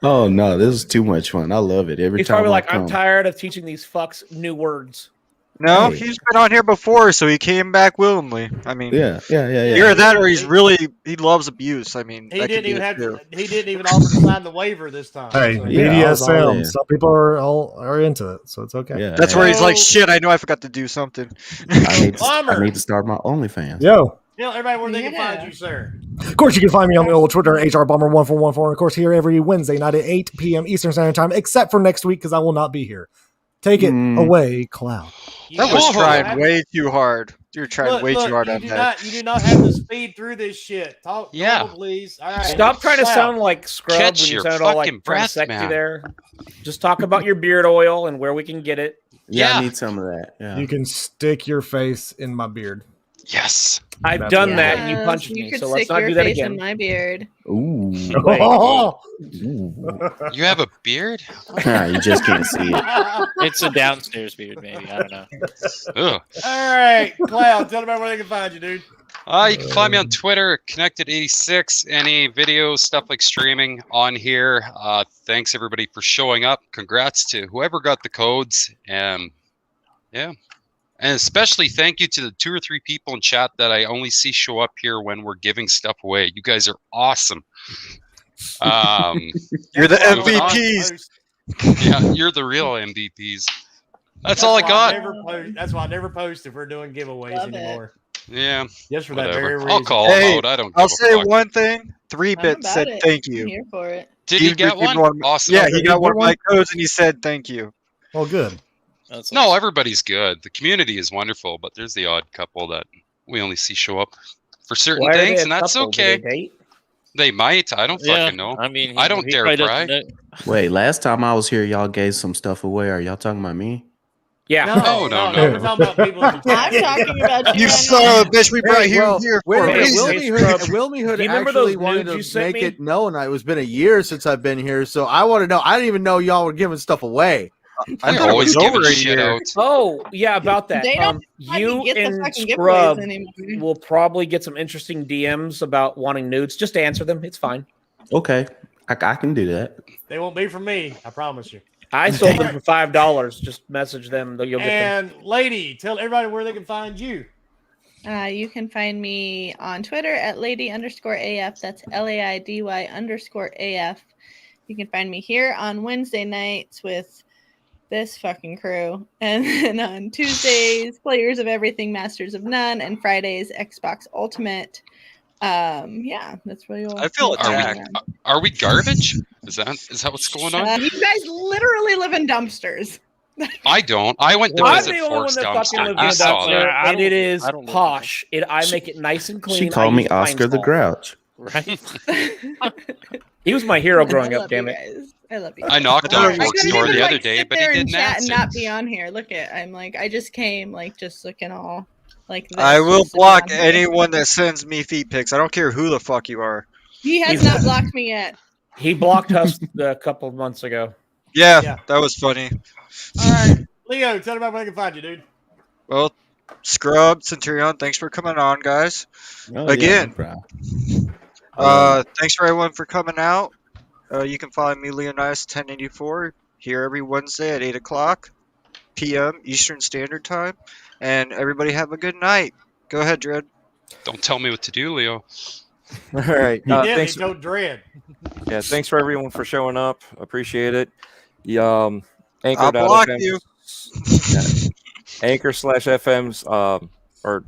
Oh no, this is too much fun. I love it every He's time. probably I like, I'm come. tired of teaching these fucks new words. no, Hey. he's been on here before, so he came back willingly. I mean, Yeah. either that or he loves abuse. I mean, He that didn't could be even it have too. to. He didn't even offer to sign the waiver this time. Hey, so- Yeah, I was all BDSM. in. Some people are into it, so it's okay. Yeah. That's where he's like, So- shit. I know I forgot to do something. I need to, Bummer. I need to start my OnlyFans. Yo. Tell everybody where they can Yeah. find you, sir. Of course, you can find me on the old Twitter, HRBomber1414. Of course, here every Wednesday night at 8 p.m. Eastern Standard Time, except for next week because I will not be here. Take it away, Cloud. That was trying way too hard. You're trying way too hard you on do that. not. You do not have to speed through this shit. Talk, Yeah. normal, please. All right. Stop trying to Wow. sound like Scrub Catch when you your sounded all like fucking trying to breath, sexy man. there. Just talk about your beard oil and where we can get it. Yeah, Yeah. I need some of that. Yeah. You can stick your face in my beard. Yes. I've That's done right. that and you Yes, punched you me, could so let's stick not your do that face again. in my beard. Ooh. Wait. Oh, You have a beard? You just can't see it. It's a downstairs beard, maybe. I don't know. Ugh. All right, Cloud. Tell them where they can find you, dude. You can find me on Twitter, Connected86. Any video stuff like streaming on here. Thanks everybody for showing up. Congrats to whoever got the codes, and yeah, and especially thank you to the 2 or 3 people in chat that I only see show up here when we're giving stuff away. You guys are awesome. You're the MVPs. Yeah, you're the real MVPs. That's all I got. That's why I never post if we're doing giveaways anymore. Yeah. Just for whatever. that very reason. I'll call them out. I don't give I'll a say fuck. one thing. 3-Bit said it. thank I'm you. here for it. Did he get one? Awesome. Yeah, he got one of my codes and he said thank you. Oh, good. No, everybody's good. The community is wonderful, but there's the odd couple that we only see show up for certain Why are they things, a and that's couple? Do okay. they date? They might. I don't Yeah, fucking know. I mean, I don't he dare probably brag. doesn't know. Wait, last time I was here, y'all gave some stuff away. Are y'all talking about me? Yeah. No. We're talking about people. I'm talking about you. You right son now. of a bitch, we brought you here wait for a a minute. reason. Wilmy Hood Do you remember actually those wanted nudes you to sent make me? it known. It's been a year since I've been here, so I want to know. I didn't even know y'all were giving stuff away. I We thought it always was giving over a shit year. out. Oh, yeah, about that. They don't let me You get the and fucking giveaways Scrub anymore. will probably get some interesting DMs about wanting nudes. Just answer them. It's fine. Okay, I can do that. They won't be from me. I promise you. I sold them for $5. Just message them. You'll get them. And lady, tell everybody where they can find you. You can find me on Twitter at lady_AF. That's LAIDY_AF. You can find me here on Wednesday nights with this fucking crew. And then on Tuesdays, Players of Everything, Masters of None. And Fridays, Xbox Ultimate. Yeah, that's where you'll. I feel you'll find me attacked. around. Are we garbage? Is that what's going on? You guys literally live in dumpsters. I don't. I went to I'm visit the only one Fork's that fucking dumpster. lives I in a saw dumpster, that. and it is I don't live posh. I make it nice and clean. She called I me use Oscar the Pine Sol. Grouch. Right? He was my hero I growing love up. Damn you it. guys. I love you. I knocked I on couldn't Fork's couldn't door even, the like, other day, sit but he there and didn't chat answer. and not be on here. Look at, I'm like, I just came like just looking all like this. I will just to be block on here. anyone that sends me feet pics. I don't care who the fuck you are. He has He's- not blocked me yet. He blocked us a couple of months ago. Yeah, that was funny. All right, Leo, tell them where they can find you, dude. Well, Scrub, Centurion, thanks for coming on, guys. Oh, Again. yeah, no problem. Thanks for everyone for coming out. You can find me, Leonidas 1084, here every Wednesday at 8 o'clock p.m. Eastern Standard Time. And everybody have a good night. Go ahead, Dread. Don't tell me what to do, Leo. All right. Yeah, Thanks. they don't dread. Yeah, thanks for everyone for showing up. Appreciate it. I'll block Anchor.fm. you. Anchor/FM's or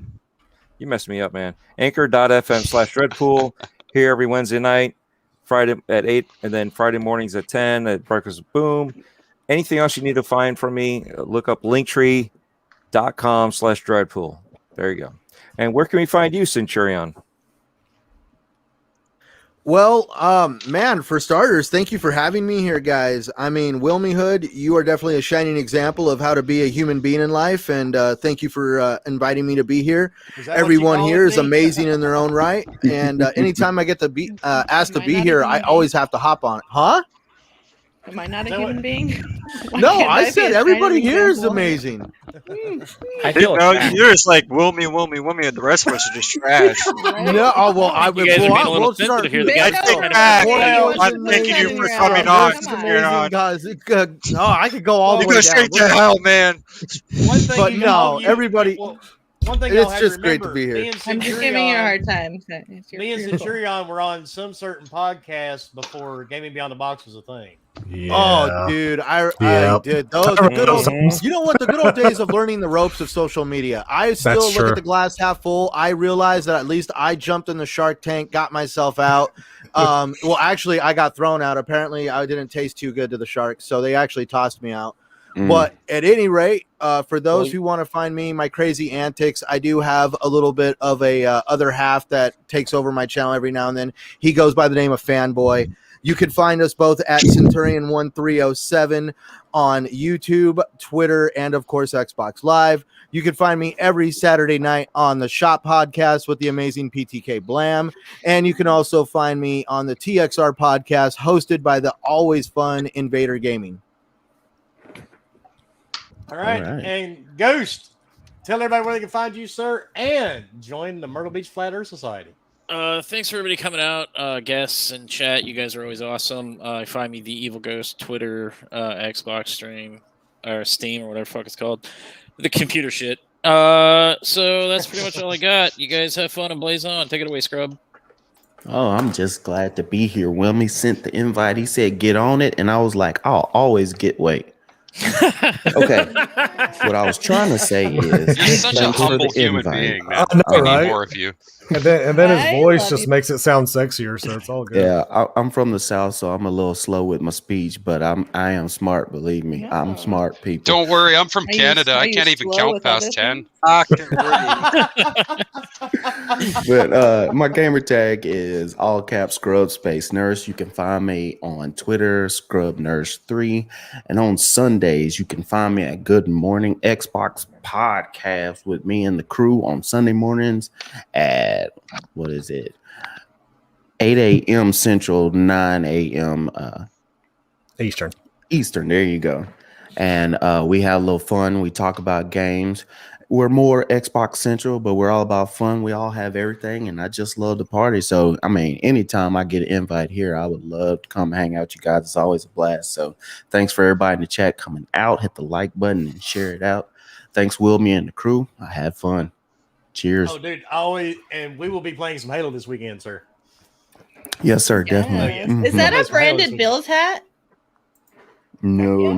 you messed me up, man. Anchor.fm/Dreadpool here every Wednesday night, Friday at 8, and then Friday mornings at 10 at Breakfast with Boom. Anything else you need to find from me, look up linktree.com/Dreadpool. There you go. And where can we find you, Centurion? Well, man, for starters, thank you for having me here, guys. I mean, Wilmy Hood, you are definitely a shining example of how to be a human being in life, and thank you for inviting me to be here. Is that what you Everyone call here it, is me? amazing in their own right, and anytime I get to be asked to Am I be not a here, human I being? always have to hop on it. Huh? Am I not a Is that human what- being? Why No, can't I be said a everybody shining here is example? amazing. I feel No, attacked. you're just like Wilmy, and the rest of us are just trash. No, oh, well, I You guys are being a little we'll sensitive start here. The Big guys O, are take kind of back. Well, I'm thanking you for coming Come on. This is on. amazing, guys. Oh, I could go all the You way go down. straight to hell, man. One thing But you no, all you- everybody- well, one thing it's y'all have just to great to remember, be here. Me and I'm just giving you a Centurion- hard time. So it's your- Me and your fault. Centurion were on some certain podcast before Gaming Beyond the Box was a thing. Yeah. Oh, dude, I Yep. did those the good old. Mhm. You know what? The good old days of learning the ropes of social media. I still look true. at the glass half full. I realize that at least I jumped in the Shark Tank, got myself out. Well, actually, I got thrown out. Apparently, I didn't taste too good to the sharks, so they actually tossed me out. But at any rate, for those who want to find me, my crazy antics, I do have a little bit of a other half that takes over my channel every now and then. He goes by the name of Fanboy. You can find us both at Centurion1307 on YouTube, Twitter, and of course Xbox Live. You can find me every Saturday night on the Shop Podcast with the amazing PTK Blam. And you can also find me on the TXR Podcast hosted by the always fun Invader Gaming. All right. All right. And Ghost, Tell everybody where they can find you, sir, and join the Myrtle Beach Flat Earth Society. Thanks for everybody coming out, guests and chat. You guys are always awesome. Find me the Evil Ghost Twitter, Xbox stream, or Steam, or whatever the fuck it's called, the computer shit. So that's pretty much all I got. You guys have fun and blaze on. Take it away, Scrub. Oh, I'm just glad to be here. Wilmy sent the invite. He said, get on it. And I was like, I'll always get wait. Okay. What I was trying to say is, You're such a thanks for humble the human invite. being, man. I know, We right? need more of you. And then his I voice love just you. makes it sound sexier, so it's all good. Yeah, I'm from the South, so I'm a little slow with my speech, but I am smart. Believe me, I'm smart, people. Don't worry, I'm from Are you- Canada. are I you can't even slow count with past other 10. But my gamer tag is all caps Scrub Space Nurse. You can find me on Twitter, Scrub Nurse 3, and on Sundays you can find me at Good Morning Xbox Podcast with me and the crew on Sunday mornings at 8 a.m. Central, 9 a.m. Eastern. There you go. And we have a little fun. We talk about games. We're more Xbox Central, but we're all about fun. We all have everything, and I just love the party. So, I mean, anytime I get an invite here, I would love to come hang out with you guys. It's always a blast. So, thanks for everybody in the chat coming out. Hit the like button and share it out. Thanks, Wilmy and the crew. I had fun. Cheers. Oh, dude, and we will be playing some Halo this weekend, sir. Yes, sir. Definitely. Yes. Mhm. Is that a branded Bills hat? No.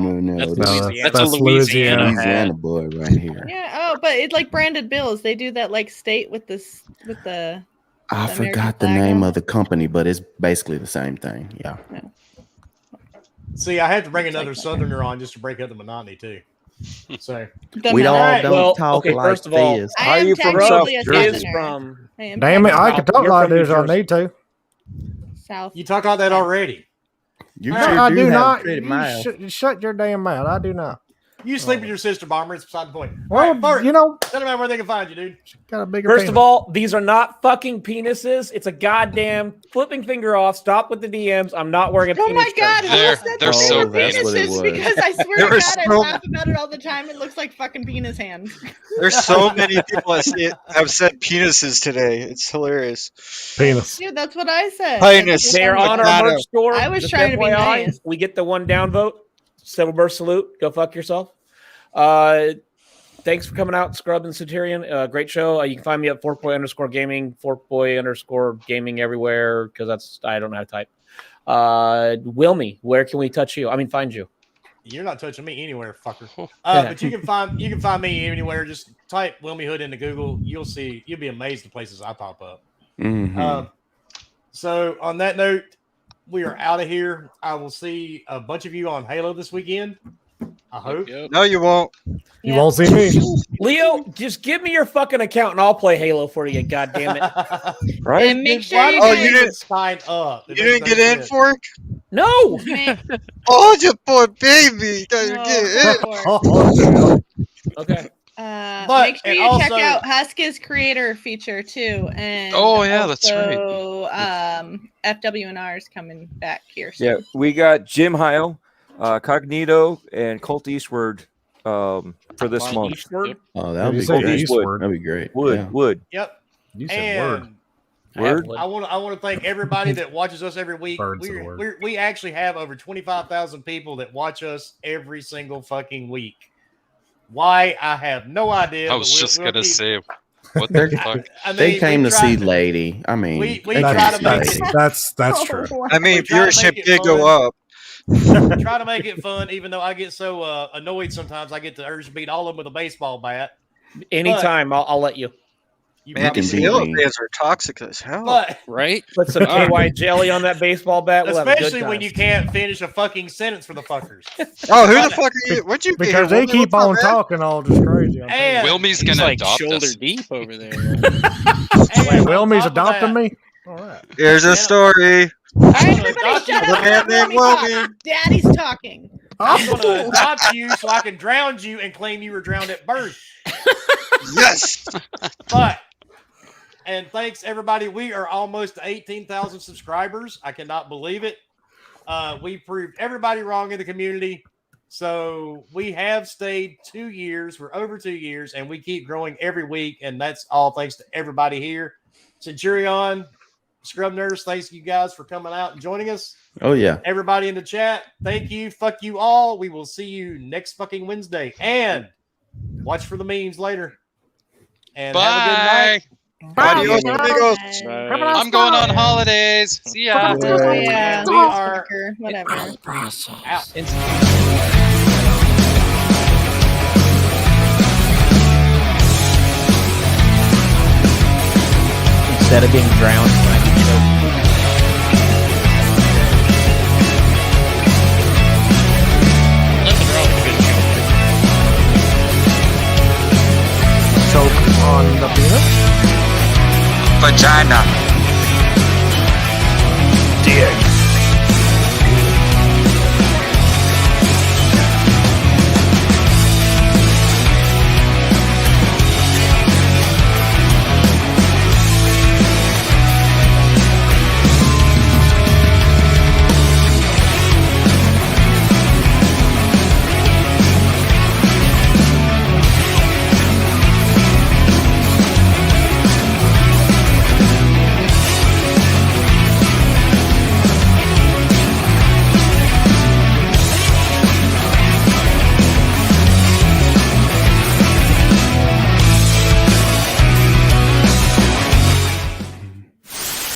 That's a Louisiana hat. Louisiana boy right here. Yeah. Oh, but it's like branded Bills. They do that like state with this with the. I the forgot the American flag name on. of the company, but it's basically the same thing. Yeah. See, I had to bring another Southerner on just to break up the monotony, too. So We all Alright. don't talk like first of all, this. I am technically a is Southerner. from. I am Damn it, I can talk You're like from New this. I Jersey. need to. South. you talk about that already. You No, sure I do have not. pretty You mouth. shut your damn mouth. I do not. You sleep with your sister, Bomber. It's beside the point. Well, All right, Bart, you know, tell them where they can find you, dude. got a bigger. First penis. of all, these are not fucking penises. It's a goddamn flipping finger off. Stop with the DMs. I'm not wearing a Oh penis. my god, who They're- said they're that they so were that's what it penises? was. Because I swear There to were God, I so- laugh about it all the time. It looks like fucking penis hands. There's so many people that have said penises today. It's hilarious. Penis. Dude, that's what I said. Penis. They're on our Potato. merch store. I was Just trying to be FYI, nice. We get the one down vote. Civil burst salute. Go fuck yourself. Thanks for coming out, Scrub and Centurion. Great show. You can find me at _gaming, _gaming everywhere, because I don't know how to type. Wilmy, where can we touch you? I mean, find you. You're not touching me anywhere, fucker. Yeah. But you can find me anywhere. Just type Wilmy Hood into Google. You'll be amazed the places I pop up. Mhm. So on that note, we are out of here. I will see a bunch of you on Halo this weekend. I hope. No, you won't. You won't see me. Leo, just give me your fucking account and I'll play Halo for you. God damn it! Right? And make sure Why you don't you even didn't- sign up? You didn't get in for it? No. Oh, your poor baby. No, Get in. Oh, Okay. But- make sure and you check also- out Husk's creator feature too, and Oh, yeah, that's right. also, FWNR is coming back here. Yeah, Soon. we got Jim Heil, Cognito, and Colt Eastward for this Von month. Eastward? Oh, Did that would you be say great. Eastward? That'd be great. Wood, Yeah. Wood, Yep. You said word. And Word. I want to thank everybody that watches us every week. Birds of the word. We actually have over 25,000 people that watch us every single fucking week. Why? I have no idea. I but was just we'll gonna keep- say, what the fuck? I mean, They came we to see tried- Lady. I mean, we they try came to see make Lady. it- That's true. I mean, We try to viewership make it did fun. go up. Try to make it fun, even though I get so annoyed sometimes. I get the urge to beat all of them with a baseball bat. Anytime, I'll let you. You Man, can these beat Halo me. fans are toxic as hell. but Right? Put some KY jelly on that baseball bat. We'll have a good especially when time. you can't finish a fucking sentence for the fuckers. Oh, who the fuck are you? What'd you Because they keep on talking all just crazy. I'm telling you. And, Wilmy's He's gonna like adopt shoulder us. deep over there. and Wilmy's on top of adopting that, me. All right. Here's a story. All right, everybody, shut The up. man Let named me talk. Wilmy. Daddy's talking. I'm going to adopt you so I can drown you and claim you were drowned at birth. Yes. But, and thanks everybody. We are almost to 18,000 subscribers. I cannot believe it. We proved everybody wrong in the community. So we have stayed 2 years. We're over 2 years, and we keep growing every week. And that's all thanks to everybody here. Centurion, Scrub Nurse, thanks you guys for coming out and joining us. Oh yeah. Everybody in the chat, thank you. Fuck you all. We will see you next fucking Wednesday. And watch for the memes later. And have a good night. Adios, amigos. I'm going on holidays. See ya. Yeah, We are whatever. out. Instead of being drowned, I can choke on the penis. Vagina. Dick.